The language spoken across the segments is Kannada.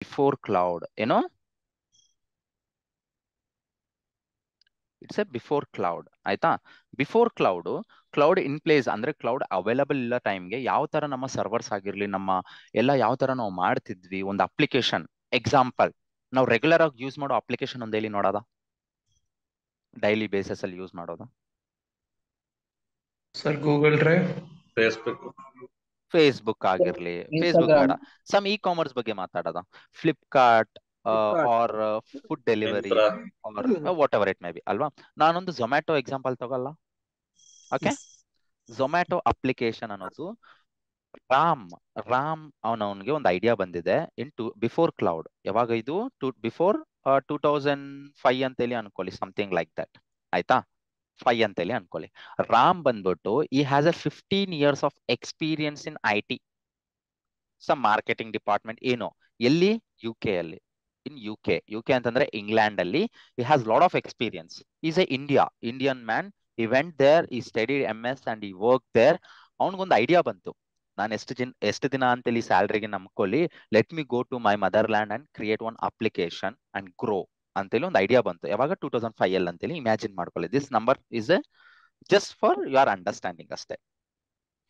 ಬಿಫೋರ್ ಕ್ಲೌಡ್ ಏನೋ ಇಟ್ಸ್ ಎ ಬಿಫೋರ್ ಕ್ಲೌಡ್ ಆಯ್ತಾ. ಬಿಫೋರ್ ಕ್ಲೌಡ್ ಇನ್ ಪ್ಲೇಸ್ ಅಂದ್ರೆ ಕ್ಲೌಡ್ ಅವೈಲಬಲ್ ಇಲ್ಲ ಟೈಮ್ಗೆ ಯಾವ ತರ ನಮ್ಮ ಸರ್ವರ್ಸ್ ಆಗಿರ್ಲಿ ನಮ್ಮ ಎಲ್ಲ ಯಾವ ತರ ನಾವು ಮಾಡ್ತಿದ್ವಿ ಒಂದು ಅಪ್ಲಿಕೇಶನ್. ಎಕ್ಸಾಂಪಲ್, ನಾವು ರೆಗ್ಯುಲರ್ ಆಗಿ ಯೂಸ್ ಮಾಡೋ ಅಪ್ಲಿಕೇಶನ್ ಒಂದು ಹೇಳಿ ನೋಡೋದ, ಡೈಲಿ ಬೇಸಿಸ್ ಅಲ್ಲಿ ಯೂಸ್ ಮಾಡೋದು. ಸರ್ ಗೂಗಲ್ ಡ್ರೈವ್, ಫೇಸ್ಬುಕ್ ಆಗಿರ್ಲಿ, ಫೇಸ್ಬುಕ್ ಬೇಡ, Instagram, ಸಮ್ ಇ ಕಾಮರ್ಸ್ ಬಗ್ಗೆ ಮಾತಾಡೋದ, Flipkart Flipkart. Or food delivery or whatever it may be ಅಲ್ವಾ. ನಾನೊಂದು ಝೊಮ್ಯಾಟೊ ಎಕ್ಸಾಂಪಲ್ ತಗೊಲ್ಲ. ಓಕೆ, ಝೊಮ್ಯಾಟೊ ಅಪ್ಲಿಕೇಶನ್ ಅನ್ನೋದು ರಾಮ್ ರಾಮ್ ಅವನವನ್ಗೆ ಒಂದು ಐಡಿಯಾ ಬಂದಿದೆ ಬಿಫೋರ್ ಕ್ಲೌಡ್. ಯಾವಾಗ ಇದು ಬಿಫೋರ್ 2005 ಅಂತೇಳಿ ಅನ್ಕೊಳ್ಳಿ, ಸಮಥಿಂಗ್ ಲೈಕ್ ದಟ್ ಆಯ್ತಾ. 5 ಅಂತೇಳಿ ಅನ್ಕೊಳ್ಳಿ. ರಾಮ್ ಬಂದ್ಬಿಟ್ಟು he has a 15 years of experience in IT, some marketing department ಏನೋ, ಎಲ್ಲಿ UK ಅಲ್ಲಿ. ಇನ್ ಯು ಕೆ ಅಂತಂದ್ರೆ ಇಂಗ್ಲೆಂಡ್ ಅಲ್ಲಿ. He has lot of experience. Is a Indian man. He went there, he study MS and he work there. ಅವನಿಗೊಂದು ಐಡಿಯಾ ಬಂತು, ನಾನು ಎಷ್ಟು ದಿನ ಅಂತೇಳಿ ಸ್ಯಾಲ್ರಿಗೆ ನಂಬ್ಕೊಳ್ಳಿ, let me go to my motherland and create one application and grow ಅಂತೇಳಿ ಒಂದು ಐಡಿಯಾ ಬಂತು. ಯಾವಾಗ 2005 ಅಂತೇಳಿ ಇಮ್ಯಾಜಿನ್ ಮಾಡ್ಕೊಳ್ಳಿ. This number is A just for your understanding ಅಷ್ಟೇ.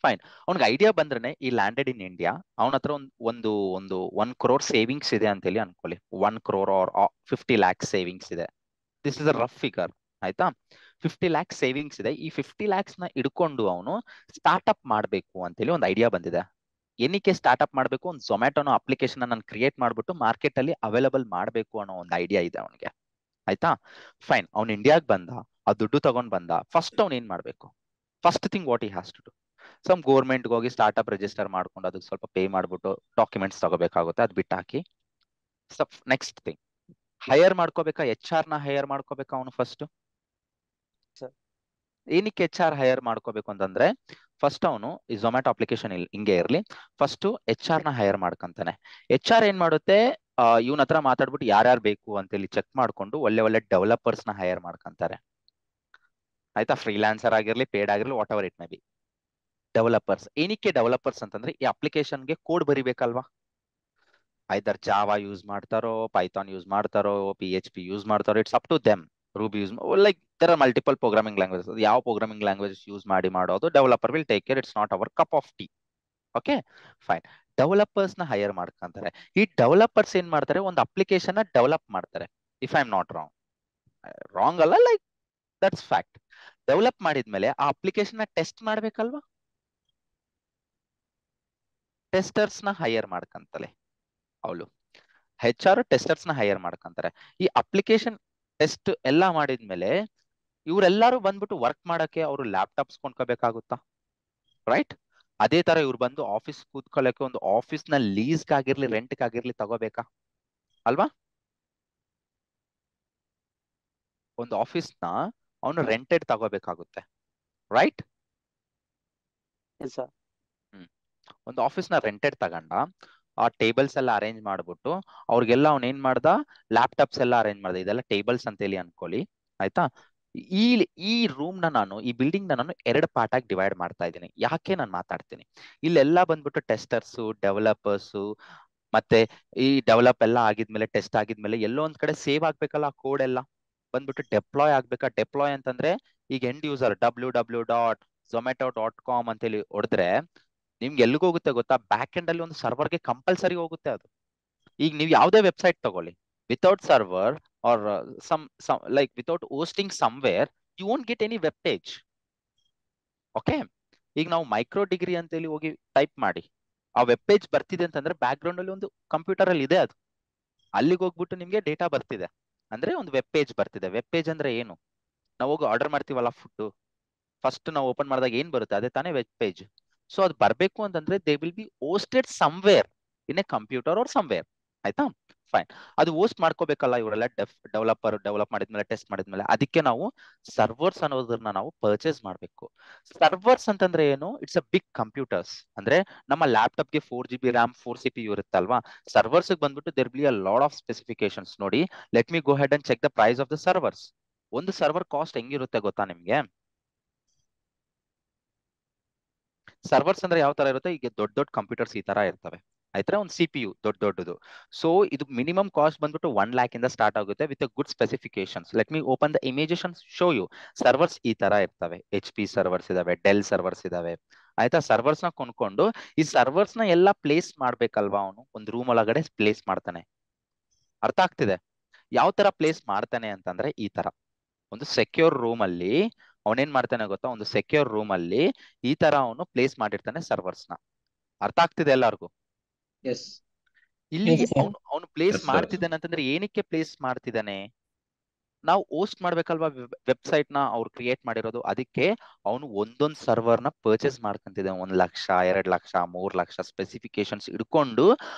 ಫೈನ್. ಅವ್ನಿಗೆ ಐಡಿಯಾ ಬಂದ್ರೆ ಈ ಲ್ಯಾಂಡೆಡ್ ಇನ್ ಇಂಡಿಯಾ. ಅವನ ಹತ್ರ ಒಂದು ಒಂದು 1 crore ಸೇವಿಂಗ್ಸ್ ಇದೆ ಅಂತೇಳಿ ಅನ್ಕೊಳ್ಳಿ. 1 crore ಆರ್ 50 lakhs ಸೇವಿಂಗ್ಸ್ ಇದೆ. This is a rough figure ಆಯ್ತಾ. 50 lakhs ಸೇವಿಂಗ್ಸ್ ಇದೆ. ಈ 50 lakhs ನ ಇಡ್ಕೊಂಡು ಅವನು ಸ್ಟಾರ್ಟ್ಅಪ್ ಮಾಡಬೇಕು ಅಂತೇಳಿ ಒಂದು ಐಡಿಯಾ ಬಂದಿದೆ. ಏನಕ್ಕೆ ಸ್ಟಾರ್ಟ್ಅಪ್ ಮಾಡಬೇಕು, ಒಂದು ಝೊಮ್ಯಾಟೊನೋ ಅಪ್ಲಿಕೇಶನ್ ನಾನು ಕ್ರಿಯೇಟ್ ಮಾಡ್ಬಿಟ್ಟು ಮಾರ್ಕೆಟ್ ಅಲ್ಲಿ ಅವೈಲಬಲ್ ಮಾಡಬೇಕು ಅನ್ನೋ ಒಂದು ಐಡಿಯಾ ಇದೆ ಅವನಿಗೆ ಆಯ್ತಾ. ಫೈನ್. ಅವ್ನು ಇಂಡಿಯಾಗ್ ಬಂದ, ಆ ದುಡ್ಡು ತಗೊಂಡ್ ಬಂದ. ಫಸ್ಟ್ ಅವ್ನು ಏನ್ ಮಾಡ್ಬೇಕು, ಫಸ್ಟ್ ಥಿಂಗ್ ವಾಟ್ ಈ ಹ್ಯಾಸ್ ಟು ಡು, ಸಮ್ ಗೋರ್ಮೆಂಟ್ಗೆ ಹೋಗಿ ಸ್ಟಾರ್ಟ್ಅಪ್ ರಿಜಿಸ್ಟರ್ ಮಾಡ್ಕೊಂಡು ಅದಕ್ಕೆ ಸ್ವಲ್ಪ ಪೇ ಮಾಡ್ಬಿಟ್ಟು ಡಾಕ್ಯುಮೆಂಟ್ಸ್ ತಗೋಬೇಕಾಗುತ್ತೆ, ಅದು ಬಿಟ್ಟು ಹಾಕಿ. ನೆಕ್ಸ್ಟ್ ಥಿಂಗ್, ಹೈಯರ್ ಮಾಡ್ಕೋಬೇಕಾ, HR ನ ಹೈಯರ್ ಮಾಡ್ಕೋಬೇಕಾ ಅವನು ಫಸ್ಟ್. Sir. ಏನಕ್ಕೆ HR ಹೈಯರ್ ಮಾಡ್ಕೋಬೇಕು ಅಂತಂದ್ರೆ, ಫಸ್ಟ್ ಅವನು ಈ ಝೊಮ್ಯಾಟೊ ಅಪ್ಲಿಕೇಶನ್ ಹಿಂಗೆ ಇರ್ಲಿ, ಫಸ್ಟ್ HR ನ ಹೈಯರ್ ಮಾಡ್ಕೊಂತಾನೆ. HR ಏನ್ ಮಾಡುತ್ತೆ, ಇವನ ಹತ್ರ ಮಾತಾಡ್ಬಿಟ್ಟು ಯಾರ್ಯಾರು ಬೇಕು ಅಂತೇಳಿ ಚೆಕ್ ಮಾಡ್ಕೊಂಡು ಒಳ್ಳೆ ಒಳ್ಳೆ ಡೆವಲಪರ್ಸ್ ನ ಹೈಯರ್ ಮಾಡ್ಕೊಂತಾರೆ ಆಯ್ತಾ. ಫ್ರೀಲಾನ್ಸರ್ ಆಗಿರ್ಲಿ, ಪೇಡ್ ಆಗಿರ್ಲಿ, whatever it may be. Developers ಏನಕ್ಕೆ ಡೆವಲಪರ್ಸ್ ಅಂತಂದ್ರೆ, ಈ ಅಪ್ಲಿಕೇಶನ್ಗೆ ಕೋಡ್ ಬರಿಬೇಕಲ್ವಾ. ಐದರ್ ಜಾವಾ ಯೂಸ್ ಮಾಡ್ತಾರೋ, ಪೈಥಾನ್ ಯೂಸ್ ಮಾಡ್ತಾರೋ, PHP ಯೂಸ್ ಮಾಡ್ತಾರೋ, it's up to them. Ruby use, like there are multiple programming languages. ಯಾವ ಪ್ರೋಗ್ರಾಮಿಂಗ್ ಲ್ಯಾಂಗ್ವೇಜಸ್ ಯೂಸ್ ಮಾಡಿ ಮಾಡೋದು, developer will take care. It's not our cup of tea. Okay fine. Developers ನ ಹೈಯರ್ ಮಾಡ್ಕೊಂತಾರೆ. ಈ ಡೆವಲಪರ್ಸ್ ಏನ್ ಮಾಡ್ತಾರೆ, ಒಂದು ಅಪ್ಲಿಕೇಶನ್ ನ ಡೆವಲಪ್ ಮಾಡ್ತಾರೆ. If I am not wrong ಅಲ್ಲ, ಲೈಕ್ ದಟ್ಸ್ ಫ್ಯಾಕ್ಟ್. ಡೆವಲಪ್ ಮಾಡಿದ್ಮೇಲೆ ಆ ಅಪ್ಲಿಕೇಶನ್ ನ ಟೆಸ್ಟ್ ಮಾಡ್ಬೇಕಲ್ವಾ. ಟೆಸ್ಟರ್ಸ್ ನ ಹೈಯರ್ ಮಾಡ್ಕಂತಲೆ ಅವಳು. HR ಟೆಸ್ಟರ್ಸ್ ನ ಹೈಯರ್ ಮಾಡ್ಕೊಂತಾರೆ. ಈ ಅಪ್ಲಿಕೇಶನ್ ಟೆಸ್ಟ್ ಎಲ್ಲ ಮಾಡಿದ್ಮೇಲೆ ಇವರೆಲ್ಲರೂ ಬಂದ್ಬಿಟ್ಟು ವರ್ಕ್ ಮಾಡಕ್ಕೆ ಅವರು ಲ್ಯಾಪ್ಟಾಪ್ಸ್ ಕೊಂಡ್ಕೋಬೇಕಾಗುತ್ತಾ, ರೈಟ್. ಅದೇ ತರ ಇವ್ರು ಬಂದು ಆಫೀಸ್ ಕೂತ್ಕೊಳ್ಳಕ್ಕೆ ಒಂದು ಆಫೀಸ್ ನ ಲೀಸ್ಗಾಗಿರ್ಲಿ, ರೆಂಟ್ಗಾಗಿರ್ಲಿ ತಗೋಬೇಕಾ ಅಲ್ವಾ. ಒಂದು ಆಫೀಸ್ ನ ಅವನು ರೆಂಟೆಡ್ ತಗೋಬೇಕಾಗುತ್ತೆ, ರೈಟ್. Yes, sir. ಒಂದು ಆಫೀಸ್ ನ ರೆಂಟೆಡ್ ತಗೊಂಡ, ಆ ಟೇಬಲ್ಸ್ ಎಲ್ಲ ಅರೇಂಜ್ ಮಾಡ್ಬಿಟ್ಟು ಅವ್ರಿಗೆಲ್ಲ ಅವ್ನ ಏನ್ ಮಾಡ್ದ, ಲ್ಯಾಪ್ಟಾಪ್ಸ್ ಎಲ್ಲ ಅರೇಂಜ್ ಮಾಡ್ದ. ಇದೆಲ್ಲ ಟೇಬಲ್ಸ್ ಅಂತ ಹೇಳಿ ಅನ್ಕೊಳ್ಳಿ ಆಯ್ತಾ. ಈ ಈ ರೂಮ್ ನ ನಾನು, ಈ ಬಿಲ್ಡಿಂಗ್ ನ ನಾನು 2 ಪಾರ್ಟ್ ಆಗಿ ಡಿವೈಡ್ ಮಾಡ್ತಾ ಇದ್ದೀನಿ. ಯಾಕೆ ನಾನು ಮಾತಾಡ್ತೀನಿ, ಇಲ್ಲೆಲ್ಲ ಬಂದ್ಬಿಟ್ಟು ಟೆಸ್ಟರ್ಸು, ಡೆವಲಪರ್ಸು, ಮತ್ತೆ ಈ ಡೆವಲಪ್ ಎಲ್ಲ ಆಗಿದ್ಮೇಲೆ, ಟೆಸ್ಟ್ ಆಗಿದ್ಮೇಲೆ ಎಲ್ಲೋ ಒಂದ್ ಕಡೆ ಸೇವ್ ಆಗ್ಬೇಕಲ್ಲ ಆ ಕೋಡ್ ಎಲ್ಲ, ಬಂದ್ಬಿಟ್ಟು ಡೆಪ್ಲಾಯ್ ಆಗ್ಬೇಕಾ. ಡೆಪ್ಲಾಯ್ ಅಂತಂದ್ರೆ ಈಗ ಎಂಡ್ ಯೂಸರ್ www.zomato.com ಅಂತೇಳಿ ಹೊಡೆದ್ರೆ ನಿಮ್ಗೆ ಎಲ್ಲಿಗೆ ಹೋಗುತ್ತೆ ಗೊತ್ತಾ, ಬ್ಯಾಕ್ ಎಂಡ್ ಅಲ್ಲಿ ಒಂದು ಸರ್ವರ್ಗೆ ಕಂಪಲ್ಸರಿ ಹೋಗುತ್ತೆ ಅದು. ಈಗ ನೀವು ಯಾವುದೇ ವೆಬ್ಸೈಟ್ ತಗೊಳ್ಳಿ, without server or like without hosting somewhere, you won't get any web page. Okay, ಈಗ ನಾವು ಮೈಕ್ರೋ ಡಿಗ್ರಿ ಅಂತೇಳಿ ಹೋಗಿ ಟೈಪ್ ಮಾಡಿ, ಆ ವೆಬ್ ಪೇಜ್ ಬರ್ತಿದೆ ಅಂತಂದ್ರೆ ಬ್ಯಾಕ್ ಗ್ರೌಂಡ್ ಅಲ್ಲಿ ಒಂದು ಕಂಪ್ಯೂಟರ್ ಅಲ್ಲಿ ಇದೆ ಅದು. ಅಲ್ಲಿಗೆ ಹೋಗ್ಬಿಟ್ಟು ನಿಮ್ಗೆ ಡೇಟಾ ಬರ್ತಿದೆ ಅಂದ್ರೆ ಒಂದು ವೆಬ್ ಪೇಜ್ ಬರ್ತಿದೆ. ವೆಬ್ ಪೇಜ್ ಅಂದ್ರೆ ಏನು, ನಾವು ಹೋಗಿ ಆರ್ಡರ್ ಮಾಡ್ತೀವಲ್ಲ ಫುಡ್, ಫಸ್ಟ್ ನಾವು ಓಪನ್ ಮಾಡಿದಾಗ ಏನ್ ಬರುತ್ತೆ, ಅದೇ ತಾನೇ ವೆಬ್ ಪೇಜ್. ಸೊ ಅದು ಬರ್ಬೇಕು ಅಂತಂದ್ರೆ they will be hosted somewhere in a computer or somewhere ಆಯ್ತಾ. ಫೈನ್. ಅದು ಹೋಸ್ಟ್ ಮಾಡ್ಕೋಬೇಕಲ್ಲ ಇವರೆಲ್ಲ ಡೆವಲಪ್ ಮಾಡಿದ್ಮೇಲೆ, ಟೆಸ್ಟ್ ಮಾಡಿದ್ಮೇಲೆ. ಅದಕ್ಕೆ ನಾವು ಸರ್ವರ್ಸ್ ಅನ್ನೋದನ್ನ ನಾವು ಪರ್ಚೇಸ್ ಮಾಡಬೇಕು. ಸರ್ವರ್ಸ್ ಅಂತಂದ್ರೆ ಏನು, ಇಟ್ಸ್ ಅ ಬಿಗ್ ಕಂಪ್ಯೂಟರ್ಸ್. ಅಂದ್ರೆ ನಮ್ಮ ಲ್ಯಾಪ್ಟಾಪ್ಗೆ 4 GB RAM 4 CPU ಇರುತ್ತಲ್ವಾ. ಸರ್ವರ್ಸ್ ಬಂದ್ಬಿಟ್ಟು there be a lot of specifications. ನೋಡಿ, let me go ahead and check the price of the servers. ಒಂದು ಸರ್ವರ್ ಕಾಸ್ಟ್ ಹೆಂಗಿರುತ್ತೆ ಗೊತ್ತಾ ನಿಮ್ಗೆ. ಸರ್ವರ್ಸ್ ಅಂದ್ರೆ ಯಾವ ತರ ಇರುತ್ತೆ, ಈಗ ದೊಡ್ಡ ದೊಡ್ಡ ಕಂಪ್ಯೂಟರ್ಸ್ ಈ ತರ ಇರ್ತವೆ ಆಯ್ತಾ, ಒಂದು CPU ದೊಡ್ಡದು. ಸೊ ಇದು ಮಿನಿಮಮ್ ಕಾಸ್ಟ್ ಬಂದ್ಬಿಟ್ಟು 1 lakh ಇಂದ ಸ್ಟಾರ್ಟ್ ಆಗುತ್ತೆ with good specifications. Let me open the images and show you. Servers ಈ ತರ ಇರ್ತವೆ, HP ಸರ್ವರ್ಸ್ ಇದಾವೆ, ಡೆಲ್ ಸರ್ವರ್ಸ್ ಇದಾವೆ. ಆಯ್ತಾ, ಸರ್ವರ್ಸ್ ನ ಕೊಂಡ್ಕೊಂಡು ಈ ಸರ್ವರ್ಸ್ ನ ಎಲ್ಲ ಪ್ಲೇಸ್ ಮಾಡ್ಬೇಕಲ್ವಾ, ಅವನು ಒಂದು ರೂಮ್ ಒಳಗಡೆ ಪ್ಲೇಸ್ ಮಾಡ್ತಾನೆ. ಅರ್ಥ ಆಗ್ತಿದೆ? ಯಾವ ತರ ಪ್ಲೇಸ್ ಮಾಡ್ತಾನೆ ಅಂತಂದ್ರೆ, ಈ ತರ ಒಂದು ಸೆಕ್ಯೂರ್ ರೂಮ್ ಅಲ್ಲಿ ಅವನೇನ್ ಮಾಡ್ತಾನೆ ಗೊತ್ತಾ, ಒಂದು ಸೆಕ್ಯೂರ್ ರೂಮ್ ಅಲ್ಲಿ ಈ ತರ ಅವನು ಪ್ಲೇಸ್ ಮಾಡಿರ್ತಾನೆ ಸರ್ವರ್ಸ್ ನ. ಅರ್ಥ ಆಗ್ತಿದೆ ಎಲ್ಲಾರ್ಗು? ಎಸ್ ಇಲ್ಲಿ Yes, sir. ಅವನು ಪ್ಲೇಸ್ ಮಾಡ್ತಿದ್ದಾನೆ ಅಂತಂದ್ರೆ ಏನಕ್ಕೆ ಪ್ಲೇಸ್ ಮಾಡ್ತಿದ್ದಾನೆ? ನಾವು ಹೋಸ್ಟ್ ಮಾಡ್ಬೇಕಲ್ವಾ ವೆಬ್ಸೈಟ್ ನ, ಅವ್ರು ಕ್ರಿಯೇಟ್ ಮಾಡಿರೋದು. ಅದಕ್ಕೆ ಅವನು ಒಂದೊಂದ್ ಸರ್ವರ್ ನ ಪರ್ಚೇಸ್ ಮಾಡ್ಕೊಂತಿದ್ದಾನೆ. 1 ಲಕ್ಷ, 2 ಲಕ್ಷ, 3 ಲಕ್ಷ ಸ್ಪೆಸಿಫಿಕೇಶನ್ಸ್ ಇಡ್ಕೊಂಡು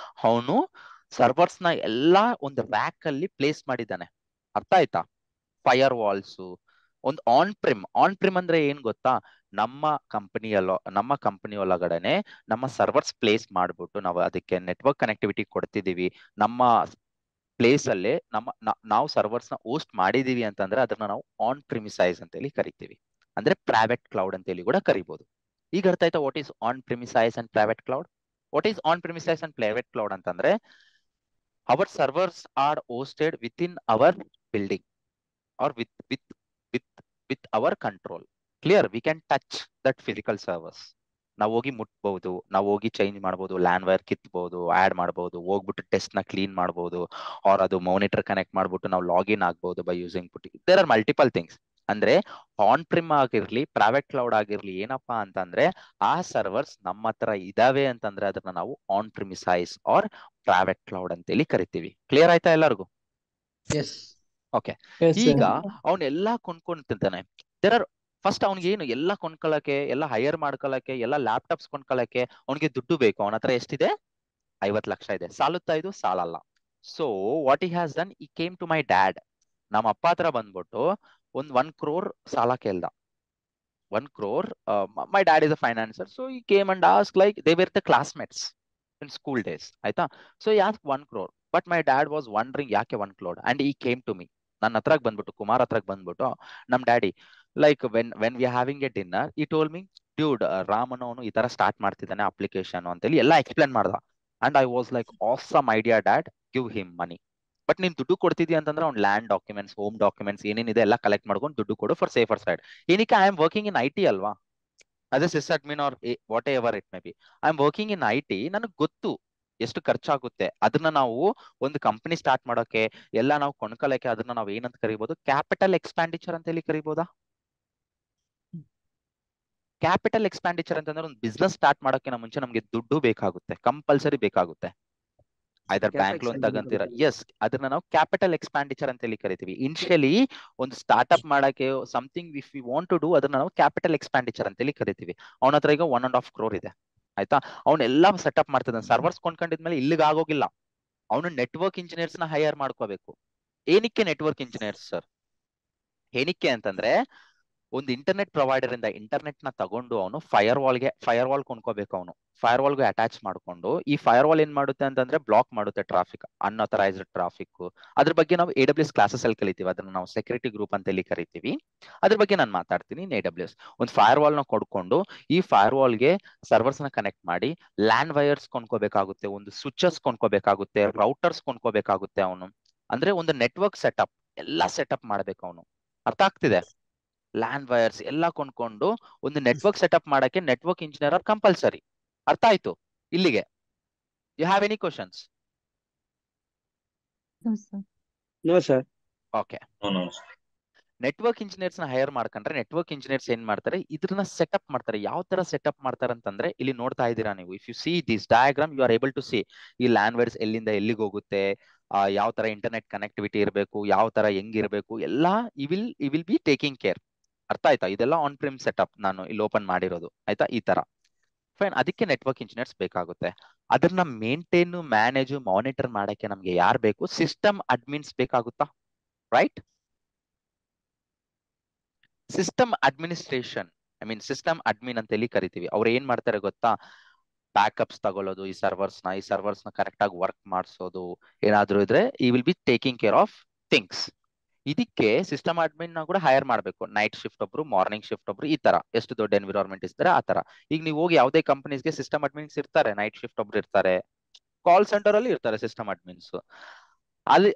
ಅವನು ಸರ್ವರ್ಸ್ ನ ಎಲ್ಲಾ ಒಂದು ರ್ಯಾಕ್ ಅಲ್ಲಿ ಪ್ಲೇಸ್ ಮಾಡಿದ್ದಾನೆ. ಅರ್ಥ ಆಯ್ತಾ? ಫೈರ್ ವಾಲ್ಸ್, ಒಂದು ಆನ್ ಪ್ರಿಮ್ ಅಂದ್ರೆ ಏನ್ ಗೊತ್ತಾ, ನಮ್ಮ ಕಂಪನಿ ಒಳಗಡೆನೆ ನಮ್ಮ ಸರ್ವರ್ಸ್ ಪ್ಲೇಸ್ ಮಾಡ್ಬಿಟ್ಟು ನಾವು ಅದಕ್ಕೆ ನೆಟ್ವರ್ಕ್ ಕನೆಕ್ಟಿವಿಟಿ ಕೊಡ್ತಿದೀವಿ. ನಮ್ಮ ಪ್ಲೇಸ್ ಅಲ್ಲೇ ನಾವು ಸರ್ವರ್ಸ್ ನ ಹೋಸ್ಟ್ ಮಾಡಿದೀವಿ ಅಂತಂದ್ರೆ ಅದನ್ನ ನಾವು ಆನ್ ಪ್ರಿಮಿಸೈಸ್ ಅಂತ ಹೇಳಿ ಕರಿತೀವಿ. ಅಂದ್ರೆ ಪ್ರೈವೇಟ್ ಕ್ಲೌಡ್ ಅಂತ ಹೇಳಿ ಕೂಡ ಕರಿಬಹುದು. ಈಗ ಅರ್ಥ ಆಯ್ತಾ what is on premises and private cloud? What is on premises and private cloud ಅಂತಂದ್ರೆ, our servers are hosted within our building or with our control. Clear? We can touch that physical servers. ನಾವು ಹೋಗಿ ಮುಟ್ಬಹುದು, ನಾವು ಹೋಗಿ ಚೇಂಜ್ ಮಾಡಬಹುದು, ಲ್ಯಾನ್ ವೈರ್ ಕಿತ್ಬಹುದು, ಆಡ್ ಮಾಡಬಹುದು, ಹೋಗ್ಬಿಟ್ಟು ಟೆಸ್ಟ್ ನ ಕ್ಲೀನ್ ಮಾಡಬಹುದು, ಆರ್ ಅದು ಮಾನಿಟರ್ ಕನೆಕ್ಟ್ ಮಾಡ್ಬಿಟ್ಟು ನಾವು ಲಾಗಿನ್ ಆಗ್ಬಹುದು by using putty. There are multiple things. ಅಂದ್ರೆ ಆನ್ ಪ್ರಿಮ್ ಆಗಿರ್ಲಿ, ಪ್ರೈವೇಟ್ ಕ್ಲೌಡ್ ಆಗಿರ್ಲಿ, ಏನಪ್ಪಾ ಅಂತಂದ್ರೆ ಆ ಸರ್ವರ್ಸ್ ನಮ್ಮ ಹತ್ರ ಇದಾವೆ ಅಂತಂದ್ರೆ ಅದನ್ನ ನಾವು ಆನ್ ಪ್ರಿಮಿಸೈಸ್ ಆರ್ ಪ್ರೈವೇಟ್ ಕ್ಲೌಡ್ ಅಂತೇಳಿ ಕರಿತೀವಿ. ಕ್ಲಿಯರ್ ಆಯ್ತಾ ಎಲ್ಲರಿಗೂ? Yes okay. Yes, sir. ಈಗ ಅವನೆಲ್ಲಾ ಕೊಂಡ್ಕೊಂತಿದ್ದಾನೆ. ದೇರ್ ಆರ್ ಫಸ್ಟ್ ಅವ್ನಿಗೆ ಏನು ಎಲ್ಲ ಕೊಂಡ್ಕೊಳಕ್ಕೆ, ಎಲ್ಲ ಹೈಯರ್ ಮಾಡ್ಕೊಳಕ್ಕೆ, ಎಲ್ಲ ಲ್ಯಾಪ್ಟಾಪ್ಸ್ ಕೊಂಡ್ಕೊಳಕ್ಕೆ ಅವನಿಗೆ ದುಡ್ಡು ಬೇಕು. ಅವನ ಹತ್ರ ಎಷ್ಟಿದೆ? 50 ಲಕ್ಷ ಇದೆ. ಸಾಲುತ್ತಾ ಇದು? ಸಾಲಲ್ಲ. So what he has done, ಈ ಕೇಮ್ ಟು ಮೈ ಡ್ಯಾಡ್. ನಮ್ಮ ಅಪ್ಪ ಹತ್ರ ಬಂದ್ಬಿಟ್ಟು ಒಂದ್ 1 crore ಸಾಲ ಕೇಳ್ದ. 1 crore. My dad is a financer, so he came and asked, like they were the classmates in school days. ಆಯ್ತಾ? So he asked 1 crore, but my dad was wondering ಯಾಕೆ 1 crore, and he came to me. ನನ್ನ ಹತ್ರಕ್ ಬಂದ್ಬಿಟ್ಟು, ಕುಮಾರ್ ಹತ್ರಕ್ ಬಂದ್ಬಿಟ್ಟು, ನಮ್ daddy like when we having A dinner, ಈ ಟೋಲ್ ಮಿ, ಡ್ಯೂಡ್, ರಾಮನ್ ಅವನು ಈ ತರ ಸ್ಟಾರ್ಟ್ ಮಾಡ್ತಿದ್ದಾನೆ ಅಪ್ಲಿಕೇಶನ್ ಅಂತೇಳಿ ಎಲ್ಲ ಎಕ್ಸ್ಪ್ಲೇನ್ ಮಾಡ್ದ. And I was like, awesome idea dad, give him money. But ನೀನ್ ದುಡ್ಡು ಕೊಡ್ತಿದ್ಯಾ ಅಂತಂದ್ರೆ ಅವ್ನ್ ಲ್ಯಾಂಡ್ ಡಾಕ್ಯುಮೆಂಟ್ಸ್, ಹೋಮ್ ಡಾಕ್ಯುಮೆಂಟ್ಸ್ ಏನೇನಿದೆ ಎಲ್ಲ ಕಲೆಕ್ಟ್ ಮಾಡ್ಕೊಂಡು ದುಡ್ಡು ಕೊಡು ಫಾರ್ ಸೇಫರ್ ಸೈಡ್. ಏನಕ್ಕೆ? I am working in IT ಅಲ್ವಾ, as a sys admin or whatever it may be. I am working in IT. ನನಗೆ ಗೊತ್ತು ಎಷ್ಟು ಖರ್ಚಾಗುತ್ತೆ. ಅದನ್ನ ನಾವು ಒಂದು ಕಂಪನಿ ಸ್ಟಾರ್ಟ್ ಮಾಡೋಕೆ, ಎಲ್ಲ ನಾವು ಕೊಂಡ್ಕೊಳಕ್ಕೆ, ಅದನ್ನ ನಾವು ಏನಂತ ಕರಿಬಹುದು? ಕ್ಯಾಪಿಟಲ್ ಎಕ್ಸ್ಪ್ಯಾಂಡಿಚರ್ ಅಂತ ಹೇಳಿ ಕರಿಬಹುದಾ? ಕ್ಯಾಪಿಟಲ್ ಎಕ್ಸ್ಪ್ಯಾಂಡಿಚರ್ ಅಂತಂದ್ರೆ ಒಂದು ಬಿಸ್ನೆಸ್ ಸ್ಟಾರ್ಟ್ ಮಾಡೋಕೆ ಮುಂಚೆ ನಮ್ಗೆ ದುಡ್ಡು ಬೇಕಾಗುತ್ತೆ, ಕಂಪಲ್ಸರಿ ಬೇಕಾಗುತ್ತೆ. ಐದರ್ ಬ್ಯಾಂಕ್ ಲೋನ್ ತಗಂತೀರಾ, ಎಸ್, ಅದನ್ನ ನಾವು ಕ್ಯಾಪಿಟಲ್ ಎಕ್ಸ್ಪ್ಯಾಂಡಿಚರ್ ಅಂತ ಹೇಳಿ ಕರಿತೀವಿ. ಇನಿಷಿಯಲಿ ಒಂದು ಸ್ಟಾರ್ಟ್ಅಪ್ ಮಾಡಕ್ಕೆ something if you want to do, ಅದನ್ನ ನಾವು ಕ್ಯಾಪಿಟಲ್ ಎಕ್ಸ್ಪ್ಯಾಂಡಿಚರ್ ಅಂತ ಹೇಳಿ ಕರಿತೀವಿ. ಅವನ ಹತ್ರ ಈಗ 1.5 crore ಇದೆ. ಆಯ್ತಾ? ಅವನೆಲ್ಲ ಸೆಟಪ್ ಮಾಡ್ತಿದ್ದಾನೆ. ಸರ್ವರ್ಸ್ ಕೊಂಡ್ಕೊಂಡಿದ್ಮೇಲೆ ಇಲ್ಲಿಗೆ ಆಗೋಗಿಲ್ಲ, ಅವನು ನೆಟ್ವರ್ಕ್ ಇಂಜಿನಿಯರ್ಸ್ ನ ಹೈಯರ್ ಮಾಡ್ಕೋಬೇಕು. ಏನಕ್ಕೆ ನೆಟ್ವರ್ಕ್ ಇಂಜಿನಿಯರ್ಸ್ ಸರ್? ಏನಕ್ಕೆ ಅಂತಂದ್ರೆ, ಒಂದು ಇಂಟರ್ನೆಟ್ ಪ್ರೊವೈಡರ್ ಇಂದ ಇಂಟರ್ನೆಟ್ ನ ತಗೊಂಡು ಅವನು ಫೈರ್ ವಾಲ್ ಕೊಂಡ್ಕೋಬೇಕು. ಅವನು ಫೈರ್ ವಾಲ್ಗೆ ಅಟ್ಯಾಚ್ ಮಾಡ್ಕೊಂಡು, ಈ ಫೈರ್ ವಾಲ್ ಏನ್ ಮಾಡುತ್ತೆ ಅಂತಂದ್ರೆ ಬ್ಲಾಕ್ ಮಾಡುತ್ತೆ ಟ್ರಾಫಿಕ್, ಅನ್ಅಥರೈಸ್ಡ್ ಟ್ರಾಫಿಕ್. ಅದ್ರ ಬಗ್ಗೆ ನಾವು AWS ಕ್ಲಾಸಸ್ ಅಲ್ಲಿ ಕಲಿತೀವಿ. ಅದನ್ನ ನಾವು ಸೆಕ್ಯೂರಿಟಿ ಗ್ರೂಪ್ ಅಂತ ಹೇಳಿ ಕರಿತೀವಿ. ಅದ್ರ ಬಗ್ಗೆ ನಾನು ಮಾತಾಡ್ತೀನಿ ಇನ್ AWS. ಒಂದು ಫೈರ್ ವಾಲ್ ನ ಕೊಡ್ಕೊಂಡು ಈ ಫೈರ್ ವಾಲ್ಗೆ ಸರ್ವರ್ಸ್ ನ ಕನೆಕ್ಟ್ ಮಾಡಿ, ಲ್ಯಾಂಡ್ ವೈರ್ಸ್ ಕೊಂಡ್ಕೋಬೇಕಾಗುತ್ತೆ, ಒಂದು ಸ್ವಿಚಸ್ ಕೊಂಡ್ಕೋಬೇಕಾಗುತ್ತೆ, ರೌಟರ್ಸ್ ಕೊಂಡ್ಕೋಬೇಕಾಗುತ್ತೆ. ಅವನು ಅಂದ್ರೆ ಒಂದು ನೆಟ್ವರ್ಕ್ ಸೆಟಪ್ ಎಲ್ಲ ಸೆಟಪ್ ಮಾಡ್ಬೇಕು ಅವನು. ಅರ್ಥ ಆಗ್ತಿದೆ? ಲ್ಯಾಂಡ್ ವೈರ್ಸ್ ಎಲ್ಲ ಕೊಂಡ್ಕೊಂಡು ಒಂದು ನೆಟ್ವರ್ಕ್ ಸೆಟಪ್ ಮಾಡಕ್ಕೆ ನೆಟ್ವರ್ಕ್ ಇಂಜಿನಿಯರ್ ಆರ್ ಕಂಪಲ್ಸರಿ. ಅರ್ಥ ಆಯ್ತು ಇಲ್ಲಿಗೆ? You have any questions? No, sir. No sir. Okay. Network engineers ನ ಹೈಯರ್ ಮಾಡ್ಕೊಂಡ್ರೆ ನೆಟ್ವರ್ಕ್ ಇಂಜಿನಿಯರ್ಸ್ ಏನ್ ಮಾಡ್ತಾರೆ, ಇದ್ರನ್ನ ಸೆಟಪ್ ಮಾಡ್ತಾರೆ. ಯಾವ ತರ ಸೆಟಪ್ ಮಾಡ್ತಾರೆ ಅಂತಂದ್ರೆ, ಇಲ್ಲಿ ನೋಡ್ತಾ ಇದ್ದೀರಾ ನೀವು. If you see this diagram, you are able to see ಈ ಲ್ಯಾಂಡ್ ವೈರ್ಸ್ ಎಲ್ಲಿಂದ ಎಲ್ಲಿಗೆ ಹೋಗುತ್ತೆ, ಯಾವ ತರ ಇಂಟರ್ನೆಟ್ ಕನೆಕ್ಟಿವಿಟಿ ಇರಬೇಕು, ಯಾವ ತರ ಹೆಂಗಿರ್ಬೇಕು, ಎಲ್ಲ ಈ ವಿಲ್ ಬಿ ಟೇಕಿಂಗ್ ಕೇರ್. ಅರ್ಥ ಆಯ್ತಾ? ಇದೆಲ್ಲ ಆನ್ ಪ್ರಿಮ್ ಸೆಟಪ್ ನಾನು ಇಲ್ಲಿ ಓಪನ್ ಮಾಡಿರೋದು. ಆಯ್ತಾ? ಈ ತರ ಫೈನ್. ಅದಕ್ಕೆ ನೆಟ್ವರ್ಕ್ ಇಂಜಿನಿಯರ್ಸ್ ಬೇಕಾಗುತ್ತೆ. ಅದನ್ನ ಮೇಂಟೈನ್, ಮ್ಯಾನೇಜ್, ಮಾನಿಟರ್ ಮಾಡಕ್ಕೆ ನಮ್ಗೆ ಯಾರು ಬೇಕು? ಸಿಸ್ಟಮ್ ಅಡ್ಮಿನ್ಸ್ ಬೇಕಾಗುತ್ತಾ? Right? System administration, system admin ಅಂತ ಹೇಳಿ ಕರಿತೀವಿ. ಅವ್ರು ಏನ್ ಮಾಡ್ತಾರೆ ಗೊತ್ತಾ? ಬ್ಯಾಕಪ್ಸ್ ತಗೊಳ್ಳೋದು, ಈ ಸರ್ವರ್ಸ್ ನ ಕರೆಕ್ಟ್ ಆಗಿ ವರ್ಕ್ ಮಾಡಿಸೋದು, ಏನಾದ್ರೂ ಇದ್ರೆ ಈ will be taking care of things. ಇದಕ್ಕೆ ಸಿಸ್ಟಮ್ ಅಡ್ಮಿನ್ ನ ಕೂಡ ಹೈಯರ್ ಮಾಡಬೇಕು. ನೈಟ್ ಶಿಫ್ಟ್ ಒಬ್ರು, ಮಾರ್ನಿಂಗ್ ಶಿಫ್ಟ್ ಒಬ್ರು, ಈ ತರ ಎಷ್ಟು ದೊಡ್ಡ ಎನ್ವಿರಾನ್ಮೆಂಟ್ ಇರ್ತಾರೆ ಆ ತರ. ಈಗ ನೀವು ಹೋಗಿ ಯಾವುದೇ ಕಂಪನೀಸ್ಗೆ ಸಿಸ್ಟಮ್ ಅಡ್ಮಿನ್ಸ್ ಇರ್ತಾರೆ, ನೈಟ್ ಶಿಫ್ಟ್ ಒಬ್ರು ಇರ್ತಾರೆ, ಕಾಲ್ ಸೆಂಟರ್ ಅಲ್ಲಿ ಇರ್ತಾರೆ ಸಿಸ್ಟಮ್ ಅಡ್ಮಿನ್ಸ್.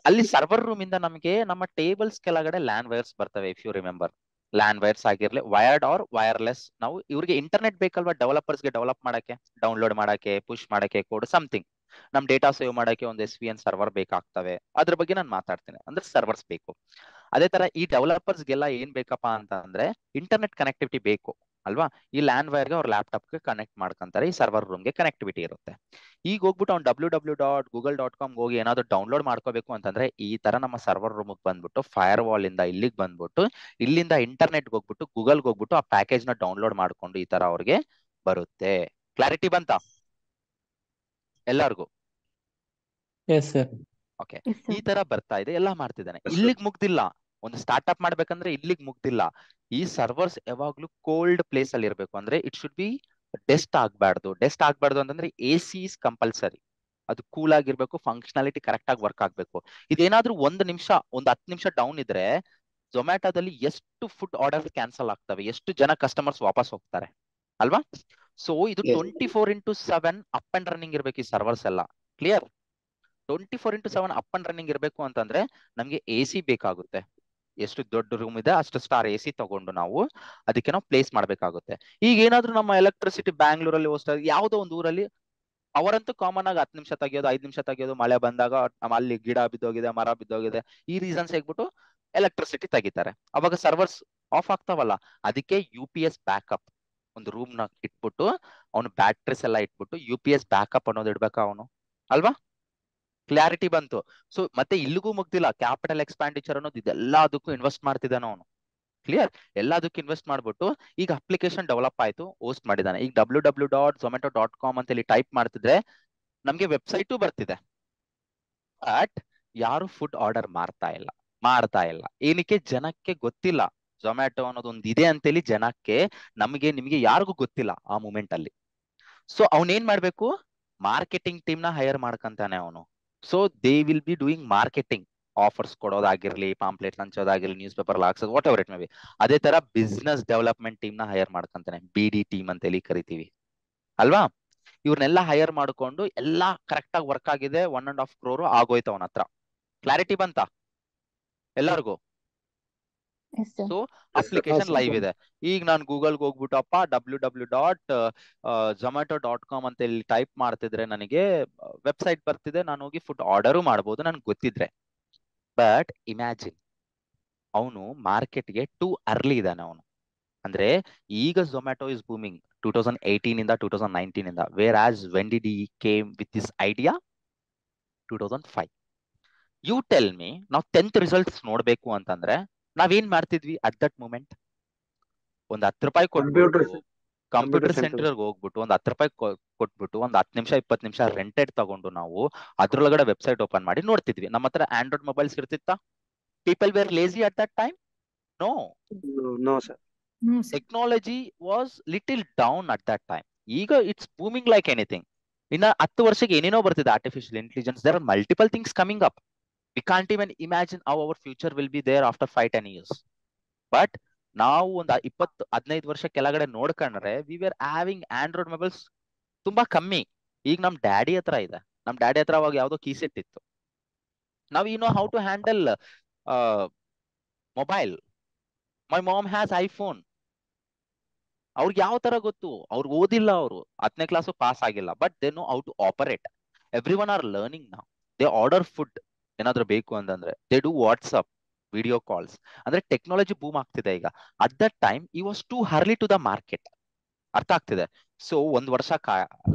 ಅಲ್ಲಿ ಸರ್ವರ್ ರೂಮ್ ಇಂದ ನಮಗೆ ನಮ್ಮ ಟೇಬಲ್ಸ್ ಕೆಳಗಡೆ ಲ್ಯಾನ್ ವೈರ್ಸ್ ಬರ್ತವೆ. If you remember, LAN wires ಆಗಿರ್ಲಿ, ವೈರ್ಡ್ ಆರ್ ವೈರ್ಲೆಸ್. ನಾವು ಇವ್ರಿಗೆ ಇಂಟರ್ನೆಟ್ ಬೇಕಲ್ವಾ ಡೆವಲಪರ್ಸ್ಗೆ ಡೆವಲಪ್ ಮಾಡಕ್ಕೆ, ಡೌನ್ಲೋಡ್ ಮಾಡಕ್ಕೆ, ಪುಷ್ ಮಾಡಕ್ಕೆ ಕೋಡ್ ಸಮಥಿಂಗ್. ನಮ್ ಡೇಟಾ ಸೇವ್ ಮಾಡಕ್ಕೆ ಒಂದು SVN ಸರ್ವರ್ ಬೇಕಾಗ್ತವೆ. ಅದ್ರ ಬಗ್ಗೆ ನಾನು ಮಾತಾಡ್ತೀನಿ. ಅಂದ್ರೆ ಸರ್ವರ್ಸ್ ಬೇಕು. ಅದೇ ತರ ಈ ಡೆವಲಪರ್ಸ್ಗೆಲ್ಲ ಏನ್ ಬೇಕಪ್ಪ ಅಂತ ಅಂದ್ರೆ ಇಂಟರ್ನೆಟ್ ಕನೆಕ್ಟಿವಿಟಿ ಬೇಕು ಅಲ್ವಾ. ಈ ಲ್ಯಾನ್ ವೈರ್ಗೆ ಅವ್ರ ಲ್ಯಾಪ್ಟಾಪ್ಗೆ ಕನೆಕ್ಟ್ ಮಾಡ್ಕೊಂತಾರೆ. ಈ ಸರ್ವರ್ ರೂಮ್ಗೆ ಕನೆಕ್ಟಿವಿಟಿ ಇರುತ್ತೆ. ಈಗ ಹೋಗ್ಬಿಟ್ಟು ಅವ್ನು www.google.com ಹೋಗಿ ಏನಾದ್ರು ಡೌನ್ಲೋಡ್ ಮಾಡ್ಕೋಬೇಕು ಅಂತಂದ್ರೆ ಈ ತರ ನಮ್ಮ ಸರ್ವರ್ ರೂಮ್ ಬಂದ್ಬಿಟ್ಟು ಫೈರ್ ವಾಲ್ ಇಂದ ಇಲ್ಲಿಗೆ ಬಂದ್ಬಿಟ್ಟು ಇಲ್ಲಿಂದ ಇಂಟರ್ನೆಟ್ ಹೋಗ್ಬಿಟ್ಟು ಗೂಗಲ್ಗೆ ಹೋಗ್ಬಿಟ್ಟು ಆ ಪ್ಯಾಕೇಜ್ ನ ಡೌನ್ಲೋಡ್ ಮಾಡ್ಕೊಂಡು ಈ ತರ ಅವ್ರಿಗೆ ಬರುತ್ತೆ. ಕ್ಲಾರಿಟಿ ಬಂತ ಎಲ್ಲಾರ್ಗು? Yes sir. Okay, Yes, sir. ಈ ತರ ಬರ್ತಾ ಇದೆ, ಎಲ್ಲ ಮಾಡ್ತಿದ್ದಾನೆ. Yes, sir. ಇಲ್ಲಿಗ್ ಮುಗ್ದಿಲ್ಲ. ಒಂದು ಸ್ಟಾರ್ಟ್ಅಪ್ ಮಾಡ್ಬೇಕಂದ್ರೆ ಇಲ್ಲಿಗ್ ಮುಗ್ದಿಲ್ಲ. ಈ ಸರ್ವರ್ಸ್ ಯಾವಾಗ್ಲೂ ಕೋಲ್ಡ್ ಪ್ಲೇಸ್ ಅಲ್ಲಿ ಇರ್ಬೇಕು. ಅಂದ್ರೆ ಇಟ್ ಶುಡ್ ಬಿ ಡೆಸ್ಟ್ ಆಗ್ಬಾರ್ದು. ಡೆಸ್ಟ್ ಆಗ್ಬಾರ್ದು ಅಂತಂದ್ರೆ AC ಇಸ್ ಕಂಪಲ್ಸರಿ. ಅದು ಕೂಲ್ ಆಗಿರ್ಬೇಕು, ಫಂಕ್ಷನಾಲಿಟಿ ಕರೆಕ್ಟ್ ಆಗಿ ವರ್ಕ್ ಆಗ್ಬೇಕು. ಇದೇನಾದ್ರೂ 1 ನಿಮಿಷ, ಒಂದು 10 ನಿಮಿಷ ಡೌನ್ ಇದ್ರೆ ಝೊಮ್ಯಾಟೋದಲ್ಲಿ ಎಷ್ಟು ಫುಡ್ ಆರ್ಡರ್ ಕ್ಯಾನ್ಸಲ್ ಆಗ್ತವೆ, ಎಷ್ಟು ಜನ ಕಸ್ಟಮರ್ಸ್ ವಾಪಸ್ ಹೋಗ್ತಾರೆ ಅಲ್ವಾ. ಸೊ ಇದು Yes. 24x7 up and running ಇರ್ಬೇಕು ಈ ಸರ್ವರ್ಸ್ ಎಲ್ಲ. Clear? 24x7 up and running ಇರಬೇಕು ಅಂತಂದ್ರೆ ನಮ್ಗೆ AC ಬೇಕಾಗುತ್ತೆ. ಎಷ್ಟು ದೊಡ್ಡ ರೂಮ್ ಇದೆ ಅಷ್ಟು ಸ್ಟಾರ್ AC ತಗೊಂಡು ನಾವು ಅದಕ್ಕೆ ನಾವು ಪ್ಲೇಸ್ ಮಾಡ್ಬೇಕಾಗುತ್ತೆ. ಈಗ ಏನಾದ್ರೂ ನಮ್ಮ ಎಲೆಕ್ಟ್ರಿಸಿಟಿ ಬ್ಯಾಂಗ್ಳೂರಲ್ಲಿ ಯಾವ್ದೋ ಒಂದು ಊರಲ್ಲಿ ಅವರಂತೂ ಕಾಮನ್ ಆಗಿ 10 ನಿಮಿಷ ತೆಗಿಯೋದು, 5 ನಿಮಿಷ ತೆಗಿಯೋದು, ಮಳೆ ಬಂದಾಗ ಅಲ್ಲಿ ಗಿಡ ಬಿದ್ದೋಗಿದೆ, ಮರ ಬಿದ್ದೋಗಿದೆ, ಈ ರೀಸನ್ಸ್ ಹೇಳ್ಬಿಟ್ಟು ಎಲೆಕ್ಟ್ರಿಸಿಟಿ ತೆಗಿತಾರೆ. ಅವಾಗ ಸರ್ವರ್ಸ್ ಆಫ್ ಆಗ್ತಾವಲ್ಲ. ಅದಕ್ಕೆ UPS ಬ್ಯಾಕಪ್ ಒಂದು ರೂಮ್ ನ ಇಟ್ಬಿಟ್ಟು ಅವನು ಬ್ಯಾಟ್ರೀಸ್ ಎಲ್ಲ ಇಟ್ಬಿಟ್ಟು UPS ಬ್ಯಾಕಪ್ ಅನ್ನೋದು ಇಡ್ಬೇಕಾ ಅವನು ಅಲ್ವಾ. ಕ್ಲಾರಿಟಿ ಬಂತು? ಸೊ ಮತ್ತೆ ಇಲ್ಲಿಗೂ ಮುಗ್ದಿಲ್ಲ. ಕ್ಯಾಪಿಟಲ್ ಎಕ್ಸ್ಪ್ಯಾಂಡಿಚರ್ ಅನ್ನೋದು ಇದೆಲ್ಲದಕ್ಕೂ ಇನ್ವೆಸ್ಟ್ ಮಾಡ್ತಿದ್ದಾನೆ ಅವನು. ಕ್ಲಿಯರ್? ಎಲ್ಲದಕ್ಕೂ ಇನ್ವೆಸ್ಟ್ ಮಾಡ್ಬಿಟ್ಟು ಈಗ ಅಪ್ಲಿಕೇಶನ್ ಡೆವಲಪ್ ಆಯ್ತು, ಹೋಸ್ಟ್ ಮಾಡಿದ್ದಾನೆ. ಈಗ www.zomato.com ಅಂತ ಹೇಳಿ ಟೈಪ್ ಮಾಡ್ತಿದ್ರೆ ನಮ್ಗೆ ವೆಬ್ಸೈಟು ಬರ್ತಿದೆ. ಬಟ್ ಯಾರು ಫುಡ್ ಆರ್ಡರ್ ಮಾಡ್ತಾ ಇಲ್ಲ. ಏನಕ್ಕೆ? ಜನಕ್ಕೆ ಗೊತ್ತಿಲ್ಲ ಝೊಮ್ಯಾಟೊ ಅನ್ನೋದು ಒಂದು ಇದೆ ಅಂತೇಳಿ. ಜನಕ್ಕೆ, ನಿಮಗೆ ಯಾರಿಗೂ ಗೊತ್ತಿಲ್ಲ ಆ ಮೂಮೆಂಟ್ ಅಲ್ಲಿ. ಸೊ ಅವನೇನ್ ಮಾಡ್ಬೇಕು? ಮಾರ್ಕೆಟಿಂಗ್ ಟೀಮ್ ನ ಹೈಯರ್ ಮಾಡ್ಕಂತಾನೆ ಅವನು. So they will be doing marketing, offers ಕೊಡೋದಾಗಿರ್ಲಿ, ಪಾಂಪ್ಲೆಟ್ ಹಂಚೋದಾಗಿರ್ಲಿ, ನ್ಯೂಸ್ ಪೇಪರ್ ಹಾಕ್ಸೋದು, whatever it may be. ಅದೇ ತರ ಬಿಸ್ನೆಸ್ ಡೆವಲಪ್ಮೆಂಟ್ ಟೀಮ್ ನ ಹೈಯರ್ ಮಾಡ್ಕಂತಾನೆ. BD ಟೀಮ್ ಅಂತ ಹೇಳಿ ಕರಿತೀವಿ ಅಲ್ವಾ. ಇವ್ರನ್ನೆಲ್ಲ ಹೈಯರ್ ಮಾಡ್ಕೊಂಡು ಎಲ್ಲಾ ಕರೆಕ್ಟ್ ಆಗಿ ವರ್ಕ್ ಆಗಿದೆ. 1.5 crore ಆಗೋಯ್ತು ಅವನ ಹತ್ರ. ಕ್ಲಾರಿಟಿ ಬಂತ ಎಲ್ಲರಿಗೂ? Yes, sir. So Yes, sir. Application Yes, live sir. ಇದೆ. ಈಗ ನಾನು ಗೂಗಲ್ಗೆ ಹೋಗ್ಬಿಟ್ಟಪ್ಪ www.zomato.com ಅಂತ ಹೇಳಿ ಟೈಪ್ ಮಾಡ್ತಿದ್ರೆ ನನಗೆ ವೆಬ್ಸೈಟ್ ಬರ್ತಿದೆ. ನಾನು ಹೋಗಿ ಫುಡ್ ಆರ್ಡರು ಮಾಡ್ಬೋದು ನನ್ಗೆ ಗೊತ್ತಿದ್ರೆ. ಬಟ್ ಇಮ್ಯಾಜಿನ್, ಅವನು ಮಾರ್ಕೆಟ್ಗೆ ಟೂ ಅರ್ಲಿ ಇದ್ದಾನೆ ಅವನು. ಅಂದ್ರೆ ಈಗ ಝೊಮ್ಯಾಟೊ ಇಸ್ ಬೂಮಿಂಗ್ 2018 ಇಂದ 2019 ಇಂದ. Where as when did he came with this idea? 2005. You tell me, ನಾವು 10th ರಿಸಲ್ಟ್ಸ್ ನೋಡ್ಬೇಕು ಅಂತಂದ್ರೆ ನಾವೇನ್ ಮಾಡ್ತಿದ್ವಿ ಅಟ್ ದಟ್ ಮೂಮೆಂಟ್? ಒಂದ್ 10 ರೂಪಾಯಿ ಕೊಟ್ಬಿಟ್ಟು ಕಂಪ್ಯೂಟರ್ ಸೆಂಟರ್ಗೆ ಹೋಗ್ಬಿಟ್ಟು ಒಂದ್ 10 ರೂಪಾಯಿ ಕೊಟ್ಬಿಟ್ಟು ಒಂದ್ 10 ನಿಮಿಷ 20 ನಿಮಿಷ ರೆಂಟೆಡ್ ತಗೊಂಡು ನಾವು ಅದ್ರೊಳಗಡೆ ವೆಬ್ಸೈಟ್ ಓಪನ್ ಮಾಡಿ ನೋಡ್ತಿದ್ವಿ. ನಮ್ಮ ಹತ್ರ ಆಂಡ್ರಾಯ್ಡ್ ಮೊಬೈಲ್ಸ್ ಇರ್ತಿತ್ತ? People were lazy at that time? No. No, sir. No, sir. Technology was little down at that time. ಈಗ ಇಟ್ಸ್ ಬೂಮಿಂಗ್ ಲೈಕ್ ಎನಿಥಿಂಗ್. ಇನ್ನ 10 ವರ್ಷಕ್ಕೆ ಏನೇನೋ ಬರ್ತಿದೆ. Artificial intelligence, there are multiple things coming up. We can't even imagine how our future will be there after 5-10 years. But ನಾವು ಒಂದು 20-15 ವರ್ಷ ಕೆಳಗಡೆ ನೋಡ್ಕೊಂಡ್ರೆ we were having Android mobiles ತುಂಬಾ ಕಮ್ಮಿ. ಈಗ ನಮ್ ಡ್ಯಾಡಿ ಹತ್ರ ಇದೆ. ನಮ್ ಡ್ಯಾಡಿ ಹತ್ರ ಅವಾಗ ಯಾವ್ದೋ ಕೀಸೆಟ್ ಇತ್ತು. ನಾವ್ you know how to handle mobile. My mom has iPhone. ಅವ್ರಿಗೆ ಯಾವ ತರ ಗೊತ್ತು? ಅವ್ರು ಓದಿಲ್ಲ, ಅವರು 10ನೇ ಕ್ಲಾಸು ಪಾಸ್ ಆಗಿಲ್ಲ. But they know how to operate. Everyone are learning ನಾವು. ದೇ ಆರ್ಡರ್ ಫುಡ್ ಏನಾದ್ರು ಬೇಕು ಅಂತಂದ್ರೆ. They do WhatsApp video calls. ಅಂದ್ರೆ ಟೆಕ್ನಾಲಜಿ ಬೂಮ್ ಆಗ್ತಿದೆ ಈಗ. At that time he was too early to the market. ಅರ್ಥ ಆಗ್ತಿದೆ? ಸೊ ಒಂದ್ ವರ್ಷ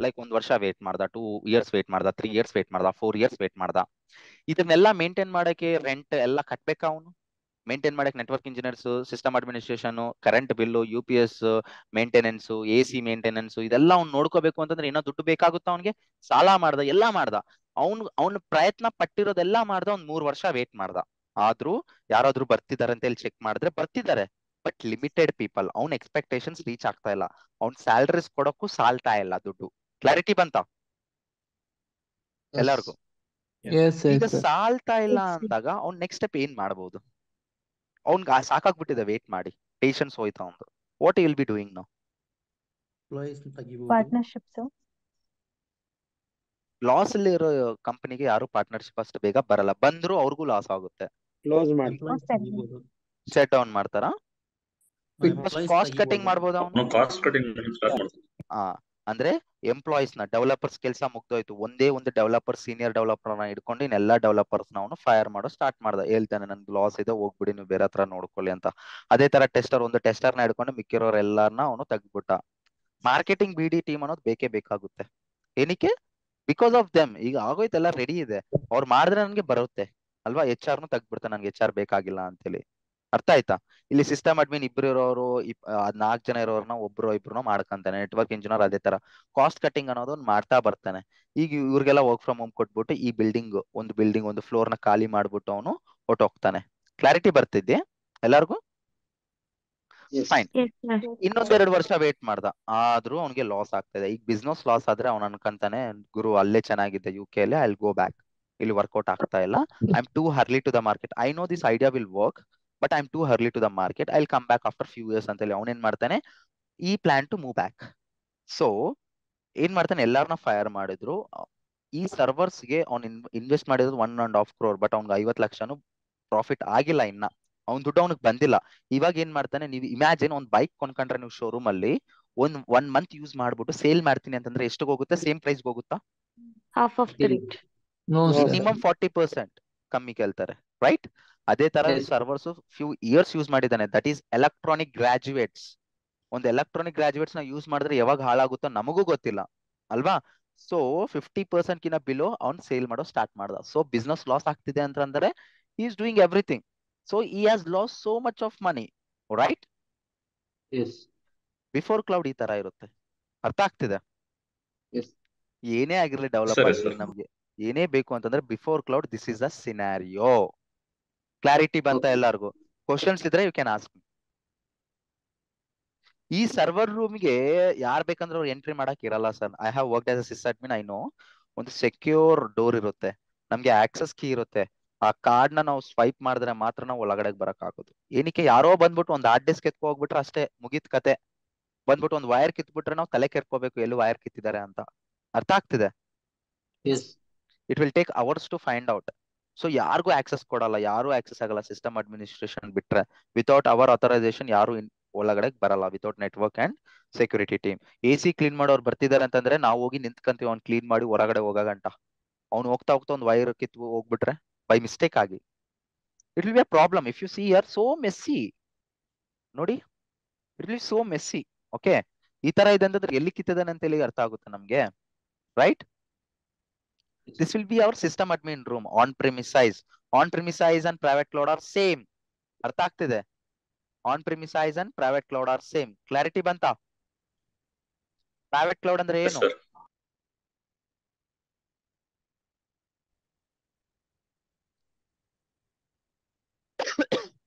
ವೇಟ್ ಮಾಡ್ದ, 2 years ವೇಟ್ ಮಾಡ್ದ, 3 years ವೇಟ್ ಮಾಡ್ದ, 4 years ವೇಟ್ ಮಾಡ್ದ. ಇದನ್ನೆಲ್ಲ ಮೇಂಟೈನ್ ಮಾಡಕ್ಕೆ ರೆಂಟ್ ಎಲ್ಲ ಕಟ್ಬೇಕಾ ಅವನು? ಮೇಂಟೈನ್ ಮಾಡಕ್ network engineers, system administration, current bill, UPS maintenance, AC maintenance, ಇದೆಲ್ಲ ಅವ್ನು ನೋಡ್ಕೋಬೇಕು ಅಂತಂದ್ರೆ ಏನೋ ದುಡ್ಡು ಬೇಕಾಗುತ್ತ ಅವನಿಗೆ. ಸಾಲ ಮಾಡ್ದ, ಎಲ್ಲ ಮಾಡ್ದ. ಅವ್ನು ಪ್ರಯತ್ನ ಪಟ್ಟಿರೋದೆಲ್ಲ ಮಾಡ್ದ. 3 ವರ್ಷ ವೇಟ್ ಮಾಡ್ದ. ಆದ್ರೂ ಯಾರಾದ್ರೂ ಬರ್ತಿದಾರೆ ಅಂತ ಹೇಳಿ ಚೆಕ್ ಮಾಡಿದ್ರೆ ಬರ್ತಿದ್ದಾರೆ. But limited people. ಅವ್ನ ಎಕ್ಸ್ಪೆಕ್ಟೇಷನ್ಸ್ ರೀಚ್ ಆಗ್ತಾ ಇಲ್ಲ. ಅವ್ನ್ ಸ್ಯಾಲರೀಸ್ ಕೊಡಕ್ಕೂ ಸಾಲ್ತಾ ಇಲ್ಲ ದುಡ್ಡು. ಕ್ಲಾರಿಟಿ ಬಂತ ಎಲ್ಲರಿಗೂ? Yes, ಈಗ sir. ಸಾಲ್ತಾ ಇಲ್ಲ Yes, sir. ಅಂದಾಗ ಅವ್ನ್ ನೆಕ್ಸ್ಟ್ ಸ್ಟೆಪ್ ಏನ್ ಮಾಡ್ಬೋದು? ಅವ್ನ್ಗೆ ಸಾಕಾಗ್ಬಿಟ್ಟಿದೆ ವೇಟ್ ಮಾಡಿ. ಪೇಷನ್ಸ್ ಹೋಯ್ತಾ ಅವ್ನು. ವಾಟ್ ವಿಲ್ ಬಿ ಡೂಯಿಂಗ್ ನಾವು? Partnership, sir. ಲಾಸ್ ಅಲ್ಲಿ ಇರೋ ಕಂಪನಿಗೆ ಯಾರು ಪಾರ್ಟ್ನರ್ಶಿಪ್ ಅಷ್ಟು ಬೇಗ ಬರಲ್ಲ, ಬಂದ್ರು ಅವ್ರಿಗೂ ಲಾಸ್ ಆಗುತ್ತೆ. ಕ್ಲೋಸ್ ಮಾಡಿ Most admin. ಶಟ್ ಡೌನ್ ಮಾಡ್ತಾರಾ? ಕಾಸ್ಟ್ ಕಟಿಂಗ್ ಮಾಡ್ಬೋದಾ ಅವನು? ಕಾಸ್ಟ್ ಕಟಿಂಗ್ ಸ್ಟಾರ್ಟ್ ಮಾಡ್ತಾನೆ. ಅಂದ್ರೆ ಎಂಪ್ಲಾಯೀಸ್ ನ ಡೆವಲಪರ್ಸ್ ಕೆಲಸ ಮುಗ್ದೋಯ್ತು, ಒಂದೇ ಒಂದು ಡೆವಲಪರ್ ಸೀನಿಯರ್ ಡೆವಲಪರ್ ನ ಇಟ್ಕೊಂಡು ಇನ್ನೆಲ್ಲಾ ಡೆವಲಪರ್ಸ್ ನ ಅವನು ಫೈರ್ ಮಾಡೋ ಸ್ಟಾರ್ಟ್ ಮಾಡ್ದ. ಹೇಳ್ತಾನೆ ನನ್ಗೆ ಲಾಸ್ ಇದೆ, ಹೋಗ್ಬಿಡಿ ನೀವು ಬೇರೆ ಹತ್ರ ನೋಡ್ಕೊಳ್ಳಿ ಅಂತ. ಅದೇ ತರ ಟೆಸ್ಟರ್ ಒಂದು ಟೆಸ್ಟರ್ ನ ಹಿಡ್ಕೊಂಡು ಮಿಕ್ಕಿರೋರ್ ಎಲ್ಲಾರನ್ನ ಅವನು ತೆಗ್ದ್ಬಿಟ್ಟ. ಮಾರ್ಕೆಟಿಂಗ್ BD ಟೀಮ್ ಅನ್ನೋದು ಬೇಕೇ ಬೇಕಾಗುತ್ತೆ. ಏನಕ್ಕೆ? Because of them. ಈಗ ಆಗೋಯ್ತೆಲ್ಲ ರೆಡಿ ಇದೆ, ಅವ್ರು ಮಾಡಿದ್ರೆ ನನ್ಗೆ ಬರುತ್ತೆ ಅಲ್ವಾ. HR ನು ತೆಗ್ದ್ಬಿಡ್ತಾನೆ, ನನ್ಗೆ HR ಬೇಕಾಗಿಲ್ಲ ಅಂತೇಳಿ. ಅರ್ಥ ಆಯ್ತಾ? ಇಲ್ಲಿ ಸಿಸ್ಟಮ್ ಅಡ್ಮಿನ್ ಇಬ್ರು ಇರೋರು 4 ಜನ ಇರೋರ್ನ ಒಬ್ರು ಇಬ್ರು ಮಾಡ್ಕೊಂತಾನೆ. ನೆಟ್ವರ್ಕ್ ಇಂಜಿನಿಯರ್ ಅದೇ ತರ ಕಾಸ್ಟ್ ಕಟಿಂಗ್ ಅನ್ನೋದು ಮಾಡ್ತಾ ಬರ್ತಾನೆ. ಈಗ ಇವ್ರಿಗೆಲ್ಲ ವರ್ಕ್ ಫ್ರಮ್ ಹೋಮ್ ಕೊಟ್ಬಿಟ್ಟು ಈ ಬಿಲ್ಡಿಂಗ್ ಒಂದು ಫ್ಲೋರ್ ನ ಖಾಲಿ ಮಾಡ್ಬಿಟ್ಟು ಅವನು ಹೊಟ್ಟೋಗ್ತಾನೆ. ಕ್ಲಾರಿಟಿ ಬರ್ತಿದ್ದೆ ಎಲ್ಲರಿಗೂ? ಫೈನ್. Yes, sir. ಇನ್ನೊಂದೆರಡು ವರ್ಷ ವೇಟ್ ಮಾಡ್ದ, ಆದ್ರೂ ಅವ್ನಿಗೆ ಲಾಸ್ ಆಗ್ತದೆ. ಈಗ ಬಿಸ್ನೆಸ್ ಲಾಸ್ ಆದ್ರೆ ಅವ್ನು ಅನ್ಕಂತಾನೆ, ಗುರು ಅಲ್ಲೇ ಚೆನ್ನಾಗಿದೆ UK ಅಲ್ಲಿ, ಐ ವಿಲ್ ಗೋ ಬ್ಯಾಕ್. ಇಲ್ಲಿ ವರ್ಕೌಟ್ ಆಗ್ತಾ ಇಲ್ಲ, I am too early to the market. I know this idea will work, but I am too early to the market, I will come back after few years ಅಂತ ಹೇಳಿ ಅವನೇನ್ ಮಾಡ್ತಾನೆ, ಈ plan to move back. So ಏನ್ ಮಾಡ್ತಾನೆ, ಎಲ್ಲಾರನ್ನ ಫೈರ್ ಮಾಡಿದ್ರು. ಈ ಸರ್ವರ್ಸ್ಗೆ ಅವ್ನು ಇನ್ವೆಸ್ಟ್ ಮಾಡಿರೋದು 1.5 crore, ಬಟ್ ಅವ್ನಿಗೆ 50 ಲಕ್ಷನು ಪ್ರಾಫಿಟ್ ಆಗಿಲ್ಲ ಇನ್ನ. ಅವ್ನ್ ದುಡ್ಡು ಅವ್ನಿಗೆ ಬಂದಿಲ್ಲ. ಇವಾಗ ಏನ್ ಮಾಡ್ತಾನೆ, ನೀವು ಇಮ್ಯಾಜಿನ್ ಒಂದ್ ಬೈಕ್ ಕೊಂಡ್ಕೊಂಡ್ರೆ ನೀವು ಶೋರೂಮ್ ಅಲ್ಲಿ ಒನ್ ಮಂತ್ ಯೂಸ್ ಮಾಡ್ಬಿಟ್ಟು ಸೇಲ್ ಮಾಡ್ತೀನಿ ಅಂತಂದ್ರೆ ಎಷ್ಟು ಹೋಗುತ್ತೆ? ಸೇಮ್ ಪ್ರೈಸ್ ಹೋಗುತ್ತಾ? Half of the rate. No, sir. Minimum 40% ಕಮ್ಮಿ ಕೇಳ್ತಾರೆ, ರೈಟ್? ಅದೇ ತರ Yes. Servers few years use ಮಾಡಿದ್ದಾನೆ. That is electronic graduates. ಒಂದು ಎಲೆಕ್ಟ್ರಾನಿಕ್ ಗ್ರಾಜುಯೇಟ್ಸ್ ನ ಯೂಸ್ ಮಾಡಿದ್ರೆ ಯಾವಾಗ ಹಾಳಾಗುತ್ತೋ ನಮಗೂ ಗೊತ್ತಿಲ್ಲ ಅಲ್ವಾ. ಸೊ 50% ಕಿನ ಬಿಲೋ ಅವ್ನ್ ಸೇಲ್ ಮಾಡೋ ಸ್ಟಾರ್ಟ್ ಮಾಡ್ದ. ಸೊ ಬಿಸ್ನೆಸ್ ಲಾಸ್ ಆಗ್ತಿದೆ ಅಂತಂದ್ರೆ he is doing everything. So he has lost so much of money, right? Yes. Before cloud ಈ ತರ ಇರುತ್ತೆ. ಅರ್ಥ ಆಗ್ತಿದೆ? Yes. ಏನೇ ಆಗಿರ್ಲಿ ಡೆವಲಪ್ ಸರಿ, ಆಗ್ಲಿ, ಸರ್. ನಮ್ಗೆ ಏನೇ ಬೇಕು ಅಂತಂದ್ರೆ before cloud this is a scenario. Clarity ಬಂತ Okay. ಎಲ್ಲಾರ್ಗು? ಕ್ವಶನ್ಸ್ ಇದ್ರೆ ಯು ಕ್ಯಾನ್ ಆಸ್ಕ್. ಈ ಸರ್ವರ್ ರೂಮ್ಗೆ ಯಾರ್ ಬೇಕಂದ್ರೆ ಅವ್ರು ಎಂಟ್ರಿ ಮಾಡಕ್ ಇರಲ್ಲ sir. I have work as a sys admin. I know ಒಂದು ಸೆಕ್ಯೂರ್ ಡೋರ್ ಇರುತ್ತೆ, ನಮ್ಗೆ ಆಕ್ಸೆಸ್ ಕೀ ಇರುತ್ತೆ. ಆ ಕಾರ್ಡ್ ನ ನಾವು ಸ್ವೈಪ್ ಮಾಡಿದ್ರೆ ಮಾತ್ರ ನಾವು ಒಳಗಡೆ ಬರಕ್ ಆಗೋದು. ಏನಕ್ಕೆ? ಯಾರೋ ಬಂದ್ಬಿಟ್ಟು ಒಂದು ಹಾರ್ಡ್ ಡಿಸ್ಕ್ ಎತ್ಕೊ ಹೋಗ್ಬಿಟ್ರೆ ಅಷ್ಟೇ, ಮುಗಿತ್ ಕತೆ. ಬಂದ್ಬಿಟ್ಟು ಒಂದು ವೈರ್ ಕಿತ್ಬಿಟ್ರೆ ನಾವು ತಲೆ ಕೆರ್ಕೋಬೇಕು ಎಲ್ಲಿ ವೈರ್ ಕಿತ್ತಿದ್ದಾರೆ ಅಂತ. ಅರ್ಥ ಆಗ್ತಿದೆ? Yes. It will take hours to find out. So ಯಾರಿಗೂ ಆಕ್ಸೆಸ್ ಕೊಡಲ್ಲ, ಯಾರು ಆಕ್ಸೆಸ್ ಆಗಲ್ಲ ಸಿಸ್ಟಮ್ ಅಡ್ಮಿನಿಸ್ಟ್ರೇಷನ್ ಬಿಟ್ರೆ. ವಿತೌಟ್ ಅವರ್ ಅಥರೈಸೇಷನ್ ಯಾರು ಒಳಗಡೆ ಬರಲ್ಲ, without network and security team. AC clean ಮಾಡೋರು ಬರ್ತಿದಾರೆ ಅಂತಂದ್ರೆ ನಾವು ಹೋಗಿ ನಿಂತ್ಕಂತೀವಿ ಅವ್ನು ಕ್ಲೀನ್ ಮಾಡಿ ಹೊರಗಡೆ ಹೋಗಗಂಟ. ಅವ್ನು ಹೋಗ್ತಾ ಒಂದು ವೈರ್ ಕಿತ್ತು ಹೋಗ್ಬಿಟ್ರೆ ಬೈ ಮಿಸ್ಟೇಕ್ ಆಗಿ, it will be a problem. If you see are so messy, ನೋಡಿ, it will so messy. Okay, ಈ ತರ ಇದೆ ಅಂತಂದ್ರೆ ಎಲ್ಲಿ ಕಿತ್ತಿದಾನೆ ಅಂತ ಹೇಳಿ ಅರ್ಥ ಆಗುತ್ತೆ ನಮ್ಗೆ, right? This will be our system admin room on premises. On premises and private cloud are same. ಅರ್ಥ ಆಗ್ತಿದೆ? On premises and private cloud are same. Clarity ಬಂತಾ? ಪ್ರೈವೇಟ್ ಕ್ಲೌಡ್ ಅಂದ್ರೆ ಏನು? ಸರ್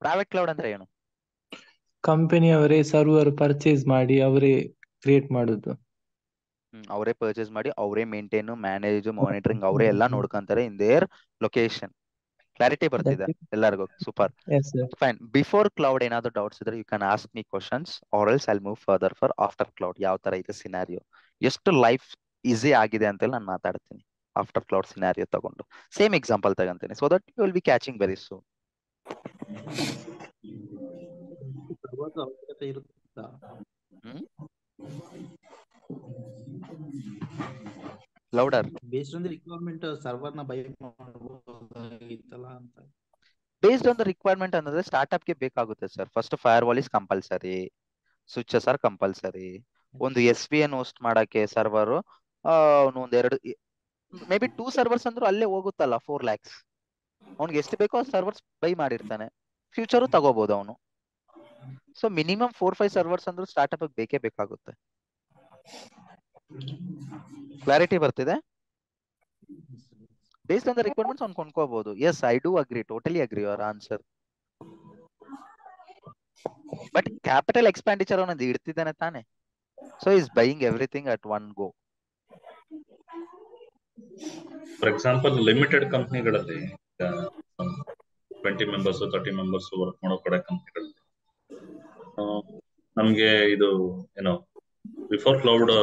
ಪ್ರೈವೇಟ್ ಕ್ಲೌಡ್ ಅಂದ್ರೆ ಏನು? ಕಂಪನಿ ಅವರೇ ಸರ್ವರ್ ಪರ್ಚೇಸ್ ಮಾಡಿ ಅವರೇ ಕ್ರಿಯೇಟ್ ಮಾಡುದು. ಅವರೇ ಪರ್ಚೇಸ್ ಮಾಡಿ ಅವರೇ ಮೇಂಟೈನ್, ಮ್ಯಾನೇಜ್, ಮಾನಿಟರಿಂಗ್ ಅವರೇ ಎಲ್ಲ ನೋಡ್ಕೊಂತಾರೆ ಇನ್ ದೇರ್ ಲೊಕೇಶನ್. ಕ್ಲಾರಿಟಿ ಬರ್ತಿದೆ ಎಲ್ಲರಿಗೂ? Super, Yes, sir. Fine. Before cloud ಏನಾದ್ರು ಡೌಟ್ಸ್ ಇದ್ರೆ you can ask me questions, or else I move further for after cloud. ಯಾವ ತರ ಇದೆ ಸಿನಾರಿಯೋ, ಎಷ್ಟು ಲೈಫ್ ಈಸಿ ಆಗಿದೆ ಅಂತ ನಾನು ಮಾತಾಡ್ತೀನಿ ಆಫ್ಟರ್ ಕ್ಲೌಡ್ ಸಿನಾರಿಯೋ ತಗೊಂಡು. ಸೇಮ್ ಎಕ್ಸಾಂಪಲ್ ತಗೊಂತೀನಿ, so that you will be catching very soon. ಅವಶ್ಯಕತೆ ಇರುತ್ತಾ? Louder. Based on the requirement server ನ ಬೈ ಮಾಡಬಹುದಾಗಿತ್ತಲ್ಲ ಅಂತ. ಬೇಸ್ಡ್ ಆನ್ ದ ರಿಕ್ವೈರ್ಮೆಂಟ್ ಅಂದ್ರೆ ಸ್ಟಾರ್ಟ್ಅಪ್ ಗೆ ಬೇಕಾಗುತ್ತೆ sir. First firewall is compulsory, switches are compulsory. ಒಂದು SVN ಹೋಸ್ಟ್ ಮಾಡಕ್ಕೆ ಸರ್ವರ್ ಒಂದೆರಡು, ಮೇ ಬಿ 2 ಸರ್ವರ್ಸ್ ಅಂದ್ರೂ ಅಲ್ಲೇ ಹೋಗುತ್ತಲ್ಲ 4 lakhs. ಅವ್ನಿಗೆ ಎಷ್ಟು ಬೇಕೋ ಸರ್ವರ್ಸ್ ಬೈ ಮಾಡಿರ್ತಾನೆ, ಫ್ಯೂಚರು ತಗೋಬಹುದು ಅವನು. ಸೊ ಮಿನಿಮಮ್ 4-5 ಸರ್ವರ್ಸ್ ಅಂದ್ರೂ ಸ್ಟಾರ್ಟ್ಅಪ್ ಬೇಕೇ ಬೇಕಾಗುತ್ತೆ. ಕ್ಲಾರಿಟಿ ಬರ್ತಿದೆ? ಬೇಸ್ಡ್ ಆನ್ ದ ರಿಕ್ವೈರ್ಮೆಂಟ್ಸ್ ಅವ್ನು ಕೊಂಡ್ಕೋಬಹುದು. Yes, I do agree, totally agree your answer. But capital expenditure ಅವನದು ಇಡ್ತಿದ್ದಾನೆ ತಾನೆ, so is buying everything at one go. For example limited ಕಂಪ್ನಿಗಳಲ್ಲಿ 20 ಮೆಂಬರ್ಸ್ 30 ಮೆಂಬರ್ಸ್ ವರ್ಕ್ ಮಾಡೋ ಕಡೆ ಕಂಪ್ನಿಗಳಲ್ಲಿ ನಮ್ಗೆ ಇದು ಏನೋ ಬಿಫೋರ್ ಕ್ಲೌಡ್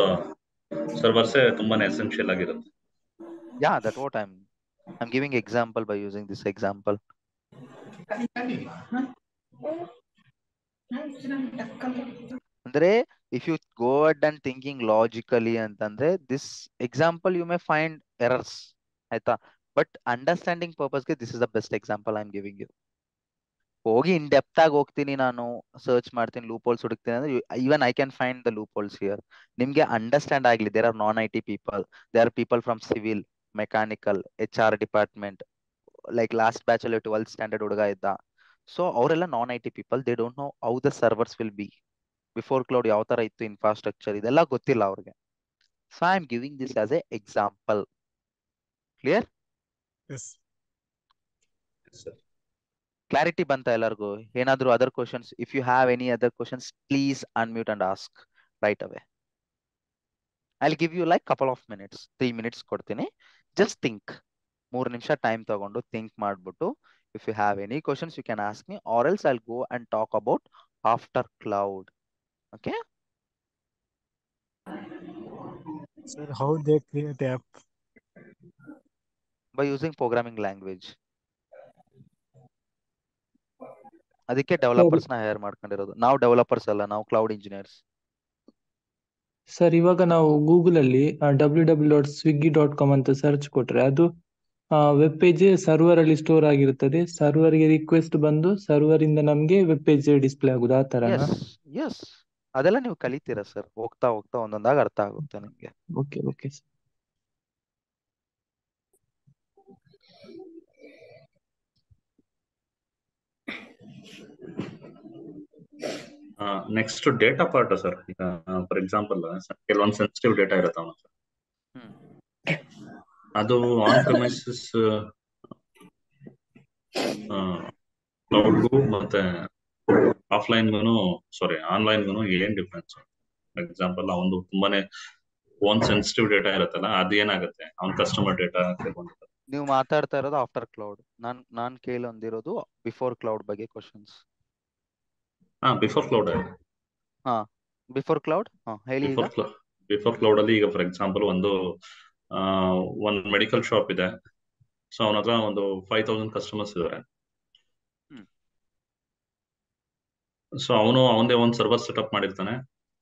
ಸರ್ವರ್ಸೇ ತುಂಬಾನೇ ಎಸೆನ್ಷಿಯಲ್ ಆಗಿರುತ್ತೆ. Yeah, that's what I'm giving example by using this example. ಅಂದ್ರೆ if you go ahead and thinking logically ಅಂತಂದ್ರೆ this example you may find errors ಆಯ್ತಾ, but understanding purpose ಗೆ this is the best example I'm giving you. ಹೋಗಿ ಇನ್ ಡೆಪ್ತ್ ಆಗಿ ಹೋಗ್ತೀನಿ ನಾನು, ಸರ್ಚ್ ಮಾಡ್ತೀನಿ, ಲೂಪ್ ಹೋಲ್ಸ್ ಹುಡುಕ್ತೀನಿ ಅಂದ್ರೆ even I can find the loopholes here. ನಿಮ್ಗೆ ಅಂಡರ್ಸ್ಟ್ಯಾಂಡ್ ಆಗ್ಲಿ, there are non IT people, there are people from civil, mechanical, HR department, like last batch ಅಲ್ಲಿ 12th ಸ್ಟ್ಯಾಂಡರ್ಡ್ ಹುಡುಗ ಇದ್ದ. ಸೊ ಅವರೆಲ್ಲ non IT people, they don't know how the servers will be, before cloud ಯಾವ ತರ ಇತ್ತು ಇನ್ಫ್ರಾಸ್ಟ್ರಕ್ಚರ್, ಇದೆಲ್ಲ ಗೊತ್ತಿಲ್ಲ ಅವ್ರಿಗೆ. So I am giving this as a example. Clear? Yes. Sir clarity ಬಂತ ಎಲ್ಲರಿಗೂ? ಏನಾದ್ರು other questions? If you have any other questions please unmute and ask right away. I'll give you like couple of minutes, 3 minutes ಕೊಡ್ತೀನಿ. ಜಸ್ಟ್ ಥಿಂಕ್, 3 ನಿಮಿಷ ಟೈಮ್ ತಗೊಂಡು ಥಿಂಕ್ ಮಾಡ್ಬಿಟ್ಟು if you have any questions you can ask me, or else I'll go and talk about after cloud. Okay Sir, how they create app? By using programming language. ಅದಕ್ಕೆ ಡೆವಲಪರ್ಸ್ ನ ಹೈರ್ ಮಾಡ್ಕೊಂಡಿರೋದು. ನಾವು ಡೆವಲಪರ್ಸ್ ಅಲ್ಲ, ನಾವು ಕ್ಲೌಡ್ ಇಂಜಿನಿಯರ್ಸ್. ಸರ್ ಇವಾಗ ನಾವು ಗೂಗಲ್ ಅಲ್ಲಿ www.swiggy.com ಅಂತ ಸರ್ಚ್ ಕೊಟ್ರೆ ಅದು ವೆಬ್ ಪೇಜ್ ಸರ್ವರ್ ಅಲ್ಲಿ ಸ್ಟೋರ್ ಆಗಿರುತ್ತದೆ. ಸರ್ವರ್ ಗೆ ರಿಕ್ವೆಸ್ಟ್ ಬಂದು ಸರ್ವರ್ ಇಂದ ನಮ್ಗೆ ವೆಬ್ ಪೇಜ್ ಡಿಸ್ಪ್ಲೇ ಆಗುದು, ಆ ತರನಾ? ಎಸ್ ಎಸ್, ಅದೆಲ್ಲ ನೀವು ಕಲಿತೀರಾ ಸರ್, ಹೋಗ್ತಾ ಹೋಗ್ತಾ ಒಂದೊಂದಾಗ ಅರ್ಥ ಆಗುತ್ತೆ ನಿಮ್ಗೆ. Okay okay sir. Next data part sir. ಈಗ ಫಾರ್ ಎಕ್ಸಾಂಪಲ್ ಕೆಲವೊಂದು ಸೆನ್ಸಿಟಿವ್ ಡೇಟಾ ಇರುತ್ತವ ಸರ್, ಹ್ಮ್ ಅದು ಆನ್ ಪ್ರಿಮೈಸಸ್ ಕ್ಲೌಡ್ಗೂ ಮತ್ತೆ ಆಫ್ಲೈನ್ಗೂ ಸಾರಿ ಆನ್ಲೈನ್ಗೂ ಏನ್ ಡಿಫ್ರೆನ್ಸ್? ಫಾರ್ ಎಕ್ಸಾಂಪಲ್ ಒಂದು ತುಂಬಾನೇ ಓನ್ ಸೆನ್ಸಿಟಿವ್ ಡೇಟಾ ಇರುತ್ತಲ್ಲ, ಅದು ಏನಾಗುತ್ತೆ ಅವ್ನ ಕಸ್ಟಮರ್ ಡೇಟಾ ತಗೊಂಡಿರ್ತಾರೆ. ನೀವು ಮಾತಾಡ್ತಾ ಇರೋದು ಆಫ್ಟರ್ ಕ್ಲೌಡ್, ನಾನ್ ಕೇಳೊಂದಿರೋದು ಬಿಫೋರ್ ಕ್ಲೌಡ್ ಬಗ್ಗೆ ಕ್ವಶನ್ಸ್. Before cloud. ಹಾ ಬಿಫೋರ್ ಕ್ಲೌಡ್, ಹೇಳಿ ಈಗ. ಬಿಫೋರ್ ಕ್ಲೌಡ್ ಅಲ್ಲಿ ಈಗ ಫಾರ್ ಎಕ್ಸಾಂಪಲ್ ಒಂದು ಮೆಡಿಕಲ್ ಶಾಪ್ ಇದೆ. ಸೊ ಅವನ ಹತ್ರ ಒಂದು 5000 ಕಸ್ಟಮರ್ಸ್ ಇದಾರೆ. ಹ್ಮ್ ಸೊ ಅವನದೇ ಒಂದು ಸರ್ವರ್ ಸೆಟಪ್ ಮಾಡಿರ್ತಾನೆ.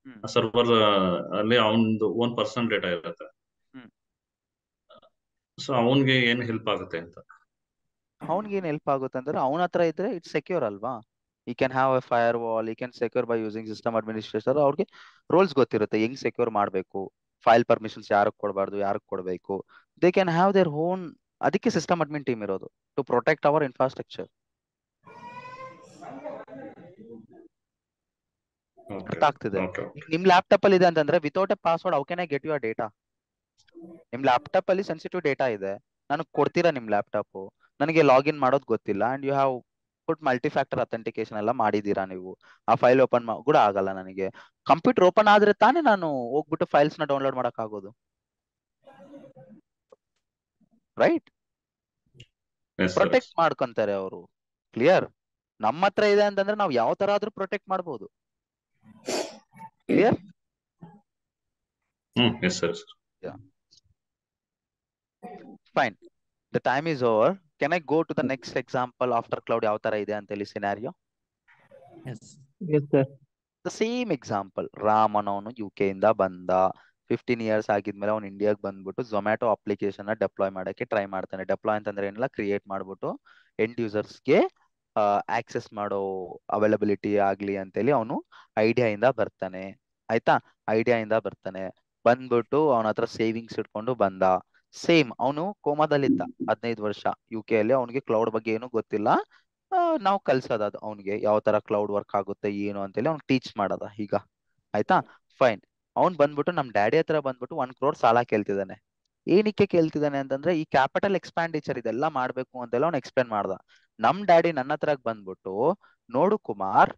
ಹ್ಮ್ ಆ ಸರ್ವರ್ ಅಲ್ಲಿ ಅವನದು ಓನ್ ಪರ್ಸನಲ್ ಡೇಟಾ ಇರುತ್ತೆ. ಹ್ಮ್ ಸೊ ಅವನ್ಗೆ ಏನ್ ಹೆಲ್ಪ್ ಆಗುತ್ತೆ ಅಂತ? ಅವ್ನಿಗೆ ಏನ್ ಹೆಲ್ಪ್ ಆಗುತ್ತೆ ಅಂದ್ರೆ ಅವನ ಹತ್ರ ಇದ್ರೆ ಇಟ್ಸ್ ಸೆಕ್ಯೂರ್ ಅಲ್ವಾ. ಈ can have a firewall, ಈ can secure by using system administrator. ಅವ್ರಿಗೆ ರೋಲ್ಸ್ ಗೊತ್ತಿರುತ್ತೆ, ಹೆಂಗ್ ಸೆಕ್ಯೂರ್ ಮಾಡಬೇಕು, ಫೈಲ್ ಪರ್ಮಿಷನ್ಸ್ ಯಾರಿಗೆ ಕೊಡಬಾರ್ದು, ಯಾರಿಗೆ ಕೊಡಬೇಕು. They can have their own. ಅದಕ್ಕೆ ಸಿಸ್ಟಮ್ ಅಡ್ಮಿನ್ ಟೀಮ್ ಇರೋದು, ಟು ಪ್ರೊಟೆಕ್ಟ್ ಅವರ್ ಇನ್ಫ್ರಾಸ್ಟ್ರಕ್ಚರ್. ಅರ್ಥ ಆಗ್ತಿದೆ? ನಿಮ್ ಲ್ಯಾಪ್ಟಾಪ್ ಅಲ್ಲಿ ಇದೆ ಅಂತಂದ್ರೆ without a password how can I get your data? ನಿಮ್ ಲ್ಯಾಪ್ಟಾಪ್ ಅಲ್ಲಿ ಸೆನ್ಸಿಟಿವ್ ಡೇಟಾ ಇದೆ, ನನಗೆ ಕೊಡ್ತೀರಾ ನಿಮ್ ಲ್ಯಾಪ್ಟಾಪ್, ನನಗೆ ಲಾಗಿನ್ ಮಾಡೋದು ಗೊತ್ತಿಲ್ಲ, and you have put multifactor authentication ಎಲ್ಲ ಮಾಡಿದೀರಾ ನೀವು, ಆ ಫೈಲ್ ಓಪನ್ ಕೂಡ ಆಗಲ್ಲ ನನಗೆ. ಕಂಪ್ಯೂಟರ್ ಓಪನ್ ಆದ್ರೆ ತಾನೇ ನಾನು ಹೋಗ್ಬಿಟ್ಟು ಫೈಲ್ಸ್ ನ ಡೌನ್ಲೋಡ್ ಮಾಡಕ್ ಆಗೋದು, ರೈಟ್? ಪ್ರೊಟೆಕ್ಟ್ ಮಾಡ್ಕೊಂತಾರೆ ಅವರು. ಕ್ಲಿಯರ್? ನಮ್ಮ ಹತ್ರ ಇದೆ ಅಂತಂದ್ರೆ ನಾವು ಯಾವ ತರ ಆದ್ರೂ ಪ್ರೊಟೆಕ್ಟ್ ಮಾಡ್ಬೋದು. Clear? Yes sir. Fine, the time is over. Can I go to the next example after cloud ಯಾವ ತರ ಇದೆ ಅಂತ ಹೇಳಿ scenario? Yes sir. The same example. Ram ಅನ್ನೋನು UK ಇಂದ ಬಂದ, 15 years ಆಗಿದ್ಮೇಲೆ ಅವ್ನು ಇಂಡಿಯಾಗೆ ಬಂದ್ಬಿಟ್ಟು ಝೊಮ್ಯಾಟೊ ಅಪ್ಲಿಕೇಶನ್ ನ ಡೆಪ್ಲಾಯ್ ಮಾಡಕ್ಕೆ ಟ್ರೈ ಮಾಡ್ತಾನೆ. ಡೆಪ್ಲಾಯ್ ಅಂತಂದ್ರೆ ಏನಿಲ್ಲ, ಕ್ರಿಯೇಟ್ ಮಾಡ್ಬಿಟ್ಟು ಎಂಡ್ ಯೂಸರ್ಸ್ಗೆ ಆಕ್ಸೆಸ್ ಮಾಡೋ ಅವೈಲಬಿಲಿಟಿ ಆಗ್ಲಿ ಅಂತೇಳಿ ಅವನು ಐಡಿಯಾ ಇಂದ ಬರ್ತಾನೆ. ಆಯ್ತಾ? ಐಡಿಯಾ ಇಂದ ಬರ್ತಾನೆ, ಬಂದ್ಬಿಟ್ಟು ಅವನ ಹತ್ರ ಸೇವಿಂಗ್ಸ್ ಇಟ್ಕೊಂಡು ಬಂದ. ಸೇಮ್ ಅವನು ಕೋಮಾದಲ್ಲಿದ್ದ 15 ವರ್ಷ UK ಅಲ್ಲಿ, ಅವನಿಗೆ ಕ್ಲೌಡ್ ಬಗ್ಗೆ ಏನು ಗೊತ್ತಿಲ್ಲ. ನಾವು ಕಲ್ಸೋದ ಅದು ಅವನಿಗೆ ಯಾವ ತರ ಕ್ಲೌಡ್ ವರ್ಕ್ ಆಗುತ್ತೆ ಏನು ಅಂತೇಳಿ ಅವ್ನು ಟೀಚ್ ಮಾಡೋದ ಈಗ. ಆಯ್ತಾ? ಫೈನ್. ಅವ್ನ್ ಬಂದ್ಬಿಟ್ಟು ನಮ್ ಡ್ಯಾಡಿ ಹತ್ರ ಬಂದ್ಬಿಟ್ಟು 1 crore ಸಾಲ ಕೇಳ್ತಿದ್ದಾನೆ. ಏನಕ್ಕೆ ಕೇಳ್ತಿದ್ದಾನೆ ಅಂತಂದ್ರೆ ಈ ಕ್ಯಾಪಿಟಲ್ ಎಕ್ಸ್ಪ್ಯಾಂಡಿಚರ್ ಇದೆಲ್ಲ ಮಾಡ್ಬೇಕು ಅಂತೆಲ್ಲ ಅವ್ನು ಎಕ್ಸ್ಪ್ಲೇನ್ ಮಾಡ್ದ. ನಮ್ ಡ್ಯಾಡಿ ನನ್ನ ಹತ್ರ ಬಂದ್ಬಿಟ್ಟು, ನೋಡು ಕುಮಾರ್,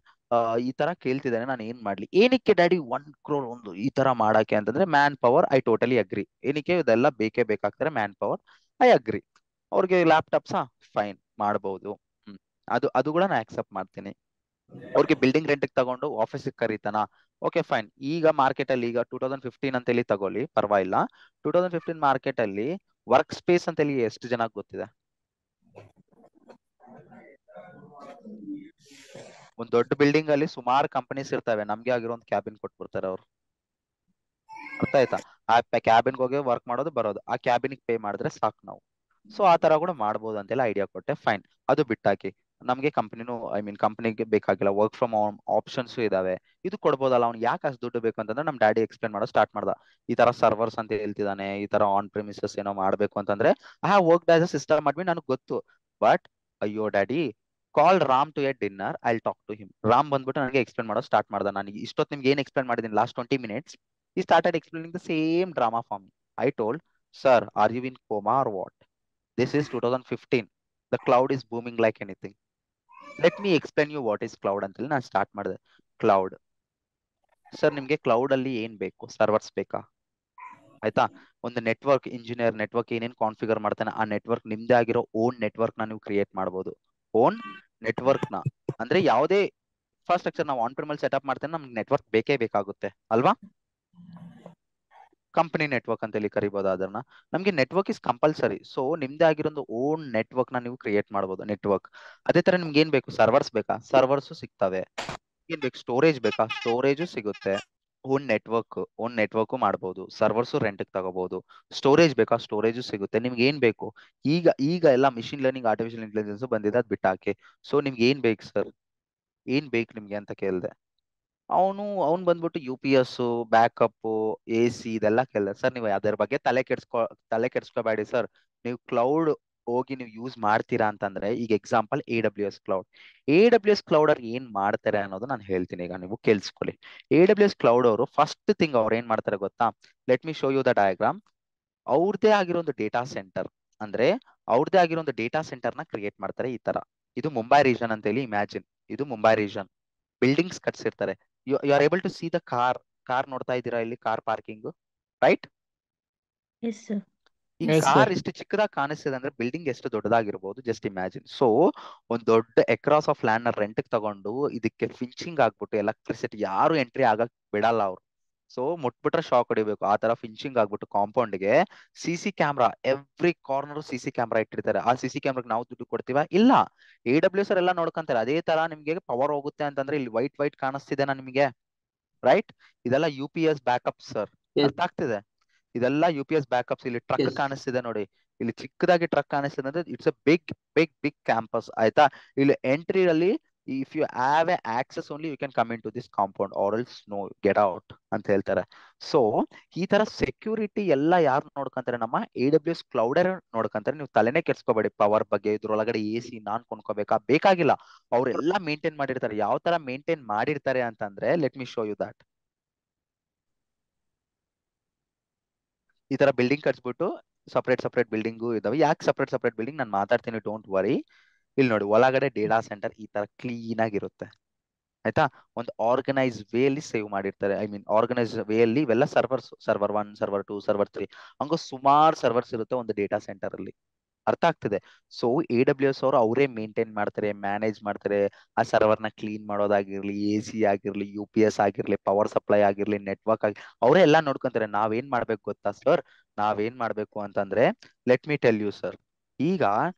ಈ ತರ ಕೇಳ್ತಿದ್ದಾನೆ, ನಾನು ಏನ್ ಮಾಡ್ಲಿ? ಏನಕ್ಕೆ ಡ್ಯಾಡಿ 1 crore ಒಂದು ಈ ತರ ಮಾಡಕ್ಕೆ ಅಂತಂದ್ರೆ, man power, I totally agree. ಏನಕ್ಕೆ ಇದೆಲ್ಲ ಬೇಕೇ ಬೇಕಾಗ್ತಾರೆ, ಮ್ಯಾನ್ ಪವರ್, ಐ ಅಗ್ರಿ. ಅವ್ರಿಗೆ ಲ್ಯಾಪ್ಟಾಪ್ಸಾ ಫೈನ್ ಮಾಡ್ಬೋದು, ಅದು ಕೂಡ ನಾನು ಆಕ್ಸೆಪ್ಟ್ ಮಾಡ್ತೀನಿ. ಅವ್ರಿಗೆ ಬಿಲ್ಡಿಂಗ್ ರೆಂಟ್ ತಗೊಂಡು ಆಫೀಸಿಗೆ ಕರೀತಾನ, ಓಕೆ ಫೈನ್. ಈಗ ಮಾರ್ಕೆಟ್ ಅಲ್ಲಿ ಈಗ 2015 ಅಂತ ಹೇಳಿ ತಗೊಳ್ಳಿ, ಪರವಾಗಿಲ್ಲ. 2015 ಮಾರ್ಕೆಟ್ ಅಲ್ಲಿ ವರ್ಕ್ ಸ್ಪೇಸ್ ಅಂತ ಹೇಳಿ ಎಷ್ಟು ಜನ ಗೊತ್ತಿದೆ? ಒಂದ್ ದೊಡ್ಡ ಬಿಲ್ಡಿಂಗ್ ಅಲ್ಲಿ ಸುಮಾರು ಕಂಪನೀಸ್ ಇರ್ತವೆ, ನಮ್ಗೆ ಆಗಿರೋ ಒಂದು ಕ್ಯಾಬಿನ್ ಕೊಟ್ಬಿಡ್ತಾರೆ ಅವ್ರು. ಅರ್ಥ ಆಯ್ತಾ? ಆ ಕ್ಯಾಬಿನ್ಗೆ ಹೋಗಿ ವರ್ಕ್ ಮಾಡೋದು ಬರೋದು, ಆ ಕ್ಯಾಬಿನ್ ಪೇ ಮಾಡಿದ್ರೆ ಸಾಕು ನಾವು. ಸೊ ಆ ತರ ಕೂಡ ಮಾಡ್ಬೋದು ಅಂತೆಲ್ಲ ಐಡಿಯಾ ಕೊಟ್ಟೆ. ಫೈನ್, ಅದು ಬಿಟ್ಟಾಕಿ ನಮ್ಗೆ ಕಂಪನಿನೂ ಕಂಪನಿಗೆ ಬೇಕಾಗಿಲ್ಲ, ವರ್ಕ್ ಫ್ರಮ್ ಹೋಮ್ ಆಪ್ಷನ್ಸ್ ಇದಾವೆ, ಇದು ಕೊಡ್ಬೋದಲ್ಲ. ಅವ್ನು ಯಾಕೆ ಅಷ್ಟು ದುಡ್ಡು ಬೇಕು ಅಂತಂದ್ರೆ ನಮ್ ಡ್ಯಾಡಿ ಎಕ್ಸ್ಪ್ಲೇನ್ ಮಾಡೋ ಸ್ಟಾರ್ಟ್ ಮಾಡ್ದ. ಈ ತರ ಸರ್ವರ್ಸ್ ಅಂತ ಹೇಳ್ತಿದ್ದಾನೆ, ಈ ತರ ಆನ್ ಪ್ರಿಮಿಸಸ್ ಏನೋ ಮಾಡ್ಬೇಕು ಅಂತಂದ್ರೆ I have work as a system admin, ನನಗೆ ಗೊತ್ತು. ಬಟ್ ಅಯ್ಯೋ daddy, call Ram to a dinner, I talk to him. Ram ಬಂದ್ಬಿಟ್ಟು ನನಗೆ ಎಕ್ಸ್ಪ್ಲೇನ್ ಮಾಡೋ ಸ್ಟಾರ್ಟ್ ಮಾಡ್ದ. ನನಗೆ ಇಷ್ಟೊತ್ತು ನಿಮ್ಗೆ ಏನ್ ಎಕ್ಸ್ಪ್ಲೇನ್ ಮಾಡಿದ್ದೀನಿ last 20 minutes, he started explaining the same drama for me. I told, sir, are you in coma or what? This is 2015. The cloud is booming like anything. Let me explain you what is cloud ಅಂತೇಳಿ ನಾನು ಸ್ಟಾರ್ಟ್ ಮಾಡಿದೆ. ಕ್ಲೌಡ್ ಸರ್, ನಿಮ್ಗೆ ಕ್ಲೌಡ್ ಅಲ್ಲಿ ಏನ್ ಬೇಕು? ಸರ್ವರ್ಸ್ ಬೇಕಾ? ಆಯ್ತಾ? ಒಂದು ನೆಟ್ವರ್ಕ್ ಇಂಜಿನಿಯರ್ ನೆಟ್ವರ್ಕ್ ಏನೇನ್ ಕಾನ್ಫಿಗರ್ ಮಾಡ್ತಾನೆ, ಆ ನೆಟ್ವರ್ಕ್ ನಿಮ್ದೇ ಆಗಿರೋ ಓನ್ ನೆಟ್ವರ್ಕ್ ನ ನೀವು ಕ್ರಿಯೇಟ್ ಮಾಡ್ಬೋದು. ಓನ್ ನೆಟ್ವರ್ಕ್ ನ ಅಂದ್ರೆ ಯಾವುದೇ ಇನ್ಫ್ರಾಸ್ಟ್ರಕ್ಚರ್ ನಾವು ಆನ್ ಪ್ರಿಮಲ್ ಸೆಟಪ್ ಮಾಡ್ತೇನೆ, ನಮ್ಗೆ ನೆಟ್ವರ್ಕ್ ಬೇಕೇ ಬೇಕಾಗುತ್ತೆ ಅಲ್ವಾ? ಕಂಪನಿ ನೆಟ್ವರ್ಕ್ ಅಂತ ಹೇಳಿ ಕರಿಬಹುದು ಅದನ್ನ. ನಮ್ಗೆ ನೆಟ್ವರ್ಕ್ ಇಸ್ ಕಂಪಲ್ಸರಿ. ಸೊ ನಿಮ್ದೇ ಆಗಿರೋ ಓನ್ ನೆಟ್ವರ್ಕ್ ನ ನೀವು ಕ್ರಿಯೇಟ್ ಮಾಡಬಹುದು. ನೆಟ್ವರ್ಕ್ ಅದೇ ತರ ನಿಮ್ಗೆ ಏನ್ ಬೇಕು? ಸರ್ವರ್ಸ್ ಬೇಕಾ? ಸರ್ವರ್ಸ್ ಸಿಗ್ತವೆ. ಏನ್ ಬೇಕು? ಸ್ಟೋರೇಜ್ ಬೇಕಾ? ಸ್ಟೋರೇಜು ಸಿಗುತ್ತೆ. ಓನ್ ನೆಟ್ವರ್ಕ್ ಮಾಡಬಹುದು. ಸರ್ವರ್ಸ್ ರೆಂಟ್ ತಗೋಬಹುದು. ಸ್ಟೋರೇಜ್ ಬೇಕಾ? ಸ್ಟೋರೇಜು ಸಿಗುತ್ತೆ. ನಿಮ್ಗೆ ಏನ್ ಬೇಕು? ಈಗ ಎಲ್ಲ ಮಿಷಿನ್ ಲರ್ನಿಂಗ್, ಆರ್ಟಿಫಿಷಿಯಲ್ ಇಂಟೆಲಿಜೆನ್ಸ್ ಬಂದಿದೆ, ಅದ್ ಬಿಟ್ಟಾಕಿ. ಸೊ ನಿಮ್ಗೆ ಏನ್ ಬೇಕು ಸರ್? ಏನ್ ಬೇಕು ನಿಮ್ಗೆ ಅಂತ ಕೇಳಿದೆ. ಅವ್ನು ಬಂದ್ಬಿಟ್ಟು UPS, ಬ್ಯಾಕಪ್, AC ಇದೆಲ್ಲ ಕೇಳಿದ. ಸರ್ ನೀವು ಅದರ ಬಗ್ಗೆ ತಲೆ ಕೆಡ್ಸ್ಕೋಬೇಡಿ ಸರ್. ನೀವು ಕ್ಲೌಡ್ ಹೋಗಿ ನೀವು ಯೂಸ್ ಮಾಡ್ತೀರಾ ಅಂತಂದ್ರೆ, ಈಗ example AWS cloud. AWS cloud ಅವ್ರು ಏನ್ ಮಾಡ್ತಾರೆ ಅನ್ನೋದು ನಾನು ಹೇಳ್ತೀನಿ, ಈಗ ನೀವು ಕೇಳಿಸ್ಕೊಳ್ಳಿ. AWS ಕ್ಲೌಡ್ ಅವರು ಫಸ್ಟ್ ಥಿಂಗ್ ಅವ್ರು ಏನ್ ಮಾಡ್ತಾರೆ ಗೊತ್ತಾ? Let me show you the diagram. ಅವ್ರದೇ ಆಗಿರೋ ಒಂದು ಡೇಟಾ ಸೆಂಟರ್, ಅಂದ್ರೆ ಅವ್ರದೇ ಆಗಿರೋ ಒಂದು ಡೇಟಾ ಸೆಂಟರ್ ನ ಕ್ರಿಯೇಟ್ ಮಾಡ್ತಾರೆ. ಈ ತರ ಇದು ಮುಂಬೈ ರೀಜನ್ ಅಂತ ಹೇಳಿ ಇಮ್ಯಾಜಿನ್. ಇದು ಮುಂಬೈ ರೀಜನ್. ಬಿಲ್ಡಿಂಗ್ಸ್ ಕಟ್ಸಿರ್ತಾರೆ. You are able to see the car ನೋಡ್ತಾ ಇದ್ದೀರಾ ಇಲ್ಲಿ? Car parking, right? Yes, sir. ಈ Yes, ಕಾರ್ sir. ಇಷ್ಟು ಚಿಕ್ಕದಾಗಿ ಕಾಣಿಸ್ತಿದೆ ಅಂದ್ರೆ ಬಿಲ್ಡಿಂಗ್ ಎಷ್ಟು ದೊಡ್ಡದಾಗಿರ್ಬೋದು, ಜಸ್ಟ್ ಇಮ್ಯಾಜಿನ್. ಸೊ ಒಂದ್ ದೊಡ್ಡ ಎಕ್ರಾಸ್ ಆಫ್ ಲ್ಯಾಂಡ್ ನ ರೆಂಟ್ ತಗೊಂಡು ಇದಕ್ಕೆ ಫಿಂಚಿಂಗ್ ಆಗ್ಬಿಟ್ಟು ಎಲೆಕ್ಟ್ರಿಸಿಟಿ ಯಾರು ಎಂಟ್ರಿ ಆಗಕ್ ಬಿಡಲ್ಲ ಅವ್ರು. ಸೊ ಮುಟ್ಬಿಟ್ರೆ ಶಾಕ್ ಹೊಡಿಬೇಕು, ಆ ತರ ಫಿಂಚಿಂಗ್ ಆಗ್ಬಿಟ್ಟು ಕಾಂಪೌಂಡ್ ಗೆ CC camera, every corner CC camera ಇಟ್ಟಿರ್ತಾರೆ. ಆ CC ಕ್ಯಾಮ್ರಾಗ್ ನಾವು ದುಡ್ಡು ಕೊಡ್ತೀವ? ಇಲ್ಲ. AWS ಎಲ್ಲ ನೋಡ್ಕೊಂತಾರೆ. ಅದೇ ತರ ನಿಮ್ಗೆ ಪವರ್ ಹೋಗುತ್ತೆ ಅಂತಂದ್ರೆ ಇಲ್ಲಿ ವೈಟ್ ಕಾಣಿಸ್ತಿದೆನಾ ನಿಮಗೆ? ರೈಟ್? ಇದೆಲ್ಲ UPS ಬ್ಯಾಕಪ್ ಸರ್. Yes, ಅರ್ಥ ಆಗ್ತಿದೆ? ಇದೆಲ್ಲ UPS ಬ್ಯಾಕಪ್ಸ್. ಇಲ್ಲಿ ಟ್ರಕ್ yes. ಕಾಣಿಸ್ತಿದೆ ನೋಡಿ, ಇಲ್ಲಿ ಚಿಕ್ಕದಾಗಿ ಟ್ರಕ್ ಕಾಣಿಸ್ತಿದೆ ಅಂದ್ರೆ ಇಟ್ಸ್ ಅ ಬಿಗ್ ಕ್ಯಾಂಪಸ್. ಆಯ್ತಾ? ಇಲ್ಲಿ ಎಂಟ್ರಿ ಅಲ್ಲಿ if you have a access only you can come in to this compound or else no get out ಅಂತ ಹೇಳ್ತಾರೆ. ಸೊ ಈ ತರ ಸೆಕ್ಯೂರಿಟಿ ಎಲ್ಲ ಯಾರು ನೋಡ್ಕೊಂತಾರೆ? ನಮ್ಮ AWS ಕ್ಲೌಡರ್ ನೋಡ್ಕೊಂತಾರೆ. ನೀವು ತಲೆನೇ ಕೆಡ್ಸ್ಕೋಬೇಡಿ ಪವರ್ ಬಗ್ಗೆ, ಇದ್ರೊಳಗಡೆ AC ನಾನ್ ಕೊಂಡ್ಕೋಬೇಕಾ? ಬೇಕಾಗಿಲ್ಲ. ಅವ್ರೆಲ್ಲ ಮೇಂಟೈನ್ ಮಾಡಿರ್ತಾರೆ. ಯಾವ ತರ ಮೇಂಟೈನ್ ಮಾಡಿರ್ತಾರೆ ಅಂತಂದ್ರೆ, let me show you that. ಈ ತರ ಬಿಲ್ಡಿಂಗ್ ಕಟ್ಸ್ಬಿಟ್ಟು ಸಪರೇಟ್ ಬಿಲ್ಡಿಂಗು ಇದಾವೆ. ಯಾಕೆ ಸಪರೇಟ್ ಬಿಲ್ಡಿಂಗ್ ನಾನು ಮಾತಾಡ್ತೀನಿ, ಡೋಂಟ್ ವರಿ. ಇಲ್ಲಿ ನೋಡಿ, ಒಳಗಡೆ ಡೇಟಾ ಸೆಂಟರ್ ಈ ತರ ಕ್ಲೀನ್ ಆಗಿರುತ್ತೆ. ಆಯ್ತಾ? ಒಂದು ಆರ್ಗನೈಸ್ ವೇ ಅಲ್ಲಿ ಸೇವ್ ಮಾಡಿರ್ತಾರೆ. ಆರ್ಗನೈಸ್ ವೇ ಅಲ್ಲಿ ಇವೆಲ್ಲ ಸರ್ವರ್ 1, ಸರ್ವರ್ 2, ಸರ್ವರ್ 3 ಹಂಗ ಸುಮಾರು ಸರ್ವರ್ಸ್ ಇರುತ್ತೆ ಒಂದು ಡೇಟಾ ಸೆಂಟರ್ ಅಲ್ಲಿ. ಅರ್ಥ ಆಗ್ತಿದೆ? ಸೊ AWS ಅವರು ಅವರೇ ಮೇಂಟೈನ್ ಮಾಡ್ತಾರೆ, ಮ್ಯಾನೇಜ್ ಮಾಡ್ತಾರೆ. ಆ ಸರ್ವರ್ ನ ಕ್ಲೀನ್ ಮಾಡೋದಾಗಿರ್ಲಿ, AC ಆಗಿರ್ಲಿ, UPS ಆಗಿರ್ಲಿ, ಪವರ್ ಸಪ್ಲೈ ಆಗಿರ್ಲಿ, ನೆಟ್ವರ್ಕ್ ಆಗಿ ಅವರೇ ಎಲ್ಲ ನೋಡ್ಕೊಂತಾರೆ. ನಾವೇನ್ ಮಾಡ್ಬೇಕು ಗೊತ್ತಾ ಸರ್? ನಾವೇನ್ ಮಾಡ್ಬೇಕು ಅಂತಂದ್ರೆ, let me tell you sir. ಈಗ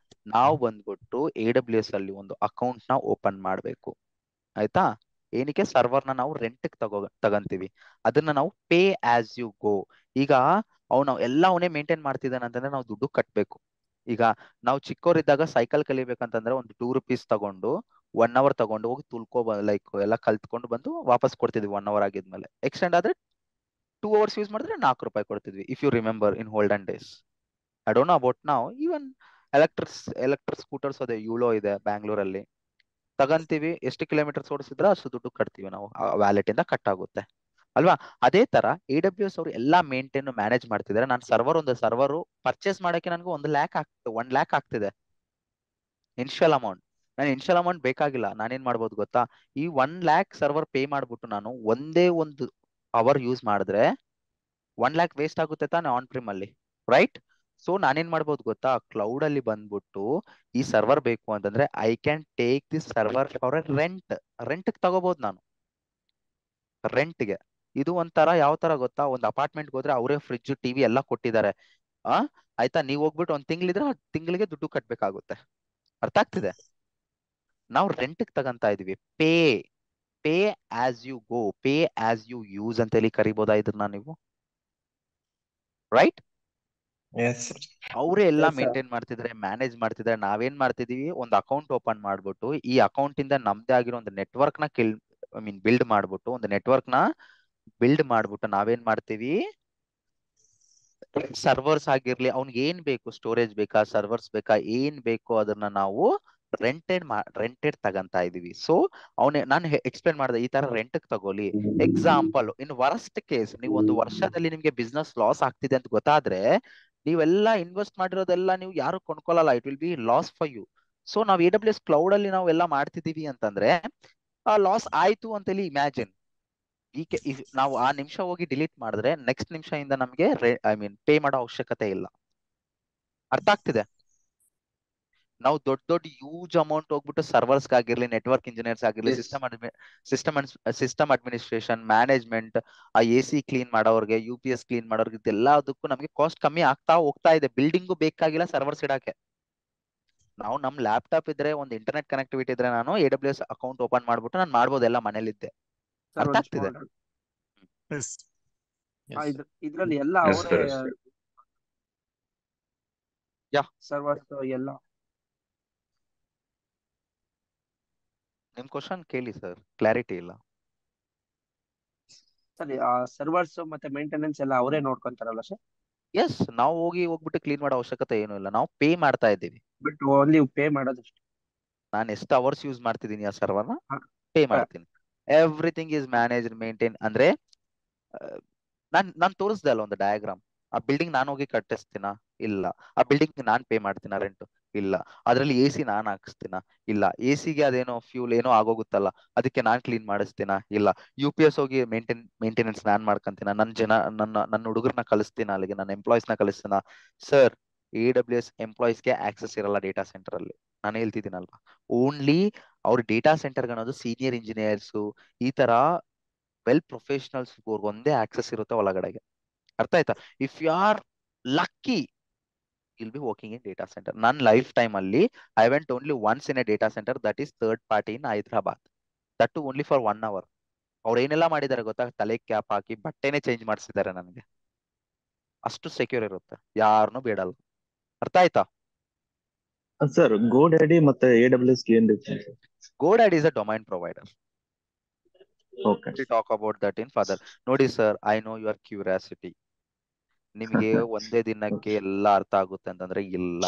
ನಾವು ಬಂದ್ಬಿಟ್ಟು AWS ಅಲ್ಲಿ ಒಂದು ಅಕೌಂಟ್ ನ ಓಪನ್ ಮಾಡ್ಬೇಕು. ಆಯ್ತಾ? ಏನಕ್ಕೆ? ಸರ್ವರ್ನ ನಾವು ರೆಂಟ್ ತಗಂತೀವಿ. ಅದನ್ನ ನಾವು ಪೇ ಆಸ್ ಯು ಗೋ. ಈಗ ಅವನೇ ಮೇಂಟೈನ್ ಮಾಡ್ತಿದ್ದಾನೆ ಅಂತಂದ್ರೆ ನಾವು ದುಡ್ಡು ಕಟ್ಬೇಕು. ಈಗ ನಾವು ಚಿಕ್ಕವರಿದ್ದಾಗ ಸೈಕಲ್ ಕಲಿಬೇಕಂತಂದ್ರೆ ಒಂದು ₹2 ತಗೊಂಡು 1 ಅವರ್ ತಗೊಂಡು ಹೋಗಿ ಲೈಕ್ ಎಲ್ಲ ಕಲ್ತ್ಕೊಂಡು ಬಂದು ವಾಪಸ್ ಕೊಡ್ತಿದ್ವಿ 1 ಅವರ್ ಆಗಿದ್ಮೇಲೆ. ಎಕ್ಸ್ಟೆಂಡ್ ಆದ್ರೆ 2 ಅವರ್ಸ್ ಯೂಸ್ ಮಾಡಿದ್ರೆ ₹4 ಕೊಡ್ತಿದ್ವಿ, if you remember in olden days. I don't know about ನಾವು. ಈವನ್ ಎಲೆಕ್ಟ್ರಿಕ್ ಸ್ಕೂಟರ್ಸ್ ಅದೇ ಯೂಲೋ ಇದೆ ಬ್ಯಾಂಗ್ಳೂರಲ್ಲಿ. ತಗಂತೀವಿ, ಎಷ್ಟು ಕಿಲೋಮೀಟರ್ಸ್ ಓಡಿಸಿದ್ರೆ ಅಷ್ಟು ದುಡ್ಡು ಕಟ್ತೀವಿ ನಾವು, ವ್ಯಾಲೆಟ್ ಇಂದ ಕಟ್ ಆಗುತ್ತೆ ಅಲ್ವಾ? ಅದೇ ತರ AWS ಅವರು ಎಲ್ಲಾ ಮೇಂಟೈನ್ ಮ್ಯಾನೇಜ್ ಮಾಡ್ತಿದ್ದಾರೆ. ನಾನು ಒಂದು ಸರ್ವರ್ ಪರ್ಚೇಸ್ ಮಾಡಕ್ಕೆ ನನಗೆ 1 ಲ್ಯಾಕ್ ಆಗ್ತಿದೆ ಇನಿಷಿಯಲ್ ಅಮೌಂಟ್. ನಾನು ಇನಿಷಿಯಲ್ ಅಮೌಂಟ್ ಬೇಕಾಗಿಲ್ಲ. ನಾನೇನ್ ಮಾಡ್ಬೋದು ಗೊತ್ತಾ? ಈ 1 ಲ್ಯಾಕ್ ಸರ್ವರ್ ಪೇ ಮಾಡ್ಬಿಟ್ಟು ನಾನು ಒಂದೇ ಒಂದು ಅವರ್ ಯೂಸ್ ಮಾಡಿದ್ರೆ 1 ಲ್ಯಾಕ್ ವೇಸ್ಟ್ ಆಗುತ್ತೆ ತಾನೆ ಆನ್ ಪ್ರಿಮ್ ಅಲ್ಲಿ, ರೈಟ್? ಸೊ ನಾನೇನ್ ಮಾಡ್ಬೋದು ಗೊತ್ತಾ? ಕ್ಲೌಡ್ ಅಲ್ಲಿ ಬಂದ್ಬಿಟ್ಟು ಈ ಸರ್ವರ್ ಬೇಕು ಅಂತಂದ್ರೆ I can take this server for rent ತಗೋಬಹುದು ನಾನು, ರೆಂಟ್ಗೆ. ಇದು ಒಂಥರ ಯಾವ ತರ ಗೊತ್ತಾ? ಒಂದು ಅಪಾರ್ಟ್ಮೆಂಟ್ ಹೋದ್ರೆ ಅವರೇ ಫ್ರಿಡ್ಜ್, TV ಎಲ್ಲ ಕೊಟ್ಟಿದ್ದಾರೆ. ಆ ಆಯ್ತಾ? ನೀವು ಹೋಗ್ಬಿಟ್ಟು ಒಂದ್ ತಿಂಗಳಿದ್ರೆ ಆ ತಿಂಗಳಿಗೆ ದುಡ್ಡು ಕಟ್ಬೇಕಾಗುತ್ತೆ. ಅರ್ಥ ಆಗ್ತಿದೆ? ನಾವು ರೆಂಟ್ಗೆ ತಗಂತ ಇದೀವಿ. Pay pay as you go, pay as you use ಅಂತ ಹೇಳಿ ಕರಿಬೋದಾ ಇದನ್ನ ನೀವು? ರೈಟ್? ಎಸ್ ಅವರೇ ಎಲ್ಲ Yes, sir. ಮೇಂಟೈನ್ ಮಾಡ್ತಿದ್ರೆ, ಮ್ಯಾನೇಜ್ ಮಾಡ್ತಿದ್ರೆ, ನಾವೇನ್ ಮಾಡ್ತಿದೀವಿ, ಒಂದು ಅಕೌಂಟ್ ಓಪನ್ ಮಾಡ್ಬಿಟ್ಟು ಈ ಅಕೌಂಟ್ ಇಂದ ನಮ್ದೇ ಆಗಿರೋ ಒಂದು ನೆಟ್ವರ್ಕ್ ನ ಬಿಲ್ಡ್ ಮಾಡ್ಬಿಟ್ಟು, ಒಂದು ನೆಟ್ವರ್ಕ್ ನ ಬಿಲ್ಡ್ ಮಾಡ್ಬಿಟ್ಟು ನಾವೇನ್ ಮಾಡ್ತೀವಿ, ಸರ್ವರ್ಸ್ ಆಗಿರ್ಲಿ, ಅವ್ನಿಗೆ ಏನ್ ಬೇಕು, ಸ್ಟೋರೇಜ್ ಬೇಕಾ, ಸರ್ವರ್ಸ್ ಬೇಕಾ, ಏನ್ ಬೇಕು ಅದನ್ನ ನಾವು ರೆಂಟೆಡ್ ತಗಂತ ಇದೀವಿ. ಸೊ ನಾನು ಎಕ್ಸ್ಪ್ಲೇನ್ ಮಾಡಿದೆ, ಈ ತರ ರೆಂಟ್ ತಗೊಳ್ಳಿ. ಎಕ್ಸಾಂಪಲ್, ಇನ್ ವರ್ಸ್ಟ್ ಕೇಸ್ ನೀವು ಒಂದು ವರ್ಷದಲ್ಲಿ ನಿಮ್ಗೆ ಬಿಸ್ನೆಸ್ ಲಾಸ್ ಆಗ್ತಿದೆ ಅಂತ ಗೊತ್ತಾದ್ರೆ, ನೀವೆಲ್ಲ ಇನ್ವೆಸ್ಟ್ ಮಾಡಿರೋದೆಲ್ಲ ನೀವು ಯಾರು ಕೊಂಡ್ಕೊಳ್ಳಲ್ಲ, it will be loss for you. So ನಾವು AWS ಕ್ಲೌಡ್ ಅಲ್ಲಿ ನಾವು ಎಲ್ಲ ಮಾಡ್ತಿದೀವಿ ಅಂತಂದ್ರೆ, ಆ ಲಾಸ್ ಆಯ್ತು ಅಂತೇಳಿ ಇಮ್ಯಾಜಿನ್. ನಾವು ಆ ನಿಮಿಷ ಹೋಗಿ ಡಿಲೀಟ್ ಮಾಡಿದ್ರೆ ನೆಕ್ಸ್ಟ್ ನಿಮಿಷದಿಂದ ನಮ್ಗೆ ಪೇ ಮಾಡೋ ಅವಶ್ಯಕತೆ ಇಲ್ಲ. ಅರ್ಥ ಆಗ್ತಿದೆ? ನಾವು ದೊಡ್ಡ ದೊಡ್ಡ ಯೂಜ್ ಅಮೌಂಟ್ ಹೋಗ್ಬಿಟ್ಟು ಸರ್ವರ್ಸ್ ಆಗಿರ್ಲಿ, ನೆಟ್ವರ್ಕ್ ಇಂಜಿನಿಯರ್ಸ್ ಆಗಿರ್ಲಿ, Yes. ಸಿಸ್ಟಮ್ ಅಡ್ಮಿನಿಸ್ಟ್ರೇಷನ್, ಮ್ಯಾನೇಜ್ಮೆಂಟ್, ಆ AC ಕ್ಲೀನ್ ಮಾಡೋರ್ಗೆ, UPS ಕ್ಲೀನ್ ಮಾಡೋರ್ಗೆ, ಇದೆಲ್ಲದಕ್ಕೂ ನಮಗೆ ಕಾಸ್ಟ್ ಕಮ್ಮಿ ಆಗ್ತಾ ಹೋಗ್ತಾ ಇದೆ. ಬಿಲ್ಡಿಂಗು ಬೇಕಾಗಿಲ್ಲ ಸರ್ವರ್ಸ್ ಇಡಕ್ಕೆ. ನಾವು ನಮ್ ಲ್ಯಾಪ್ಟಾಪ್ ಇದ್ರೆ, ಒಂದು ಇಂಟರ್ನೆಟ್ ಕನೆಕ್ಟಿವಿಟಿ ಇದ್ರೆ, ನಾನು AWS ಅಕೌಂಟ್ ಓಪನ್ ಮಾಡ್ಬಿಟ್ಟು ನಾನು ಮಾಡ್ಬೋದು ಎಲ್ಲ ಮನೇಲಿದ್ದೆ. ಅರ್ಥ ಆಗ್ತಿದೆ? Yes Yes. ಇದ್ರಲ್ಲಿ ಎಲ್ಲ Yes, ಅವರೇ correct. Yeah. ಸರ್ವರ್ಸ್ ಎಲ್ಲ. ನಿಮ್ ಕ್ವಶನ್ ಕೇಳಿ ಸರ್, ಕ್ಲಾರಿಟಿ ಇಲ್ಲ. ಸರಿ, ಆ ಸರ್ವರ್ಸ್ ಮತ್ತೆ ಮೇಂಟೆನೆನ್ಸ್ ಎಲ್ಲ ಅವರೇ ನೋಡ್ಕೊಂತಾರಲ್ಲ ಸರ್? ಎಸ್, ನಾವು ಹೋಗ್ಬಿಟ್ಟು ಕ್ಲೀನ್ ಮಾಡೋ ಅವಶ್ಯಕತೆ ಏನು ಇಲ್ಲ, ನಾವು ಪೇ ಮಾಡ್ತಾ ಇದ್ದೀವಿ. ಬಟ್ ಓನ್ಲಿ ಪೇ ಮಾಡೋದಷ್ಟೇ. ನಾನು ಎಷ್ಟು ಅವರ್ಸ್ ಯೂಸ್ ಮಾಡ್ತಿದ್ದೀನಿ ಆ ಸರ್ವರ್ನ ಹಾ. ಪೇ ಮಾಡ್ತೀನಿ. Everything is managed, maintain. ಅಂದ್ರೆ ನಾನ್ ತೋರಿಸ್ದೆ ಅಲ್ಲ ಒಂದು ಡಯಾಗ್ರಾಮ್. ಆ ಬಿಲ್ಡಿಂಗ್ ನಾನು ಹೋಗಿ ಕಟ್ಟಿಸ್ತೀನ? ಇಲ್ಲ. ಆ ಬಿಲ್ಡಿಂಗ್ ನಾನ್ ಪೇ ಮಾಡ್ತೀನ ರೆಂಟ್? ಇಲ್ಲ. ಅದ್ರಲ್ಲಿ AC ನಾನ್ ಹಾಕಿಸ್ತೀನ? ಇಲ್ಲ. AC ಗೆ ಅದೇನೋ ಫ್ಯೂಲ್ ಏನೋ ಆಗೋಗುತ್ತಲ್ಲ, ಅದಕ್ಕೆ ನಾನ್ ಕ್ಲೀನ್ ಮಾಡಿಸ್ತೀನ? ಇಲ್ಲ. UPS ಹೋಗಿ ಮೇಂಟೆನೆನ್ಸ್ ನಾನ್ ಮಾಡ್ಕೊಂತೀನ? ನನ್ನ ಹುಡುಗರನ್ನ ಕಳಿಸ್ತೀನ ಅಲ್ಲಿಗೆ, ನನ್ನ ಎಂಪ್ಲಾಯ್ಸ್ ನ ಕಳಿಸ್ತೀನ? ಸರ್, AWS ಎಂಪ್ಲಾಯ್ಸ್ ಗೆ ಆಕ್ಸೆಸ್ ಇರಲ್ಲ ಡೇಟಾ ಸೆಂಟರ್ ಅಲ್ಲಿ. ನಾನು ಹೇಳ್ತಿದ್ದೀನಲ್ವಾ, ಓನ್ಲಿ ಅವ್ರ ಡೇಟಾ ಸೆಂಟರ್ ಅನ್ನೋದು ಸೀನಿಯರ್ ಇಂಜಿನಿಯರ್ಸ್, ಈ ತರ ವೆಲ್ ಪ್ರೊಫೆಷನಲ್ಸ್ ಒಂದೇ ಆಕ್ಸೆಸ್ ಇರುತ್ತೆ ಒಳಗಡೆಗೆ. ಅರ್ಥ ಆಯ್ತಾ? If you are lucky, will be working in data centre. ನನ್ನ ಲೈಫ್ ಟೈಮ್ ಅಲ್ಲಿ I went only once in a data centre, that is third party in Hyderabad. That too only for 1 hour. ಅವ್ರು ಏನೆಲ್ಲ ಮಾಡಿದ್ದಾರೆ ಗೊತ್ತಾ? ತಲೆ ಕ್ಯಾಪ್ ಹಾಕಿ ಬಟ್ಟೆನೆ ಚೇಂಜ್ ಮಾಡಿಸಿದ್ದಾರೆ ನನಗೆ. ಅಷ್ಟು ಸೆಕ್ಯೂರ್ ಇರುತ್ತೆ, ಯಾರನ್ನೂ ಬೇಡಲ್ಲ. ಅರ್ಥ ಆಯ್ತಾ? ಸರ್, GoDaddy ಮತ್ತೆ AWS ಗೆ ಏನ್ difference? GoDaddy is a domain provider. Okay. We talk about that in further. ನೋಡಿ sir, I know your curiosity. ನಿಮ್ಗೆ ಒಂದೇ ದಿನಕ್ಕೆ ಎಲ್ಲ ಅರ್ಥ ಆಗುತ್ತೆ ಅಂತಂದ್ರೆ ಇಲ್ಲ.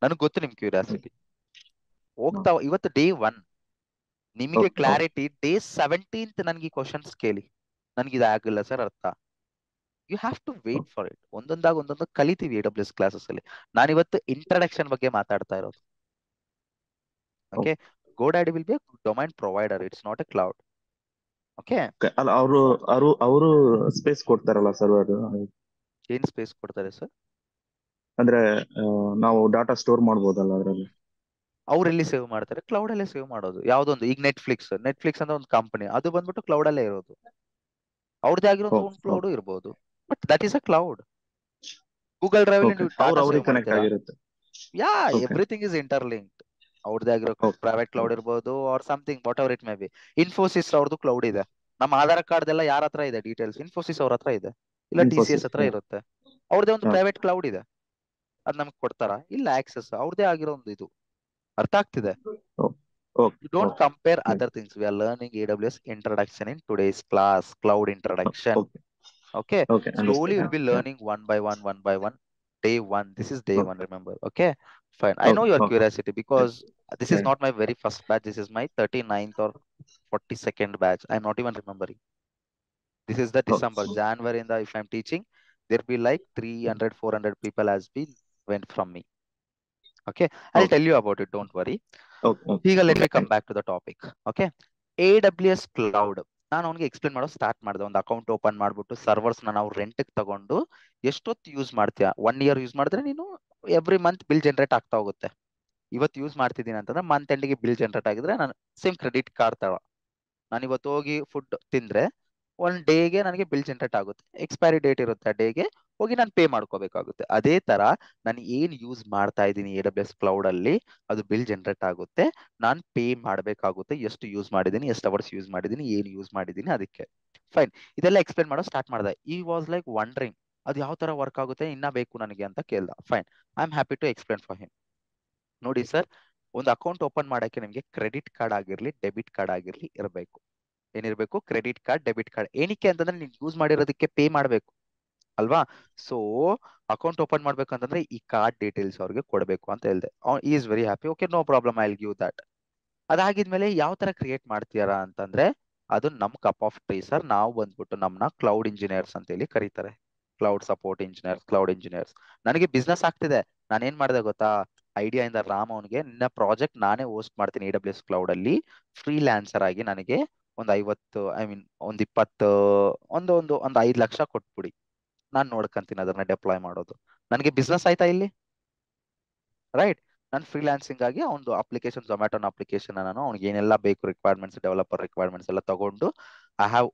ನನಗ್ ಗೊತ್ತು ನಿಮ್ ಕ್ಯೂರಿಯಾಸಿಟಿ. ಹೋಗ್ತಾ ಇವತ್ತು ಡೇ 1, ನಿಮಗೆ Okay. ಕ್ಲಾರಿಟಿ. ಡೇ 17th ನನ್ಗೆ ಕ್ವಶನ್ಸ್ ಕೇಳಿ, ನನ್ಗೆ ಇದಾಗಿಲ್ಲ ಸರ್ ಅರ್ಥ. You have to wait for it. ಒಂದೊಂದು ಕಲಿತೀವಿ AWS ಕ್ಲಾಸಸ್ ಅಲ್ಲಿ. ನಾನಿವತ್ತು ಇಂಟ್ರಡಕ್ಷನ್ ಬಗ್ಗೆ ಮಾತಾಡ್ತಾ ಇರೋದು. Okay, GoDaddy will be a domain provider, it's not A cloud. Okay, Okay. ಅಲ್ಲ, ಅವರು ಸ್ಪೇಸ್ ಕೊಡ್ತಾರಲ್ಲ ಸರ್ವರ್? ಏನ್ ಸ್ಪೇಸ್ ಕೊಡ್ತಾರೆ ಸರ್? ಅಂದ್ರೆ ನಾವು ಡಾಟಾ ಸ್ಟೋರ್ ಮಾಡ್ಬೋದಲ್ಲ ಅದರಲ್ಲಿ? ಅವ್ರೆಲ್ಲಿ ಸೇವ್ ಮಾಡ್ತಾರೆ? ಕ್ಲೌಡ್ ಅಲ್ಲೇ ಸೇವ್ ಮಾಡೋದು. ಯಾವ್ದೊಂದು, ಈಗ ನೆಟ್ಫ್ಲಿಕ್ಸ್ ಅಂತ ಒಂದು ಕಂಪನಿ, ಅದು ಬಂದ್ಬಿಟ್ಟು ಕ್ಲೌಡ್ ಅಲ್ಲೇ ಇರೋದು. ಅವ್ರದ್ದೇ ಆಗಿರೋ Oh, ಓನ್ ಕ್ಲೌಡ್ ಇರ್ಬೋದು, but that is a cloud. Google drive ಅಲ್ಲಿ ನೀವು ಡಾಟಾ ಅವ್ರಿಗೆ ಸೇವ್ ಕನೆಕ್ಟ್ ಮಾಡ್ತೀರಾ? ಆಗಿರುತ್ತೆ. Yeah, Okay. Everything is interlinked. ಅವ್ರದ್ದೇ ಆಗಿರೋ Okay. ಪ್ರೈವೇಟ್ ಕ್ಲೌಡ್ ಇರ್ಬೋದು, or something, whatever it may be. Infosys ಅವ್ರದ್ದು ಕ್ಲೌಡ್ ಇದೆ. ನಮ್ಮ ಆಧಾರ್ ಕಾರ್ಡ್ ಎಲ್ಲ ಯಾರ ಹತ್ರ ಇದೆ ಡೀಟೇಲ್ಸ್? ಇನ್ಫೋಸಿಸ್ ಅವ್ರ ಹತ್ರ ಇದೆ, ಇಲ್ಲ TCS ಹತ್ರ ಇರುತ್ತೆ. ಅವ್ರದೇ ಒಂದು ಪ್ರೈವೇಟ್ ಕ್ಲೌಡ್ ಇದೆ, ಅದ್ ನಮ್ಗೆ ಕೊಡ್ತಾರ? ಇಲ್ಲ. ಆಕ್ಸೆಸ್ ಅವ್ರದೇ ಆಗಿರೋ ಒಂದು ಇದು. ಅರ್ಥ ಆಗ್ತಿದೆ? You don't compare other things. We are learning AWS introduction in today's class, cloud introduction. Okay. Slowly we'll be learning one by one. Day 1. This is day 1, remember. Okay. Fine. I know your curiosity because this is not my very first batch. This is my 39th or 42nd batch. I'm not even remembering. This is the December. January, if I'm teaching, there'll be like 300, 400 people has been went from me. Okay. I'll tell you about it. Don't worry. ಈಗ let me come back to the topic. Okay, AWS cloud ನಾನು ಅವ್ನಿಗೆ ಎಕ್ಸ್ಪ್ಲೇನ್ ಮಾಡೋ ಸ್ಟಾರ್ಟ್ ಮಾಡಿದೆ. ಒಂದು ಅಕೌಂಟ್ ಓಪನ್ ಮಾಡ್ಬಿಟ್ಟು ಸರ್ವರ್ಸ್ ನಾವು ರೆಂಟ್ಗೆ ತಗೊಂಡು ಎಷ್ಟೊತ್ತು ಯೂಸ್ ಮಾಡ್ತೀಯಾ? 1 year ಯೂಸ್ ಮಾಡಿದ್ರೆ ನೀನು ಎವ್ರಿ ಮಂತ್ ಬಿಲ್ ಜನರೇಟ್ ಆಗ್ತಾ ಹೋಗುತ್ತೆ. ಇವತ್ತು ಯೂಸ್ ಮಾಡ್ತಿದ್ದೀನಿ ಅಂತಂದ್ರೆ ಮಂತ್ ಎಂಡಿಗೆ ಬಿಲ್ ಜನರೇಟ್ ಆಗಿದ್ರೆ ನಾನು ಸೇಮ್ ಕ್ರೆಡಿಟ್ ಕಾರ್ಡ್ ತರ, ನಾನು ಇವತ್ತು ಹೋಗಿ ಫುಡ್ ತಿಂದ್ರೆ 1 ಡೇಗೆ ನನಗೆ ಬಿಲ್ ಜನರೇಟ್ ಆಗುತ್ತೆ. ಎಕ್ಸ್ಪೈರಿ ಡೇಟ್ ಇರುತ್ತೆ ಆ ಡೇಗೆ, ಹೋಗಿ ನಾನು ಪೇ ಮಾಡ್ಕೋಬೇಕಾಗುತ್ತೆ. ಅದೇ ತರ ನಾನು ಏನ್ ಯೂಸ್ ಮಾಡ್ತಾ ಇದ್ದೀನಿ AWS ಕ್ಲೌಡ್ ಅಲ್ಲಿ ಅದು ಬಿಲ್ ಜನರೇಟ್ ಆಗುತ್ತೆ, ನಾನು ಪೇ ಮಾಡಬೇಕಾಗುತ್ತೆ. ಎಷ್ಟು ಯೂಸ್ ಮಾಡಿದ್ದೀನಿ, ಎಷ್ಟು ಅವರ್ಸ್ ಯೂಸ್ ಮಾಡಿದ್ದೀನಿ, ಏನ್ ಯೂಸ್ ಮಾಡಿದ್ದೀನಿ ಅದಕ್ಕೆ. ಫೈನ್, ಇದೆಲ್ಲ ಎಕ್ಸ್ಪ್ಲೇನ್ ಮಾಡೋ ಸ್ಟಾರ್ಟ್ ಮಾಡಿದೆ. ಈ ವಾಸ್ ಲೈಕ್ ವಂಡ್ರಿಂಗ್ ಅದು ಯಾವ ತರ ವರ್ಕ್ ಆಗುತ್ತೆ, ಇನ್ನ ಬೇಕು ನನಗೆ ಅಂತ ಕೇಳ್ದ. Fine, I am happy to explain for him. ನೋಡಿ ಸರ್, ಒಂದು ಅಕೌಂಟ್ ಓಪನ್ ಮಾಡಕ್ಕೆ ನಿಮಗೆ ಕ್ರೆಡಿಟ್ ಕಾರ್ಡ್ ಆಗಿರ್ಲಿ ಡೆಬಿಟ್ ಕಾರ್ಡ್ ಆಗಿರ್ಲಿ ಇರಬೇಕು. ಏನಿರ್ಬೇಕು? Credit card debit card. ಏನಕ್ಕೆ ಅಂತಂದ್ರೆ ನೀವು ಯೂಸ್ ಮಾಡಿರೋದಕ್ಕೆ ಪೇ ಮಾಡಬೇಕು ಅಲ್ವಾ? ಸೊ ಅಕೌಂಟ್ ಓಪನ್ ಮಾಡ್ಬೇಕಂತಂದ್ರೆ ಈ ಕಾರ್ಡ್ ಡೀಟೇಲ್ಸ್ ಅವ್ರಿಗೆ ಕೊಡಬೇಕು ಅಂತ ಹೇಳ್ದೆ. Is very happy. Okay, no problem, I will give that. ಅದಾಗಿದ್ಮೇಲೆ ಯಾವ ತರ ಕ್ರಿಯೇಟ್ ಮಾಡ್ತೀರಾ ಅಂತಂದ್ರೆ ಅದು ನಮ್ ಕಪ್ ಆಫ್ ಟೀ ಸರ್. ನಾವು ಬಂದ್ಬಿಟ್ಟು ನಮ್ನ ಕ್ಲೌಡ್ ಇಂಜಿನಿಯರ್ಸ್ ಅಂತ ಹೇಳಿ ಕರೀತಾರೆ. Cloud support engineers, cloud engineers. ನನಗೆ ಬಿಸ್ನೆಸ್ ಆಗ್ತಿದೆ, ನಾನೇನ್ ಮಾಡಿದೆ ಗೊತ್ತಾ? ಐಡಿಯಾ ಇಂದ ರಾಮ್ ಅವನಿಗೆ, ನಿನ್ನ ಪ್ರಾಜೆಕ್ಟ್ ನಾನೇ ಹೋಸ್ಟ್ ಮಾಡ್ತೀನಿ AWS ಕ್ಲೌಡ್ ಅಲ್ಲಿ, ಫ್ರೀಲ್ಯಾನ್ಸರ್ ಆಗಿ ನನಗೆ ಒಂದು 50, ಐ ಮೀನ್ ಒಂದು 20, ಒಂದು 5 ಲಕ್ಷ ಕೊಟ್ಬಿಡಿ, ನಾನು ನೋಡ್ಕೊಂತೀನಿ ಅದನ್ನ ಡೆಪ್ಲಾಯ್ ಮಾಡೋದು. ನನಗೆ ಬಿಸ್ನೆಸ್ ಆಯ್ತಾ ಇಲ್ಲಿ? ರೈಟ್. ನಾನು ಫ್ರೀಲಾನ್ಸಿಂಗ್ ಆಗಿ ಒಂದು ಅಪ್ಲಿಕೇಶನ್, ಝೊಮ್ಯಾಟೋನ ಅಪ್ಲಿಕೇಶನ್ ನಾನು ಅವ್ನಿಗೆ ಏನೆಲ್ಲ ಬೇಕು ರಿಕ್ವೈರ್ಮೆಂಟ್ಸ್, ಡೆವಲಪರ್ ರಿಕ್ವೈರ್ಮೆಂಟ್ಸ್ ಎಲ್ಲ ತಗೊಂಡು I have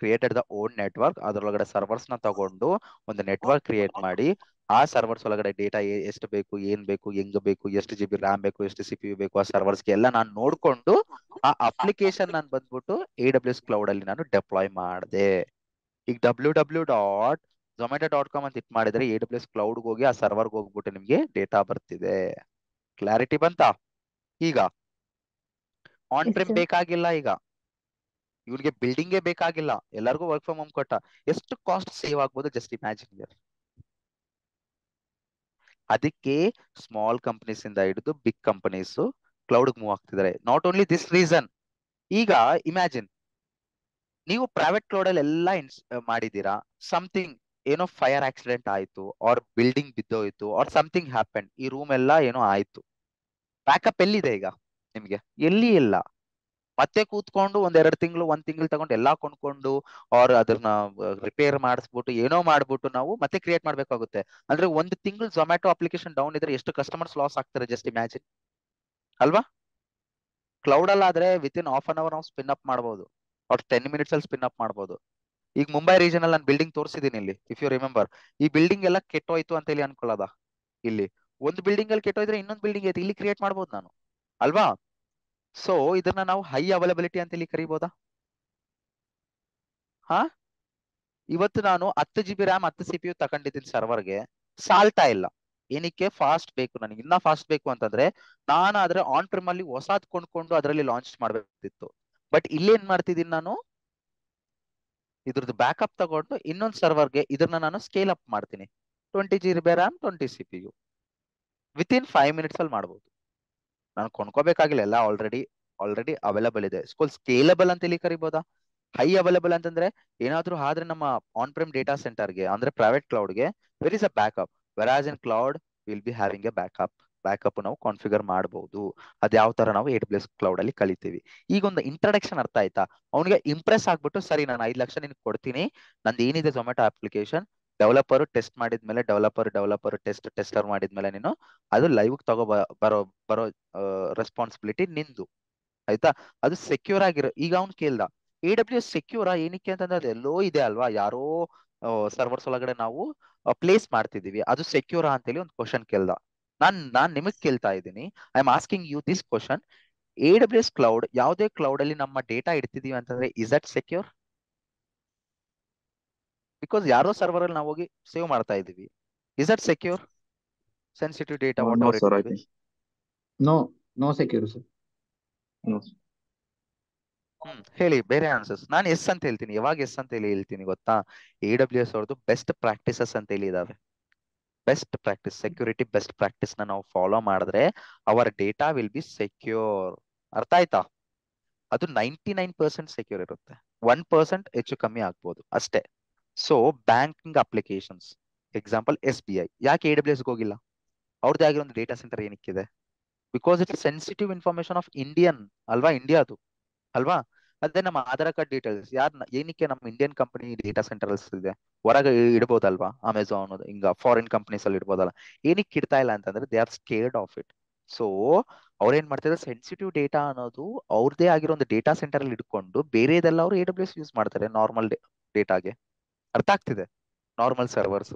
created the own network. ಅದರೊಳಗಡೆ ಸರ್ವರ್ಸ್ ನ ತಗೊಂಡು ಒಂದು ನೆಟ್ವರ್ಕ್ ಕ್ರಿಯೇಟ್ ಮಾಡಿ ಆ ಸರ್ವರ್ಸ್ ಒಳಗಡೆ ಡೇಟಾ ಎಷ್ಟು ಬೇಕು, ಏನ್ ಬೇಕು, ಹೆಂಗ್ ಬೇಕು, ಎಷ್ಟು GB ರ್ಯಾಮ್ ಬೇಕು, ಎಷ್ಟು CPU ಬೇಕು ಆ ಸರ್ವರ್ಸ್ಗೆ ಎಲ್ಲ ನಾನು ನೋಡ್ಕೊಂಡು ಆ ಅಪ್ಲಿಕೇಶನ್ ನಾನು ಬಂದ್ಬಿಟ್ಟು AWS ಕ್ಲೌಡ್ ಅಲ್ಲಿ ನಾನು ಡೆಪ್ಲಾಯ್ ಮಾಡಿದೆ. ಈಗ www.zomato.com ಅಂತ ಇಟ್ ಮಾಡಿದ್ರೆ AWS ಕ್ಲೌಡ್ಗೆ ಹೋಗಿ ಆ ಸರ್ವರ್ಗೆ ಹೋಗ್ಬಿಟ್ಟು ನಿಮ್ಗೆ ಡೇಟಾ ಬರ್ತಿದೆ. ಕ್ಲಾರಿಟಿ ಬಂತಾ? ಈಗ ಆನ್ Yes, ಪ್ರಿಮ್ sir. ಬೇಕಾಗಿಲ್ಲ, ಈಗ ಇವ್ನಿಗೆ ಬಿಲ್ಡಿಂಗೇ ಬೇಕಾಗಿಲ್ಲ, ಎಲ್ಲರಿಗೂ ವರ್ಕ್ ಫ್ರಮ್ ಹೋಮ್ ಕೊಟ್ಟ. ಎಷ್ಟು ಕಾಸ್ಟ್ ಸೇವ್ ಆಗ್ಬೋದು ಜಸ್ಟ್ ಇಮ್ಯಾಜಿನ್ ಇಯರ್. ಅದಕ್ಕೆ ಸ್ಮಾಲ್ ಕಂಪನೀಸ್ ಇಂದ ಹಿಡಿದು ಬಿಗ್ ಕಂಪನೀಸ್ ಕ್ಲೌಡ್ ಮೂವ್ ಆಗ್ತಿದ್ದಾರೆ. Not only this reason. ಈಗ ಇಮ್ಯಾಜಿನ್ ನೀವು ಪ್ರೈವೇಟ್ ಕ್ಲೌಡ್ ಅಲ್ಲಿ ಎಲ್ಲ ಮಾಡಿದೀರಾ, ಸಮಥಿಂಗ್ ಏನೋ ಫೈರ್ ಆಕ್ಸಿಡೆಂಟ್ ಆಯ್ತು, ಆರ್ ಬಿಲ್ಡಿಂಗ್ ಬಿದ್ದೋಯ್ತು, ಆರ್ ಸಮಥಿಂಗ್ ಹ್ಯಾಪನ್, ಈ ರೂಮ್ ಎಲ್ಲ ಏನೋ ಆಯ್ತು, ಬ್ಯಾಕಪ್ ಎಲ್ಲಿದೆ ಈಗ ನಿಮ್ಗೆ? ಎಲ್ಲಿ ಇಲ್ಲ. ಮತ್ತೆ ಕೂತ್ಕೊಂಡು ಒಂದ್ ತಿಂಗಳು ತಗೊಂಡು ಎಲ್ಲಾ ಕೊಂಡ್ಕೊಂಡು ಅವ್ರ ಅದನ್ನ ರಿಪೇರ್ ಮಾಡಿಸ್ಬಿಟ್ಟು ಏನೋ ಮಾಡ್ಬಿಟ್ಟು ನಾವು ಮತ್ತೆ ಕ್ರಿಯೇಟ್ ಮಾಡ್ಬೇಕಾಗುತ್ತೆ. ಅಂದ್ರೆ ಒಂದು ತಿಂಗಳು ಝೊಮ್ಯಾಟೊ ಅಪ್ಲಿಕೇಶನ್ ಡೌನ್ ಇದ್ರೆ ಎಷ್ಟು ಕಸ್ಟಮರ್ಸ್ ಲಾಸ್ ಆಗ್ತಾರೆ ಜಸ್ಟ್ ಇಮ್ಯಾಜಿನ್ ಅಲ್ವಾ? ಕ್ಲೌಡ್ ಅಲ್ಲಾದ್ರೆ within half an hour ನಾವು ಸ್ಪಿನ್ ಅಪ್ ಮಾಡಬಹುದು, ಅವ್ರ 10 ಮಿನಿಟ್ಸ್ ಅಲ್ಲಿ ಸ್ಪಿನ್ ಅಪ್ ಮಾಡಬಹುದು. ಈಗ ಮುಂಬೈ ರೀಜನ್ ಅಲ್ಲಿ ನಾನು ಬಿಲ್ಡಿಂಗ್ ತೋರಿಸಿದೀನಿ ಇಲ್ಲಿ, ಇಫ್ ಯು ರಿಮೆಂಬರ್. ಈ ಬಿಲ್ಡಿಂಗ್ ಎಲ್ಲ ಕೆಟ್ಟೋಯ್ತು ಅಂತ ಹೇಳಿ ಅನ್ಕೊಳ್ಳೋದ? ಇಲ್ಲಿ ಒಂದು ಬಿಲ್ಡಿಂಗ್ ಅಲ್ಲಿ ಕೆಟ್ಟೋಯ್ದ್ರೆ ಇನ್ನೊಂದು ಬಿಲ್ಡಿಂಗ್ ಐತೆ, ಇಲ್ಲಿ ಕ್ರಿಯೇಟ್ ಮಾಡ್ಬೋದು ನಾನು ಅಲ್ವಾ? ಸೊ ಇದನ್ನ ನಾವು ಹೈ ಅವೈಲಬಿಲಿಟಿ ಅಂತ ಹೇಳಿ ಕರಿಬಹುದಾ? ಹಾ, ಇವತ್ತು ನಾನು 10 GB ರ್ಯಾಮ್ 10 CPU ತಗೊಂಡಿದ್ದೀನಿ ಸರ್ವರ್ಗೆ, ಸಾಲ್ತಾ ಇಲ್ಲ. ಏನಕ್ಕೆ? ಫಾಸ್ಟ್ ಬೇಕು ನನಗೆ, ಇನ್ನ ಫಾಸ್ಟ್ ಬೇಕು ಅಂತಂದ್ರೆ ನಾನು ಆದ್ರೆ ಆನ್ ಪ್ರಿಮ್ ಅಲ್ಲಿ ಹೊಸಾದ್ ಕೊಂಡ್ಕೊಂಡು ಅದರಲ್ಲಿ ಲಾಂಚ್ ಮಾಡ್ಬೇಕಿತ್ತು. ಬಟ್ ಇಲ್ಲೇನ್ ಮಾಡ್ತಿದ್ದೀನಿ ನಾನು, ಇದ್ರದ್ದು ಬ್ಯಾಕಪ್ ತಗೊಂಡು ಇನ್ನೊಂದು ಸರ್ವರ್ಗೆ ಇದನ್ನ ನಾನು ಸ್ಕೇಲ್ ಅಪ್ ಮಾಡ್ತೀನಿ. 20 GB RAM 20 CPU with in 5 minutes ಅಲ್ಲಿ ಮಾಡ್ಬೋದು. ನಾನು ಕೊಂಡ್ಕೋಬೇಕಾಗಿಲ್ಲ, ಎಲ್ಲ ಆಲ್ರೆಡಿ ಅವೈಲಬಲ್ ಇದೆ. ಸ್ಕೇಲಬಲ್ ಅಂತ ಹೇಳಿ ಕರಿಬೋದಾ? ಹೈ ಅವೈಲಬಲ್ ಅಂತಂದ್ರೆ ಏನಾದ್ರೂ ಆದ್ರೆ ನಮ್ಮ ಆನ್ ಪ್ರಿಮ್ ಡೇಟಾ ಸೆಂಟರ್ಗೆ ಅಂದ್ರೆ ಪ್ರೈವೇಟ್ ಕ್ಲೌಡ್ಗೆ where is a backup, whereas in cloud will be having a backup ನಾವು ಕಾನ್ಫಿಗರ್ ಮಾಡಬಹುದು. ಅದ್ ಯಾವ ತರ ನಾವು AWS ಕ್ಲೌಡ್ ಅಲ್ಲಿ ಕಲಿತೀವಿ. ಈಗ ಒಂದು ಇಂಟ್ರಡಕ್ಷನ್ ಅರ್ಥ ಆಯ್ತಾ? ಅವನಿಗೆ ಇಂಪ್ರೆಸ್ ಆಗ್ಬಿಟ್ಟು ಸರಿ ನಾನು 5 ಲಕ್ಷ ನಿನ್ಗೆ ಕೊಡ್ತೀನಿ, ನಂದು ಏನಿದೆ ಝೊಮ್ಯಾಟೊ ಅಪ್ಲಿಕೇಶನ್ ಡೆವಲಪರ್ ಟೆಸ್ಟ್ ಮಾಡಿದ್ಮೇಲೆ ಡೆವಲಪರ್ ಟೆಸ್ಟರ್ ಮಾಡಿದ್ಮೇಲೆ ನೀನು ಅದು ಲೈವ್ ತಗೋ ಬರೋ ಬರೋ ರೆಸ್ಪಾನ್ಸಿಬಿಲಿಟಿ ನಿಂದು, ಆಯ್ತಾ? ಅದು ಸೆಕ್ಯೂರ್ ಆಗಿರೋ. ಈಗ ಅವ್ನು ಕೇಳ್ದ AWS ಸೆಕ್ಯೂರಾ? ಏನಕ್ಕೆ ಅಂತಂದ್ರೆ ಅದು ಎಲ್ಲೋ ಇದೆ ಅಲ್ವಾ, ಯಾರೋ ಸರ್ವರ್ಸ್ ಒಳಗಡೆ ನಾವು ಪ್ಲೇಸ್ ಮಾಡ್ತಿದೀವಿ, ಅದು ಸೆಕ್ಯೂರಾ ಅಂತೇಳಿ ಒಂದು ಕ್ವಶನ್ ಕೇಳ್ದ. ನಾನ್ ನಿಮಗ್ ಕೇಳ್ತಾ ಇದ್ದೀನಿ, I am asking you this question. AWS cloud, ಯಾವುದೇ ಕ್ಲೌಡ್ ಅಲ್ಲಿ ನಮ್ಮ ಡೇಟಾ ಇಡ್ತಿದೀವಿ ಅಂತಂದ್ರೆ ಇಸ್ ದಟ್ ಸೆಕ್ಯೂರ್? ಬಿಕಾಸ್ ಯಾರೋ ಸರ್ವರ್ ಅಲ್ಲಿ ನಾವು ಹೋಗಿ ಸೇವ್ ಮಾಡ್ತಾ ಇದೀವಿ. Is that secure? Sensitive data what No, ever it sir, may I be. think. No, no secure, sir. No. ಹೇಳಿ ಬೇರೆ ಆನ್ಸರ್ಸ್. ನಾನು ಎಸ್ ಅಂತ ಹೇಳ್ತೀನಿ. ಯಾವಾಗ ಎಸ್ ಅಂತ ಹೇಳಿ ಹೇಳ್ತೀನಿ ಗೊತ್ತಾ? AWS ಅವ್ರದ್ದು ಬೆಸ್ಟ್ ಪ್ರಾಕ್ಟೀಸಸ್ ಅಂತ ಹೇಳಿ ಇದಾವೆ. Best practice, security best practice ನ ನಾವು ಫಾಲೋ ಮಾಡಿದ್ರೆ our data will be secure. ಅರ್ಥ ಆಯ್ತಾ? ಅದು 99% ಸೆಕ್ಯೂರ್ ಇರುತ್ತೆ, 1% ಹೆಚ್ಚು ಕಮ್ಮಿ ಆಗ್ಬೋದು ಅಷ್ಟೇ. So banking applications example SBI ಯಾಕೆ AWS ಹೋಗಿಲ್ಲ? ಅವ್ರದ್ದೇ ಆಗಿರೋ ಒಂದು ಡೇಟಾ ಸೆಂಟರ್ ಏನಕ್ಕಿದೆ? Because it's sensitive information of Indian ಅಲ್ವಾ, ಇಂಡಿಯಾದು ಅಲ್ವಾ? ಅದೇ ನಮ್ಮ ಆಧಾರ್ ಕಾರ್ಡ್ ಡೀಟೇಲ್ಸ್ ಏನಕ್ಕೆ ನಮ್ಮ ಇಂಡಿಯನ್ ಕಂಪನಿ ಡೇಟಾ ಸೆಂಟರ್ಸ್ ಇದೆ, ಹೊರಗೆ ಇಡ್ಬೋದಲ್ವಾ? ಅಮೆಝಾನ್ ಹಿಂಗ ಫಾರಿನ್ ಕಂಪನೀಸ್ ಅಲ್ಲಿ ಇಡ್ಬೋದಲ್ಲ. ಏನಕ್ಕೆ ಇಡ್ತಾ ಇಲ್ಲ ಅಂತಂದ್ರೆ they are scared of it. So ಅವ್ರೇನ್ ಮಾಡ್ತಾರೆ, ಸೆನ್ಸಿಟಿವ್ ಡೇಟಾ ಅನ್ನೋದು ಅವ್ರದೇ ಆಗಿರೋ ಒಂದು ಡೇಟಾ ಸೆಂಟರ್ ಅಲ್ಲಿ ಇಟ್ಕೊಂಡು ಬೇರೆದೆಲ್ಲ ಅವರು AWS ಯೂಸ್ ಮಾಡ್ತಾರೆ ನಾರ್ಮಲ್ ಡೇಟಾಗೆ. ಅರ್ಥ ಆಗ್ತಿದೆ? ನಾರ್ಮಲ್ ಸರ್ವರ್ಸ್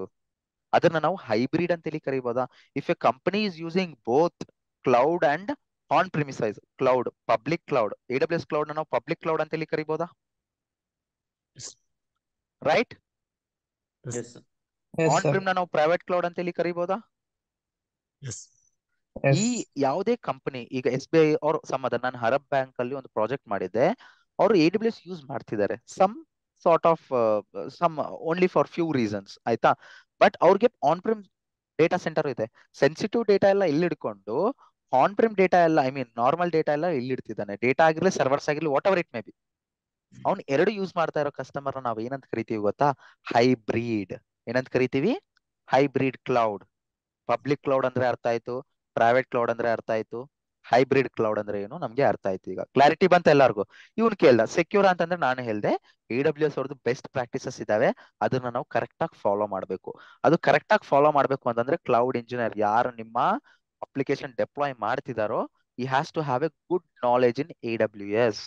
ಅದನ್ನ ನಾವು ಹೈಬ್ರಿಡ್ ಅಂತೇಳಿ ಕರಿಬೋದಾ? If a company is using both cloud and on premises cloud, public cloud, AWS cloud ನಾವು ಪಬ್ಲಿಕ್ ಕ್ಲೌಡ್ ಅಂತೇಳಿ ಕರಿಬೋದಾ? Yes. Right. Yes. Yes, sir. Yes on sir. Prem ನಾವು ಪ್ರೈವೇಟ್ ಕ್ಲೌಡ್ ಅಂತೇಳಿ ಕರಿಬೋದಾ? Yes. ಈ ಯಾವುದೇ ಕಂಪನಿ ಈಗ SBI ಅವ್ರ ಸಮಾಧಾನ, ನಾನು ಹರಬ್ ಬ್ಯಾಂಕ್ ಅಲ್ಲಿ ಒಂದು ಪ್ರಾಜೆಕ್ಟ್ ಮಾಡಿದ್ದೆ, ಅವರು AWS ಯೂಸ್ ಮಾಡ್ತಿದ್ದಾರೆ some sort of some only for few reasons, ಆಯ್ತಾ. ಬಟ್ ಅವ್ರಿಗೆ ಆನ್ ಪ್ರಿಮ್ ಡೇಟಾ ಸೆಂಟರ್ ಇದೆ, ಸೆನ್ಸಿಟಿವ್ ಡೇಟಾ ಎಲ್ಲ ಇಲ್ಲಿ ಇಟ್ಕೊಂಡು ಆನ್ ಪ್ರಿಮ್ ಡೇಟಾ ಎಲ್ಲ ಐ ಮೀನ್ ನಾರ್ಮಲ್ ಡೇಟಾ ಎಲ್ಲ ಇಲ್ಲಿ ಇಡ್ತಿದ್ದಾನೆ, ಡೇಟಾ ಆಗಿರ್ಲಿ ಸರ್ವರ್ಸ್ ಆಗಿರ್ಲಿ whatever it may be. ಅವ್ನು ಎರಡು ಯೂಸ್ ಮಾಡ್ತಾ ಇರೋ ಕಸ್ಟಮರ್ ನಾವ್ ಏನಂತ ಕರಿತೀವಿ ಗೊತ್ತಾ? ಹೈಬ್ರಿಡ್. ಏನಂತ ಕರಿತೀವಿ? Hybrid cloud. ಪಬ್ಲಿಕ್ ಕ್ಲೌಡ್ ಅಂದ್ರೆ ಅರ್ಥ ಆಯ್ತು, ಪ್ರೈವೇಟ್ ಕ್ಲೌಡ್ ಅಂದ್ರೆ ಅರ್ಥ ಆಯ್ತು, ಹೈಬ್ರಿಡ್ ಕ್ಲೌಡ್ ಅಂದ್ರೆ ಏನು ನಮ್ಗೆ ಅರ್ಥ ಆಯ್ತು. ಈಗ ಕ್ಲಾರಿಟಿ ಬಂತ ಎಲ್ಲರಿಗೂ? ಇವನ್ ಕೇಳ್ದ ಸೆಕ್ಯೂರ್ ಅಂತಂದ್ರೆ ನಾನು ಹೇಳ್ದೆ AWS ಅವ್ರದ್ದು ಬೆಸ್ಟ್ ಪ್ರಾಕ್ಟೀಸಸ್ ಇದಾವೆ, ಅದನ್ನ ನಾವು ಕರೆಕ್ಟ್ ಆಗಿ ಫಾಲೋ ಮಾಡ್ಬೇಕು. ಅದು ಕರೆಕ್ಟ್ ಆಗಿ ಫಾಲೋ ಮಾಡ್ಬೇಕು ಅಂತಂದ್ರೆ ಕ್ಲೌಡ್ ಇಂಜಿನಿಯರ್ ಯಾರು ನಿಮ್ಮ ಅಪ್ಲಿಕೇಶನ್ ಡೆಪ್ಲಾಯ್ ಮಾಡ್ತಿದಾರೋ he has to have a good knowledge in AWS.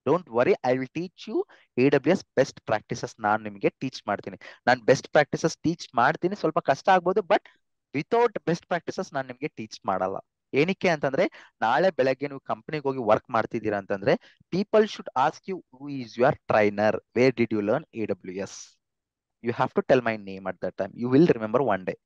Don't worry, I will teach you AWS best practices. ನಾನು ನಿಮಗೆ ಟೀಚ್ ಮಾಡ್ತೀನಿ. ನಾನು ಬೆಸ್ಟ್ ಪ್ರಾಕ್ಟೀಸಸ್ ಟೀಚ್ ಮಾಡ್ತೀನಿ, ಸ್ವಲ್ಪ ಕಷ್ಟ ಆಗ್ಬೋದು, ಬಟ್ ವಿತೌಟ್ ಬೆಸ್ಟ್ ಪ್ರಾಕ್ಟೀಸಸ್ ನಾನು ನಿಮಗೆ ಟೀಚ್ ಮಾಡಲ್ಲ. ಏನಕ್ಕೆ ಅಂತಂದ್ರೆ ನಾಳೆ ಬೆಳಗ್ಗೆ ನೀವು ಕಂಪ್ನಿಗೆ ಹೋಗಿ ವರ್ಕ್ ಮಾಡ್ತಿದ್ದೀರಾ ಅಂತಂದ್ರೆ people should ask you who is your trainer, where did you learn AWS. You have to tell my name at that time, you will remember one day.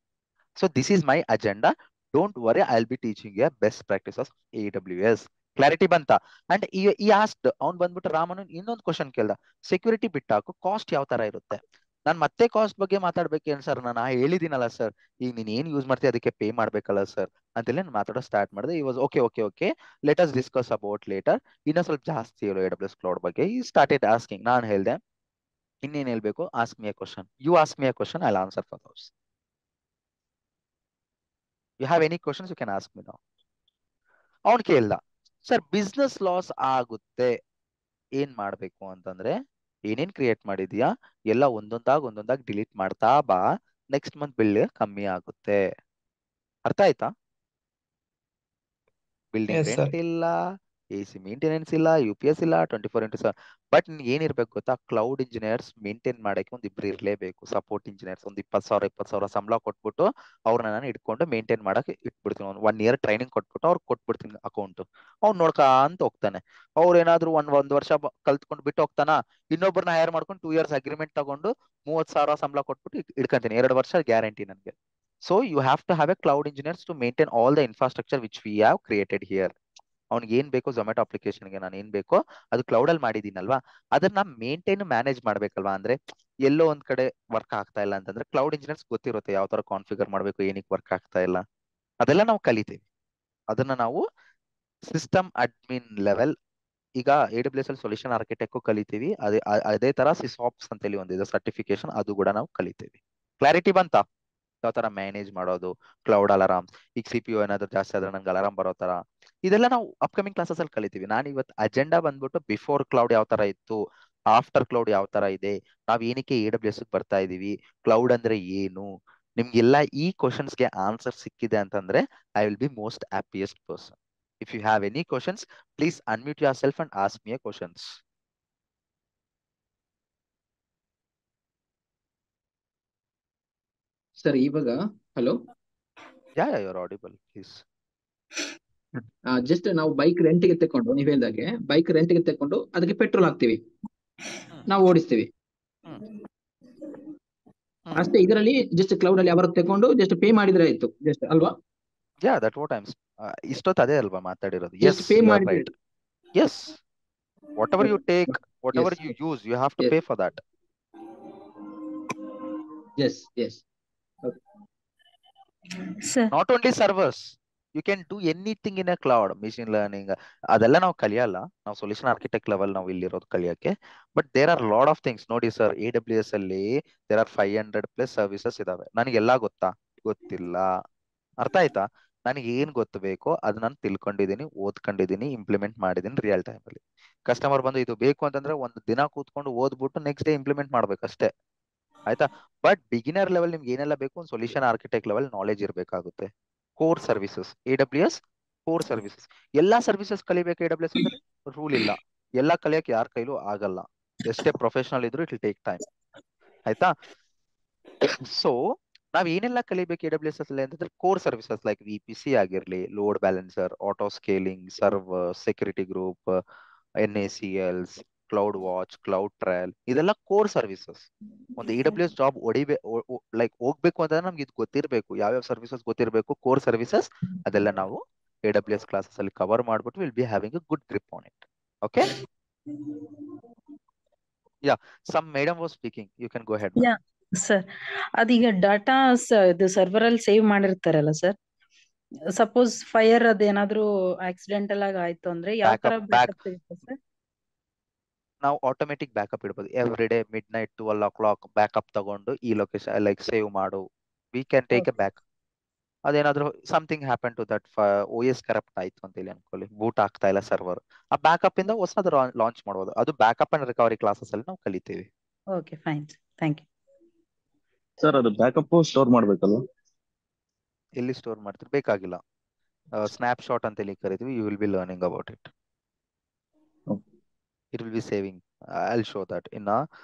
So this is my agenda. Don't worry, I'll be teaching you best practices of AWS. Clarity ಬಂತ? ಅಂಡ್ ಈ ಆಸ್ಟ್ ಅವ್ನು ಬಂದ್ಬಿಟ್ಟು ರಾಮನು ಇನ್ನೊಂದು ಕ್ವಶನ್ ಕೇಳ್ದ, ಸೆಕ್ಯೂರಿಟಿ ಬಿಟ್ಟಾಕು ಕಾಸ್ಟ್ ಯಾವ ತರ ಇರುತ್ತೆ? ನಾನು ಮತ್ತೆ ಕಾಸ್ಟ್ ಬಗ್ಗೆ ಮಾತಾಡ್ಬೇಕೇನು ಸರ್? ನಾನು ಹೇಳಿದ್ದೀನಲ್ಲ ಸರ್, ಈಗ ನೀನ್ ಏನ್ ಯೂಸ್ ಮಾಡ್ತೀವಿ ಅದಕ್ಕೆ ಪೇ ಮಾಡ್ಬೇಕಲ್ಲ ಸರ್ ಅಂತೇಳಿ ನಾನು ಮಾತಾಡೋ ಸ್ಟಾರ್ಟ್ ಮಾಡಿದೆ. He was okay okay okay, let us discuss about later. ಇನ್ನೂ ಸ್ವಲ್ಪ ಜಾಸ್ತಿ ಹೇಳು AWS ಕ್ಲೌಡ್ ಬಗ್ಗೆ. ಈ ಸ್ಟಾರ್ಟೆಡ್ ಆಸ್ಕಿಂಗ್. ನಾನು ಹೇಳ್ದೆ ಇನ್ನೇನ್ ಹೇಳ್ಬೇಕು? Ask me a question, you ask me a question, I answer for those. You have any questions, you can ask me now. ಅವ್ನು ಕೇಳ್ದ, ಸರ್ ಬಿಸ್ನೆಸ್ ಲಾಸ್ ಆಗುತ್ತೆ, ಏನ್ ಮಾಡ್ಬೇಕು ಅಂತಂದ್ರೆ ಏನೇನ್ ಕ್ರಿಯೇಟ್ ಮಾಡಿದ್ಯಾ ಎಲ್ಲ ಒಂದೊಂದಾಗಿ ಡಿಲೀಟ್ ಮಾಡ್ತಾ ಬಾ, ನೆಕ್ಸ್ಟ್ ಮಂತ್ ಬಿಲ್ ಕಮ್ಮಿ ಆಗುತ್ತೆ. ಅರ್ಥ ಆಯ್ತಾ? Building yes sir. ರೆಂಟ್ ಇಲ್ಲ, AC ಮೇಂಟೆನೆನ್ಸ್ ಇಲ್ಲ, UPS ಇಲ್ಲ, 24x7. ಬಟ್ ಏನಿರ್ಬೇಕು ಗೊತ್ತಾ? ಕ್ಲೌಡ್ ಇಂಜಿನಿಯರ್ಸ್ ಮೇಂಟೈನ್ ಮಾಡಕ್ಕೆ ಒಂದ್ ಇಬ್ರು ಇರ್ಲೇಬೇಕು, ಸಪೋರ್ಟ್ ಇಂಜಿನಿಯರ್ಸ್. ಒಂದು 20,000 ಸಂಬಳ ಕೊಟ್ಬಿಟ್ಟು ಅವ್ರನ್ನ ನಾನು ಇಟ್ಕೊಂಡು ಮೇಂಟೈನ್ ಮಾಡಕ್ಕೆ ಇಟ್ಬಿಡ್ತೀನಿ. ಒಂದು 1 year ಟ್ರೈನಿಂಗ್ ಕೊಟ್ಬಿಟ್ಟು ಅವ್ರಿಗೆ ಕೊಟ್ಬಿಡ್ತೀನಿ ಅಕೌಂಟ್, ಅವ್ನು ನೋಡ್ಕೊಂತ ಹೋಗ್ತಾನೆ. ಅವ್ರು ಏನಾದ್ರು ಒಂದ್ ವರ್ಷ ಕಲ್ತ್ಕೊಂಡು ಬಿಟ್ಟು ಹೋಗ್ತಾನ, ಇನ್ನೊಬ್ಬರನ್ನ ಹೈರ್ ಮಾಡ್ಕೊಂಡು 2 years ಅಗ್ರಿಮೆಂಟ್ ತಗೊಂಡು 30,000 ಸಂಬಳ ಕೊಟ್ಬಿಟ್ಟು ಇಟ್ಕೊಂತೀನಿ. 2 ವರ್ಷ ಗ್ಯಾರಂಟಿ ನನಗೆ. So you have to have a cloud engineers to maintain all the infrastructure which we have created here. ಅವ್ನಿಗೆ ಏನ್ ಬೇಕೋ ಝೊಮ್ಯಾಟೊ ಅಪ್ಲಿಕೇಶನ್ಗೆ ನಾನು ಏನ್ ಬೇಕೋ ಅದು ಕ್ಲೌಡ್ ಅಲ್ಲಿ ಮಾಡಿದೀನಲ್ವಾ, ಅದನ್ನ ಮೇಂಟೈನ್ ಮ್ಯಾನೇಜ್ ಮಾಡ್ಬೇಕಲ್ವಾ. ಅಂದ್ರೆ ಎಲ್ಲೋ ಒಂದ್ ಕಡೆ ವರ್ಕ್ ಆಗ್ತಾ ಇಲ್ಲ ಅಂತಂದ್ರೆ ಕ್ಲೌಡ್ ಇಂಜಿನಿಯರ್ಸ್ ಗೊತ್ತಿರುತ್ತೆ ಯಾವ ತರ ಕಾನ್ಫಿಗರ್ ಮಾಡ್ಬೇಕು, ಏನಕ್ಕೆ ವರ್ಕ್ ಆಗ್ತಾ ಇಲ್ಲ, ಅದೆಲ್ಲ ನಾವು ಕಲಿತೀವಿ. ಅದನ್ನ ನಾವು ಸಿಸ್ಟಮ್ ಅಡ್ಮಿನ್ ಲೆವೆಲ್, ಈಗ AWS ಅಲ್ಲಿ ಸೊಲ್ಯೂಷನ್ ಆರ್ಕಿಟೆಕ್ಟ್ ಕಲಿತೀವಿ. ಅದೇ ತರ ಸಿಸಾಪ್ಸ್ ಅಂತೇಳಿ ಒಂದಿದೆ ಸರ್ಟಿಫಿಕೇಶನ್, ಅದು ಕೂಡ ನಾವು ಕಲಿತೀವಿ. ಕ್ಲಾರಿಟಿ ಬಂತಾ? ಯಾವ ತರ ಮ್ಯಾನೇಜ್ ಮಾಡೋದು ಕ್ಲೌಡ್ ಅಲಾರಾಮ್, ಈಗ CPU ಏನಾದ್ರು ಜಾಸ್ತಿ ಆದ್ರೆ ನಂಗೆ ಅಲಾರಾಮ್ ಬರೋ ತರ, ಇದೆಲ್ಲ ನಾವು ಅಪ್ಕಮಿಂಗ್ ಕ್ಲಾಸಸ್ ಅಲ್ಲಿ ಕಲಿತೀವಿ. ನಾನು ಇವತ್ತು ಅಜೆಂಡಾ ಬಂದ್ಬಿಟ್ಟು ಬಿಫೋರ್ ಕ್ಲೌಡ್ ಯಾವ ತರ ಇತ್ತು, ಆಫ್ಟರ್ ಕ್ಲೌಡ್ ಯಾವ ತರ ಇದೆ, ನಾವ್ ಏನಕ್ಕೆ AWS ಬರ್ತಾ ಇದೀವಿ, ಕ್ಲೌಡ್ ಅಂದ್ರೆ ಏನು, ನಿಮ್ಗೆಲ್ಲ ಈ ಕ್ವಶನ್ಸ್ಗೆ ಆನ್ಸರ್ ಸಿಕ್ಕಿದೆ ಅಂತಂದ್ರೆ I will be most happiest person. If you have any questions please unmute yourself and ask me a questions. Sir ಇವಾಗ hello, ya you are audible please. Just ನಾವು ಬೈಕ್ ರೆಂಟ್ಗೆ ತಕೊಂಡು, ನೀವ್ ಹೇಳ್ದಾಗೆ ಬೈಕ್ ರೆಂಟ್ಗೆ ತಕೊಂಡು ಅದಕ್ಕೆ ಪೆಟ್ರೋಲ್ ಹಾಕ್ತಿವಿ, ನಾವು ಓಡಿಸ್ತೀವಿ ಅಷ್ಟೇ. ಇದರಲ್ಲಿ ಜಸ್ಟ್ ಕ್ಲೌಡ್ ಅಲ್ಲಿ ಅವರು ತಕೊಂಡು ಜಸ್ಟ್ ಪೇ ಮಾಡಿದ್ರೆ ಆಯ್ತು, ಜಸ್ಟ್ ಅಲ್ವಾ? Ya that what I am ಇಷ್ಟೊತ್ತು ಅದೇ ಅಲ್ವಾ ಮಾತಾಡಿರೋದು. Just as pay you are ಮಾಡಿದ್ರೆ. Right. Yes, whatever you take, whatever Yes, you use, you have to yes, pay for that. yes, yes. Okay. Sir. Not only servers, you can do anything in a cloud. Machine learning, ಅದೆಲ್ಲ ನಾವು ಕಲಿಯಲ್ಲ, ನಾವು ಸೊಲ್ಯೂಷನ್ ಆರ್ಕಿಟೆಕ್ಟ್ ಲೆವೆಲ್ ನಾವು ಇಲ್ಲಿರೋದು ಕಲಿಯಕ್ಕೆ. But there are lot of things. ನೋಡಿ ಸರ್, AWS ಅಲ್ಲಿ ದೇರ್ ಆರ್ 500+ ಸರ್ವಿಸಸ್ ಇದಾವೆ. ನನಗೆಲ್ಲ ಗೊತ್ತಾ? ಗೊತ್ತಿಲ್ಲ. ಅರ್ಥ ಆಯ್ತಾ? ನನಗೆ ಏನ್ ಗೊತ್ತಬೇಕೋ ಅದು ನಾನು ತಿಳ್ಕೊಂಡಿದ್ದೀನಿ, ಓದ್ಕೊಂಡಿದ್ದೀನಿ, ಇಂಪ್ಲಿಮೆಂಟ್ ಮಾಡಿದ್ದೀನಿ ರಿಯಲ್ ಟೈಮ್ ಅಲ್ಲಿ. ಕಸ್ಟಮರ್ ಬಂದು ಇದು ಬೇಕು ಅಂತಂದ್ರೆ ಒಂದು ದಿನ ಕೂತ್ಕೊಂಡು ಓದ್ಬಿಟ್ಟು ನೆಕ್ಸ್ಟ್ ಡೇ ಇಂಪ್ಲಿಮೆಂಟ್ ಮಾಡ್ಬೇಕಷ್ಟೇ, ಆಯ್ತಾ? ಬಟ್ ಬಿಗಿನರ್ ಲೆವೆಲ್ ನಿಮ್ಗೆ ಏನೆಲ್ಲ ಬೇಕು, ಒಂದು ಸೊಲ್ಯೂಷನ್ ಆರ್ಕಿಟೆಕ್ಟ್ ಲೆವೆಲ್ ನಾಲೆಜ್ ಇರಬೇಕಾಗುತ್ತೆ. Core services, AWS core services, ಎಲ್ಲಾ ಸರ್ವಿಸಸ್ ಕಲಿಬೇಕು AWS ಅಂದ್ರೆ ರೂಲ್ ಇಲ್ಲ. ಎಲ್ಲಾ ಕಲಿಯಕ್ಕೆ ಯಾರ ಕೈಲೂ ಆಗಲ್ಲ. ಎಷ್ಟೇ ಪ್ರೊಫೆಷನಲ್ ಇದ್ರು ಇಟ್ ವಿಲ್ ಟೇಕ್ ಟೈಮ್, ಆಯ್ತಾ? ಸೊ ನಾವ್ ಏನೆಲ್ಲ ಕಲಿಬೇಕು AWS ಅಲ್ಲಿ ಅಂತಂದ್ರೆ ಕೋರ್ ಸರ್ವಿಸಸ್ ಲೈಕ್ VPC ಆಗಿರ್ಲಿ, load balancer, auto scaling, server, security group, NACLs, cloud watch, cloud trial, ಇದೆಲ್ಲ ಕೋರ್ ಸರ್ವಿಸಸ್. ಒಂದು AWS ಜಾಬ್ ಲೈಕ್ ಹೋಗ್ಬೇಕು ಅಂತಂದ್ರೆ ನಮ್ಗೆ ಇದು ಗೊತ್ತಿರ್ಬೇಕು, ಯಾವ್ಯಾವ ಸರ್ವಿಸಸ್ ಗೊತ್ತಿರ್ಬೇಕು, ಕೋರ್ ಸರ್ವಿಸಸ್, ಅದೆಲ್ಲ ನಾವು AWS ಕ್ಲಾಸಸ್ ಅಲ್ಲಿ ಕವರ್ ಮಾಡ್ಬಿಟ್ಟು will be having a good grip on it. Okay, yeah, some madam was speaking, you can go head. Yeah sir, ಅದೀಗ ಡಾಟಾ ಇದು ಸರ್ವರ್ ಅಲ್ಲಿ ಸೇವ್ ಮಾಡಿರ್ತಾರಲ್ಲ ಸರ್, ಸಪೋಸ್ ಫೈರ್ ಅದೇನಾದ್ರೂ ಆಕ್ಸಿಡೆಂಟಲ್ ಆಗಿ ಆಯ್ತು ಅಂದ್ರೆ ಯಾವ ತರ ಬ್ಯಾಕಪ್ ಬ್ಯಾಕಪ್ ಸಿಗುತ್ತೆ ಸರ್? ನಾವು ಆಟೋಮೆಟಿಕ್ ಬ್ಯಾಕಪ್ ಇಡ್ಬೋದು. Every day midnight 12 o'clock backup ತಗೊಂಡು ಈ ಲೊಕೇಶನ್ ಲೈಕ್ ಸೇವ್ ಮಾಡು, we can take a back. ಅದೇನಾದ್ರೂ something happen to that OS corrupt ಆಯ್ತು ಅಂತ ಹೇಳಿ ಅನ್ಕೊಳ್ಳಿ, ಬೂಟ್ ಆಗ್ತಾ ಇಲ್ಲ ಸರ್ವರ್, ಆ ಬ್ಯಾಕಪ್ ಇಂದ ಹೊಸದು ಲಾಂಚ್ ಮಾಡ್ಬೋದು. ಅದು ಬ್ಯಾಕಪ್ ಅಂಡ್ ರಿಕವರಿ ಕ್ಲಾಸಸ್ ಅಲ್ಲಿ ನಾವು ಕಲಿತೀವಿ. Okay fine, thank you. Sir ಅದು ಬ್ಯಾಕಪ್ ಸ್ಟೋರ್ ಮಾಡ್ಬೇಕಲ್ಲ? ಎಲ್ಲಿ ಸ್ಟೋರ್ ಮಾಡ್ತೀರಿ? ಬೇಕಾಗಿಲ್ಲ, ಸ್ನ್ಯಾಪ್ ಶಾಟ್ ಅಂತ ಹೇಳಿ ಕರಿತೀವಿ. You will be learning about it. It will be saving. I'll show that in a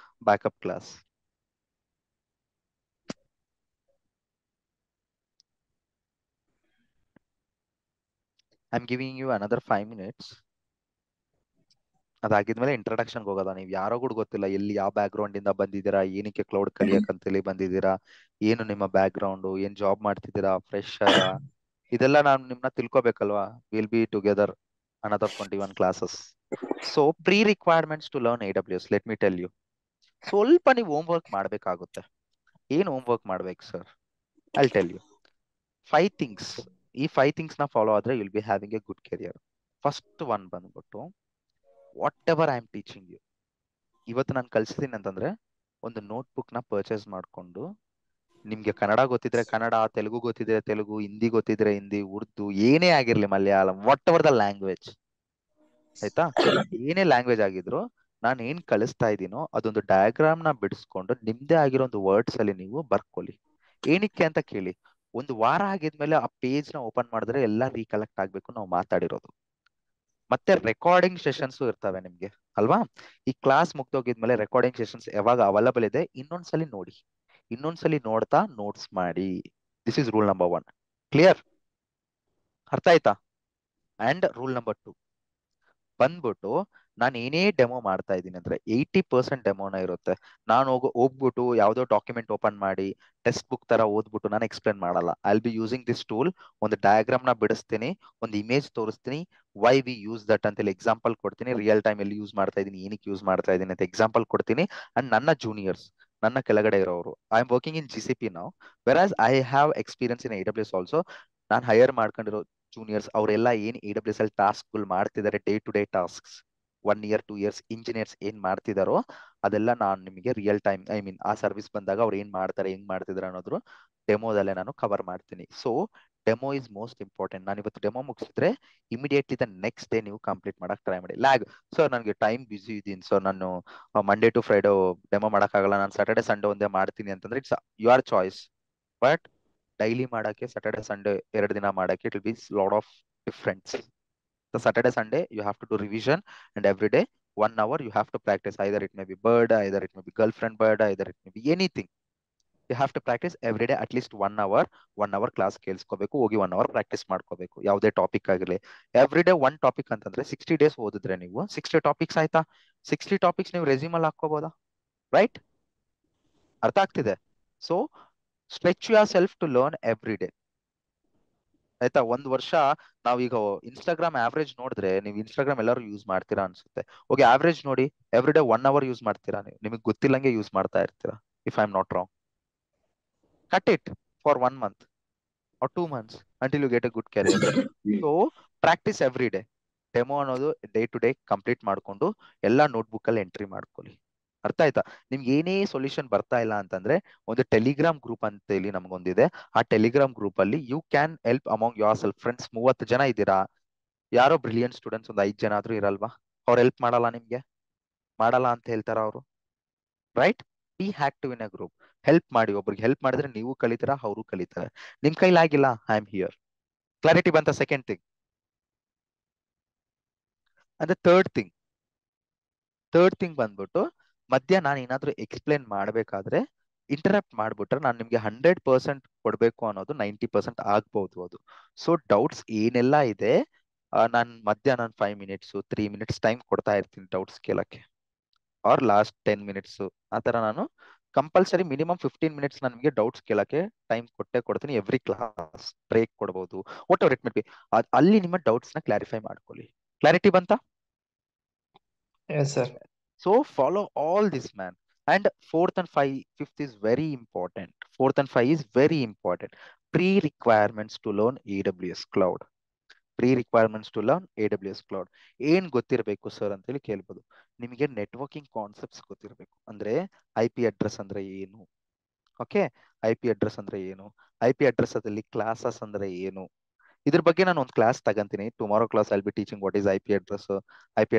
backup class. I'm giving you another 5 minutes. ಅದಾಗಿದ್ಮೇಲೆ introduction ಹೋಗೋದ. ನೀವು ಯಾರೋ ಕೂಡ ಗೊತ್ತಿಲ್ಲ, ಎಲ್ಲಿ ಯಾವ ಬ್ಯಾಕ್ ಗ್ರೌಂಡ್ ಇಂದ ಬಂದಿದ್ದೀರಾ, ಏನಕ್ಕೆ ಕ್ಲೌಡ್ ಕಲಿಯಕ್ ಅಂತೇಳಿ ಬಂದಿದ್ದೀರಾ, ಏನು ನಿಮ್ಮ ಬ್ಯಾಕ್ ಗ್ರೌಂಡ್, ಏನ್ ಜಾಬ್ ಮಾಡ್ತಿದ್ದೀರಾ, ಫ್ರೆಶರ, ಇದೆಲ್ಲ ನಾನು ನಿಮ್ನ ತಿಳ್ಕೊಬೇಕಲ್ವಾ. Will be together another 21 classes. So pre-requirements to learn AWS, let me tell you. ಸ್ವಲ್ಪ ನೀವು ಹೋಮ್ ವರ್ಕ್ ಮಾಡ್ಬೇಕಾಗುತ್ತೆ. ಏನ್ ಹೋಮ್ ವರ್ಕ್ ಮಾಡ್ಬೇಕು sir? I'll tell you 5 things. ಈ 5 things ನ ಫಾಲೋ ಆದ್ರೆ you'll be having a good career. First one ಬಂದ್ಬಿಟ್ಟು, whatever I am teaching you, ಇವತ್ತು ನಾನು ಕಲ್ಸಿದ್ದೀನಿ ಅಂತಂದ್ರೆ ಒಂದು ನೋಟ್ಬುಕ್ ನ ಪರ್ಚೇಸ್ ಮಾಡ್ಕೊಂಡು, ನಿಮ್ಗೆ ಕನ್ನಡ ಗೊತ್ತಿದ್ರೆ ಕನ್ನಡ, ತೆಲುಗು ಗೊತ್ತಿದ್ರೆ ತೆಲುಗು, ಹಿಂದಿ ಗೊತ್ತಿದ್ರೆ ಹಿಂದಿ, ಉರ್ದು, ಏನೇ ಆಗಿರ್ಲಿ, Malayalam, what ever the language, ಆಯ್ತಾ, ಏನೇ ಲ್ಯಾಂಗ್ವೇಜ್ ಆಗಿದ್ರು, ನಾನು ಏನ್ ಕಲಿಸ್ತಾ ಇದ್ದೀನೋ ಅದೊಂದು ಡಯಾಗ್ರಾಮ್ ನ ಬಿಡಿಸ್ಕೊಂಡು ನಿಮ್ದೇ ಆಗಿರೋ ಒಂದು ವರ್ಡ್ಸ್ ಅಲ್ಲಿ ನೀವು ಬರ್ಕೊಳ್ಳಿ. ಏನಕ್ಕೆ ಅಂತ ಕೇಳಿ, ಒಂದು ವಾರ ಆಗಿದ್ಮೇಲೆ ಆ ಪೇಜ್ ನ ಓಪನ್ ಮಾಡಿದ್ರೆ ಎಲ್ಲ ರೀಕಲೆಕ್ಟ್ ಆಗ್ಬೇಕು ನಾವು ಮಾತಾಡಿರೋದು. ಮತ್ತೆ ರೆಕಾರ್ಡಿಂಗ್ ಸೆಷನ್ಸ್ ಇರ್ತವೆ ನಿಮ್ಗೆ ಅಲ್ವಾ. ಈ ಕ್ಲಾಸ್ ಮುಗ್ದೋಗಿದ್ಮೇಲೆ ರೆಕಾರ್ಡಿಂಗ್ ಸೆಷನ್ಸ್ ಯಾವಾಗ ಅವೈಲಬಲ್ ಇದೆ ಇನ್ನೊಂದ್ಸಲಿ ನೋಡಿ, ಇನ್ನೊಂದ್ಸಲಿ ನೋಡ್ತಾ ನೋಟ್ಸ್ ಮಾಡಿ. This is rule number 1. Clear? ಅರ್ಥ ಆಯ್ತಾ? ಅಂಡ್ ರೂಲ್ ನಂಬರ್ 2 ಬಂದ್ಬಿಟ್ಟು, ನಾನು ಏನೇ ಡೆಮೋ ಮಾಡ್ತಾ ಇದ್ದೀನಿ ಅಂದ್ರೆ 80% ಡೆಮೋನ ಇರುತ್ತೆ. ನಾನು ಹೋಗ್ಬಿಟ್ಟು ಯಾವ್ದೋ ಡಾಕ್ಯುಮೆಂಟ್ ಓಪನ್ ಮಾಡಿ ಟೆಕ್ಸ್ಟ್ ಬುಕ್ ತರ ಓದ್ಬಿಟ್ಟು ನಾನು ಎಕ್ಸ್ಪ್ಲೇನ್ ಮಾಡಲ್ಲ. I will B using this tool. ಒಂದು ಡಯಾಗ್ರಾಮ್ ನ ಬಿಡಿಸ್ತೀನಿ, ಒಂದು ಇಮೇಜ್ ತೋರಿಸ್ತೀನಿ, ವೈ ವಿ ಯೂಸ್ ದಟ್ ಅಂತೇಳಿ ಎಕ್ಸಾಂಪಲ್ ಕೊಡ್ತೀನಿ, ರಿಯಲ್ ಟೈಮ್ ಅಲ್ಲಿ ಯೂಸ್ ಮಾಡ್ತಾ ಇದೀನಿ, ಏನಕ್ಕೆ ಯೂಸ್ ಮಾಡ್ತಾ ಇದೀನಿ ಅಂತ ಎಕ್ಸಾಂಪಲ್ ಕೊಡ್ತೀನಿ. ಅಂಡ್ ನನ್ನ ಜೂನಿಯರ್ಸ್, ನನ್ನ ಕೆಳಗಡೆ ಇರೋರು, I am working in GCP ನಾವು, whereas I have experience in AWS also. ನಾನು ಹೈಯರ್ ಮಾಡ್ಕೊಂಡಿರೋ ಜೂನಿಯರ್ಸ್ ಅವರೆಲ್ಲ ಏನ್ AWS ಅಲ್ಲಿ ಟಾಸ್ಕ್ ಮಾಡ್ತಿದ್ದಾರೆ, day to day tasks, 1 year 2 years engineers ಏನ್ ಮಾಡ್ತಿದಾರೋ ಅದೆಲ್ಲ ನಾನು ನಿಮಗೆ ರಿಯಲ್ ಟೈಮ್, ಐ ಮೀನ್ ಆ ಸರ್ವಿಸ್ ಬಂದಾಗ ಅವ್ರು ಏನ್ ಮಾಡ್ತಾರೆ, ಹೆಂಗ್ ಮಾಡ್ತಿದಾರೆ ಅನ್ನೋದ್ರು ಡೆಮೋದಲ್ಲೇ ನಾನು ಕವರ್ ಮಾಡ್ತೀನಿ. So demo is most important. ನಾನು ಇವತ್ತು ಡೆಮೋ ಮುಗಿಸಿದ್ರೆ ಇಮಿಡಿಯೇಟ್ಲಿ ದ ನೆಕ್ಸ್ಟ್ ಡೇ ನೀವು ಕಂಪ್ಲೀಟ್ ಮಾಡಕ್ ಟ್ರೈ ಮಾಡಿ. ಲ್ಯಾಗ್ ಸರ್ ನನಗೆ ಟೈಮ್ ಬಿಸಿ ಇದ್ದೀನಿ ಸರ್, ನಾನು ಮಂಡೇ ಟು ಫ್ರೈಡೆ ಡೆಮೋ ಮಾಡಕ್ಕಾಗಲ್ಲ, ನಾನು ಸ್ಯಾಟರ್ಡೆ ಸಂಡೇ ಒಂದೇ ಮಾಡ್ತೀನಿ ಅಂತಂದ್ರೆ it's your choice. But daily ಮಾಡಕ್ಕೆ, ಸ್ಯಾಟರ್ಡೆ ಸಂಡೇ 2 ದಿನ ಮಾಡಕ್ಕೆ, it will B lot of difference. The Saturday Sunday you have to do revision, and every day 1 hour you have to practice. Either it may be bird, either it may be girlfriend bird, either it may be anything. You have to practice every day at least 1 hour. 1 hour class ಕೇಳಿಸ್ಕೋಬೇಕು, ಹೋಗಿ 1 hour ಪ್ರಾಕ್ಟೀಸ್ ಮಾಡ್ಕೋಬೇಕು, ಯಾವುದೇ ಟಾಪಿಕ್ ಆಗಿರಲಿ. ಎವ್ರಿ ಡೇ 1 ಟಾಪಿಕ್ ಅಂತಂದ್ರೆ 60 days ಓದಿದ್ರೆ ನೀವು 60 ಟಾಪಿಕ್ಸ್ ಆಯ್ತಾ. 60 ಟಾಪಿಕ್ಸ್ ನೀವು ರೆಸ್ಯೂಮ್ ಅಲ್ಲಿ ಹಾಕೋಬಹುದಾ? ರೈಟ್? ಅರ್ಥ ಆಗ್ತಿದೆ? So stretch yourself to learn every day. ಆಯ್ತಾ? 1 ವರ್ಷ ನಾವೀಗ ಇನ್ಸ್ಟಾಗ್ರಾಮ್ ಆವ್ರೇಜ್ ನೋಡಿದ್ರೆ, ನೀವು ಇನ್ಸ್ಟಾಗ್ರಾಮ್ ಎಲ್ಲರೂ ಯೂಸ್ ಮಾಡ್ತೀರಾ ಅನ್ಸುತ್ತೆ. ಹೋಗಿ ಆವ್ರೇಜ್ ನೋಡಿ, ಎವ್ರಿ ಡೇ 1 hour ಯೂಸ್ ಮಾಡ್ತೀರಾ ನೀವು, ನಿಮಗೆ ಗೊತ್ತಿಲ್ಲಂಗೆ ಯೂಸ್ ಮಾಡ್ತಾ ಇರ್ತೀರಾ. If I am not wrong, cut it for 1 month or 2 months until you get a good career. So practice every day. Demo ಅನ್ನೋದು ಡೇ ಟು ಡೇ ಕಂಪ್ಲೀಟ್ ಮಾಡ್ಕೊಂಡು ಎಲ್ಲ ನೋಟ್ಬುಕ್ ಅಲ್ಲಿ ಎಂಟ್ರಿ ಮಾಡ್ಕೊಳ್ಳಿ. ಅರ್ಥ ಆಯ್ತಾ? ನಿಮ್ಗೆ ಏನೇ ಸೊಲ್ಯೂಷನ್ ಬರ್ತಾ ಇಲ್ಲ ಅಂತಂದ್ರೆ ಒಂದು ಟೆಲಿಗ್ರಾಮ್ ಗ್ರೂಪ್ ಅಂತ ಹೇಳಿ ನಮಗೊಂದಿದೆ. ಆ ಟೆಲಿಗ್ರಾಮ್ ಗ್ರೂಪ್ ಅಲ್ಲಿ you can help among yourself. Friends 30 ಜನ ಇದ್ದೀರಾ, ಯಾರೋ ಬ್ರಿಲಿಯಂಟ್ ಸ್ಟೂಡೆಂಟ್ಸ್ ಒಂದು 5 ಜನ ಆದ್ರೂ ಇರಲ್ವಾ? ಅವ್ರು ಹೆಲ್ಪ್ ಮಾಡಲ್ಲ ನಿಮ್ಗೆ? ಮಾಡಲ್ಲ ಅಂತ ಹೇಳ್ತಾರ ಅವರು? Right? B active in a group. Help ಮಾಡಿ, ಒಬ್ರಿಗೆ ಹೆಲ್ಪ್ ಮಾಡಿದ್ರೆ ನೀವು ಕಲಿತೀರಾ, ಅವರು ಕಲಿತಾರೆ. ನಿಮ್ ಕೈಲಾಗಿಲ್ಲ, ಐ ಆಮ್ ಹಿಯರ್. ಕ್ಲಾರಿಟಿ ಬಂತ? Second thing. ಅಂದ್ರೆ ಥರ್ಡ್ ಥಿಂಗ್ ಬಂದ್ಬಿಟ್ಟು, ಮಧ್ಯ ನಾನು ಏನಾದ್ರೂ ಎಕ್ಸ್ಪ್ಲೇನ್ ಮಾಡ್ಬೇಕಾದ್ರೆ ಇಂಟರಪ್ಟ್ ಮಾಡ್ಬಿಟ್ರೆ ನಾನು ನಿಮ್ಗೆ 100% ಕೊಡ್ಬೇಕು ಅನ್ನೋದು 90% ಆಗ್ಬಹುದು ಅದು. ಸೊ ಡೌಟ್ಸ್ ಏನೆಲ್ಲ ಇದೆ ನಾನು ಮಧ್ಯಾಹ್ನ 5 ಮಿನಿಟ್ಸ್ 3 ಮಿನಿಟ್ಸ್ ಟೈಮ್ ಕೊಡ್ತಾ ಇರ್ತೀನಿ ಡೌಟ್ಸ್ ಕೇಳಕ್ಕೆ, ಆರ್ ಲಾಸ್ಟ್ 10 ಮಿನಿಟ್ಸ್ ಆ ತರ ನಾನು ಕಂಪಲ್ಸರಿ ಮಿನಿಮಮ್ 15 ಮಿನಿಟ್ಸ್ ನಾನು ನಿಮಗೆ ಡೌಟ್ಸ್ ಕೇಳಕ್ಕೆ ಟೈಮ್ ಕೊಟ್ಟೆ ಕೊಡ್ತೀನಿ. ಎವ್ರಿ ಕ್ಲಾಸ್ ಬ್ರೇಕ್ ಕೊಡ್ಬೋದು, what ever it may B. ಅಲ್ಲಿ ನಿಮ್ಮ ಡೌಟ್ಸ್ ನ ಕ್ಲಾರಿಫೈ ಮಾಡ್ಕೊಳ್ಳಿ. ಕ್ಲಾರಿಟಿ ಬಂತಾ? Yes sir. So follow all this, man. And fifth is very important. Fourth and five is very important. Pre-requirements to learn AWS Cloud. Pre-requirements to learn AWS Cloud. ಏನ್ ಗೊತ್ತಿರಬೇಕು ಸರ್ ಅಂತ ಹೇಳಿ ಕೇಳ್ಬೋದು. ನಿಮಗೆ ನೆಟ್ವರ್ಕಿಂಗ್ ಕಾನ್ಸೆಪ್ಟ್ಸ್ ಗೊತ್ತಿರಬೇಕು. ಅಂದ್ರೆ IP ಅಡ್ರೆಸ್ ಅಂದ್ರೆ ಏನು, ಓಕೆ, IP ಅಡ್ರೆಸ್ ಅಂದ್ರೆ ಏನು, IP ಅಡ್ರೆಸ್ ಅಲ್ಲಿ ಕ್ಲಾಸಸ್ ಅಂದ್ರೆ ಏನು, ಇದ್ರ ಬಗ್ಗೆ ನಾನು ಒಂದು ಕ್ಲಾಸ್ ತಗಂತೀನಿ. Tomorrow class I'll be teaching what is IP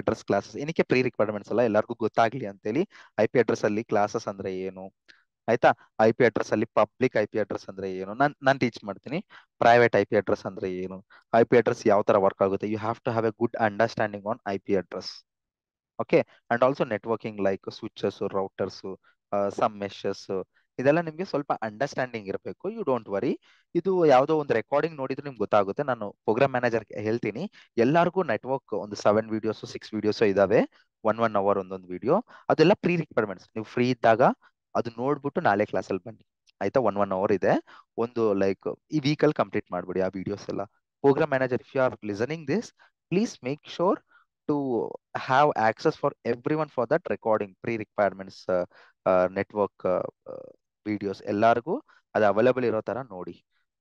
address classes. ಏನಕ್ಕೆ ಪ್ರೀ ರಿಕ್ವೈರ್ಮೆಂಟ್ಸ್ ಅಲ್ಲ, ಎಲ್ಲರಿಗೂ ಗೊತ್ತಾಗ್ಲಿ ಅಂತೇಳಿ IP ಅಡ್ರೆಸ್ ಅಲ್ಲಿ ಕ್ಲಾಸಸ್ ಅಂದ್ರೆ ಏನು, ಆಯ್ತಾ. IP ಅಡ್ರೆಸ್ ಅಲ್ಲಿ ಪಬ್ಲಿಕ್ IP ಅಡ್ರೆಸ್ ಅಂದ್ರೆ ಏನು ನಾನು ಟೀಚ್ ಮಾಡ್ತೀನಿ. ಪ್ರೈವೇಟ್ IP ಅಡ್ರೆಸ್ ಅಂದ್ರೆ ಏನು, IP ಅಡ್ರೆಸ್ ಯಾವ ತರ ವರ್ಕ್ ಆಗುತ್ತೆ. You have to have a good understanding on IP address, okay. And also networking like switches, routers, some meshes, ಇದೆಲ್ಲ ನಿಮ್ಗೆ ಸ್ವಲ್ಪ ಅಂಡರ್ಸ್ಟ್ಯಾಂಡಿಂಗ್ ಇರಬೇಕು. You don't worry. ಇದು ಯಾವುದೋ ಒಂದು ರೆಕಾರ್ಡಿಂಗ್ ನೋಡಿದ್ರೆ ನಿಮ್ಗೆ ಗೊತ್ತಾಗುತ್ತೆ. ನಾನು ಪ್ರೋಗ್ರಾಮ್ ಮ್ಯಾನೇಜರ್ ಹೇಳ್ತೀನಿ, ಎಲ್ಲರಿಗೂ ನೆಟ್ವರ್ಕ್ ಒಂದು 7 ವಿಡಿಯೋಸ್ 6 ವಿಡಿಯೋಸ್ ಇದಾವೆ, 1 ಅವರ್ ಒಂದೊಂದು ವಿಡಿಯೋ. ಅದೆಲ್ಲ ಪ್ರೀ ರಿಕ್ವೈರ್ಮೆಂಟ್ಸ್. ನೀವು ಫ್ರೀ ಇದ್ದಾಗ ಅದು ನೋಡ್ಬಿಟ್ಟು ನಾಳೆ ಕ್ಲಾಸಲ್ಲಿ ಬನ್ನಿ, ಆಯ್ತಾ. 1 ಅವರ್ ಇದೆ, ಒಂದು ಲೈಕ್ ಈ ವೀಕಲ್ಲಿ ಕಂಪ್ಲೀಟ್ ಮಾಡ್ಬಿಡಿ ಆ ವಿಡಿಯೋಸ್ ಎಲ್ಲ. Program manager, if you are listening this, please make sure to have access for everyone for that recording, pre-requirements network videos ಎಲ್ಲರಿಗೂ ಅದು ಅವೈಲೇಬಲ್ ಇರೋ ತರ ನೋಡಿ.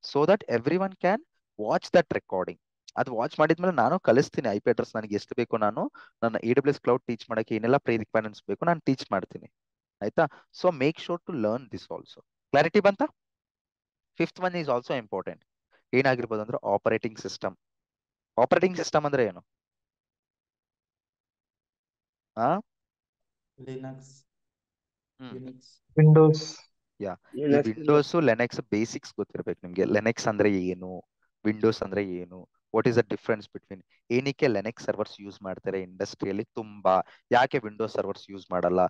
So that every one can watch that recording. ಅದು ವಾಚ್ ಮಾಡಿದ್ಮೇಲೆ ನಾನು ಕಲಿಸ್ತೀನಿ IP ಅಡ್ರೆಸ್ ನನಗೆ ಎಷ್ಟು ಬೇಕು, ನಾನು ನನ್ನ AWS ಕ್ಲೌಡ್ ಟೀಚ್ ಮಾಡಕ್ಕೆ ಏನೆಲ್ಲ ಪ್ರೀ ರಿಕ್ವೈರ್ಮೆಂಟ್ಸ್ ಬೇಕು ನಾನು ಟೀಚ್ ಮಾಡ್ತೀನಿ, ಆಯ್ತಾ. So make sure to learn this also. Clarity ಬಂತಾ? Fifth one is also important. ಏನಾಗಿರ್ಬೋದು ಅಂದ್ರೆ ಆಪರೇಟಿಂಗ್ ಸಿಸ್ಟಮ್. ಆಪರೇಟಿಂಗ್ ಸಿಸ್ಟಮ್ ಅಂದ್ರೆ ಏನು? Linux, Unix, Windows. ಯಾ, ಈ ವಿಂಡೋಸ್ ಲೆನೆಕ್ಸ್ ಬೇಸಿಕ್ಸ್ ಗೊತ್ತಿರ್ಬೇಕು ನಿಮ್ಗೆ. ಲೆನೆಕ್ಸ್ ಅಂದ್ರೆ ಏನು, ವಿಂಡೋಸ್ ಅಂದ್ರೆ ಏನು, what is the difference between, ಏನಕ್ಕೆ ಲೆನೆಕ್ಸ್ ಸರ್ವರ್ಸ್ ಯೂಸ್ ಮಾಡ್ತಾರೆ ಇಂಡಸ್ಟ್ರಿಯಲ್ಲಿ ತುಂಬಾ, ಯಾಕೆ ವಿಂಡೋಸ್ ಸರ್ವರ್ಸ್ ಯೂಸ್ ಮಾಡಲ್ಲ.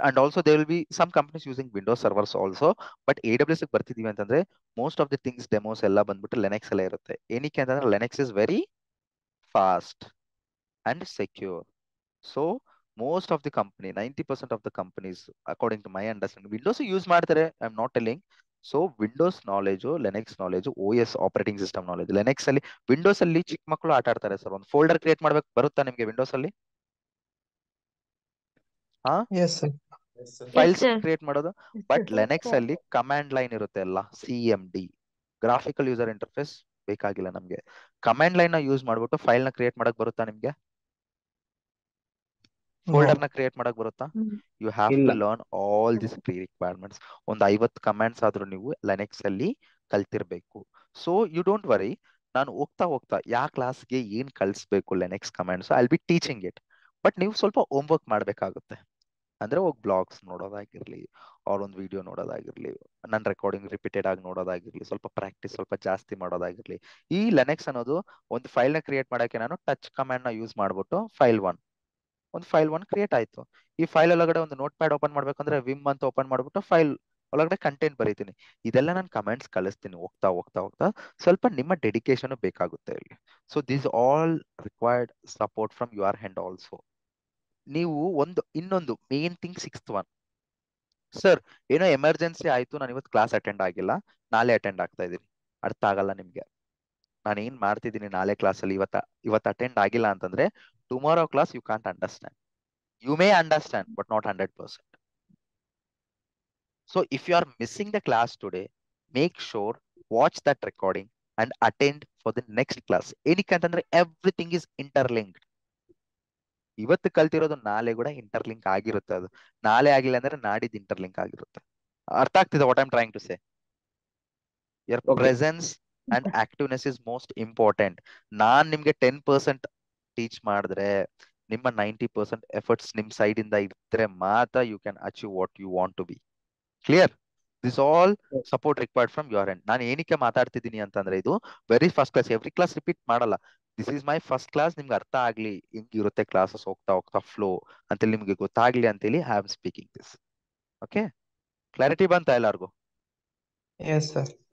And also they will be some companies using Windows servers also. But AWS ಬರ್ತಿದೀವಿ ಅಂತಂದ್ರೆ most of the things demos ಎಲ್ಲ ಬಂದ್ಬಿಟ್ಟು ಲೆನೆಕ್ಸ್ ಎಲ್ಲ ಇರುತ್ತೆ. ಏನಕ್ಕೆ ಅಂತಂದ್ರೆ Linux is very fast and secure. So most of the company, 90% of the companies, according to my understanding, Windows use ಮಾಡ್ತಾರೆ. I'm not telling. So Windows knowledge, Linux knowledge, OS operating system knowledge. Linux ಅಲ್ಲಿ, ವಿಂಡೋಸ್ ಅಲ್ಲಿ ಚಿಕ್ಕ ಮಕ್ಕಳು ಆಟ ಆಡ್ತಾರೆ ಸರ್. ಒಂದು ಫೋಲ್ಡರ್ ಕ್ರಿಯೇಟ್ ಮಾಡ್ಬೇಕು ಬರುತ್ತಾ ನಿಮ್ಗೆ ವಿಂಡೋಸ್ ಅಲ್ಲಿ? Yes sir. ಫೈಲ್ಸ್ ಕ್ರಿಯೇಟ್ ಮಾಡೋದು. ಬಟ್ ಲೆನೆಕ್ಸ್ ಅಲ್ಲಿ ಕಮಾಂಡ್ ಲೈನ್ ಇರುತ್ತೆ ಎಲ್ಲ, CMD, ಗ್ರಾಫಿಕಲ್ ಯೂಸರ್ ಇಂಟರ್ಫೇಸ್ ಬೇಕಾಗಿಲ್ಲ ನಮ್ಗೆ. ಕಮಾಂಡ್ ಲೈನ್ ನ ಯೂಸ್ ಮಾಡ್ಬಿಟ್ಟು ಫೈಲ್ ನ ಕ್ರಿಯೇಟ್ ಮಾಡಕ್ ಬರುತ್ತಾ ನಿಮ್ಗೆ? ಫೋಲ್ಡರ್ ನ ಕ್ರಿಯೇಟ್ ಮಾಡಕ್ ಬರುತ್ತಾ? You have to learn all this pre requirements. ಒಂದು 50 ಕಮಾಂಡ್ಸ್ ಆದ್ರೂ ನೀವು ಲೆನೆಕ್ಸ್ ಅಲ್ಲಿ ಕಲ್ತಿರ್ಬೇಕು. So you don't worry. ನಾನು ಹೋಗ್ತಾ ಹೋಗ್ತಾ ಯಾವ ಕ್ಲಾಸ್ಗೆ ಏನ್ ಕಲಿಸ್ಬೇಕು Linux commands I will be teaching it. But ನೀವು ಸ್ವಲ್ಪ ಹೋಮ್ ವರ್ಕ್ ಮಾಡ್ಬೇಕಾಗುತ್ತೆ. ಅಂದ್ರೆ ಹೋಗಿ ಬ್ಲಾಗ್ಸ್ ನೋಡೋದಾಗಿರ್ಲಿ, ಅವ್ರ ಒಂದು ವಿಡಿಯೋ ನೋಡೋದಾಗಿರ್ಲಿ, ನನ್ನ ರೆಕಾರ್ಡಿಂಗ್ ರಿಪೀಟೆಡ್ ಆಗಿ ನೋಡೋದಾಗಿರ್ಲಿ, ಸ್ವಲ್ಪ ಪ್ರಾಕ್ಟೀಸ್ ಸ್ವಲ್ಪ ಜಾಸ್ತಿ ಮಾಡೋದಾಗಿರ್ಲಿ. ಈ ಲೆನೆಕ್ಸ್ ಅನ್ನೋದು ಒಂದು ಫೈಲ್ ನ ಕ್ರಿಯೇಟ್ ಮಾಡಕ್ಕೆ ನಾನು ಟಚ್ ಕಮಾಂಡ್ ನ ಯೂಸ್ ಮಾಡ್ಬಿಟ್ಟು ಒಂದು ಫೈಲ್ 1 ಕ್ರಿಯೇಟ್ ಆಯ್ತು. ಈ ಫೈಲ್ ಒಳಗಡೆ ಒಂದು ನೋಟ್ ಪ್ಯಾಡ್ ಓಪನ್ ಮಾಡ್ಬೇಕಂದ್ರೆ ವಿಮ್ ಅಂತ ಓಪನ್ ಮಾಡ್ಬಿಟ್ಟು ಫೈಲ್ ಒಳಗಡೆ ಕಂಟೆಂಟ್ ಬರೀತೀನಿ. ಇದೆಲ್ಲ ನಾನು ಕಮೆಂಟ್ಸ್ ಕಳಿಸ್ತೀನಿ ಹೋಗ್ತಾ ಹೋಗ್ತಾ ಹೋಗ್ತಾ. ಸ್ವಲ್ಪ ನಿಮ್ಮ ಡೆಡಿಕೇಶನ್ ಬೇಕಾಗುತ್ತೆ ಇಲ್ಲಿ. So this all required support from your hand also. ನೀವು ಇನ್ನೊಂದು main thing, sixth one, sir ಏನೋ ಎಮರ್ಜೆನ್ಸಿ ಆಯ್ತು, ನಾನು ಇವತ್ತು ಕ್ಲಾಸ್ ಅಟೆಂಡ್ ಆಗಿಲ್ಲ, ನಾಳೆ ಅಟೆಂಡ್ ಆಗ್ತಾ ಇದ್ದೀನಿ. ಅರ್ಥ ಆಗಲ್ಲ ನಿಮ್ಗೆ. ನಾನು ಏನ್ ಮಾಡ್ತಿದ್ದೀನಿ ನಾಳೆ ಕ್ಲಾಸಲ್ಲಿ, ಇವತ್ತು ಅಟೆಂಡ್ ಆಗಿಲ್ಲ ಅಂತಂದ್ರೆ tomorrow class you can't understand. You may understand, but not 100%. So if you are missing the class today, make sure watch that recording and attend for the next class. ಏನಕ್ಕಂತಂದ್ರೆ everything is interlinked. ಇವತ್ತು ಕಲ್ತಿರೋದು ನಾಳೆ ಕೂಡ ಇಂಟರ್ಲಿಂಕ್ ಆಗಿರುತ್ತೆ. ಅದು ನಾಳೆ ಆಗಿಲ್ಲ ಅಂದ್ರೆ ನಾಡಿದ್ದು ಇಂಟರ್ಲಿಂಕ್ ಆಗಿರುತ್ತೆ. ಅರ್ಥ ಆಗ್ತಿದೆ what I am trying to say? Your presence and activeness is most important. ನಾನ್ ನಿಮ್ಗೆ 10% ಟೀಚ್ ಮಾಡಿದ್ರೆ ನಿಮ್ಮ 90% ಎಫರ್ಟ್ಸ್ ನಿಮ್ ಸೈಡ್ ಇಂದ ಇದ್ರೆ ಮಾತ್ರ you can achieve what you want to be. Clear? This all support required from your end. ನಾನು ಏನಕ್ಕೆ ಮಾತಾಡ್ತಿದ್ದೀನಿ ಅಂತಂದ್ರೆ ಇದು very first class. Every class repeat ಮಾಡಲ್ಲ. This is my first class. ನಿಮ್ಗೆ ಅರ್ಥ ಆಗ್ಲಿ ಹಿಂಗಿರುತ್ತೆ ಕ್ಲಾಸಸ್ ಹೋಗ್ತಾ ಹೋಗ್ತಾ ಫ್ಲೋ ಅಂತೇಳಿ ನಿಮ್ಗೆ ಗೊತ್ತಾಗ್ಲಿ ಅಂತೇಳಿ I am speaking this. Okay, clarity ಬಂತಾ ಎಲ್ಲಾರ್ಗು? Yes sir.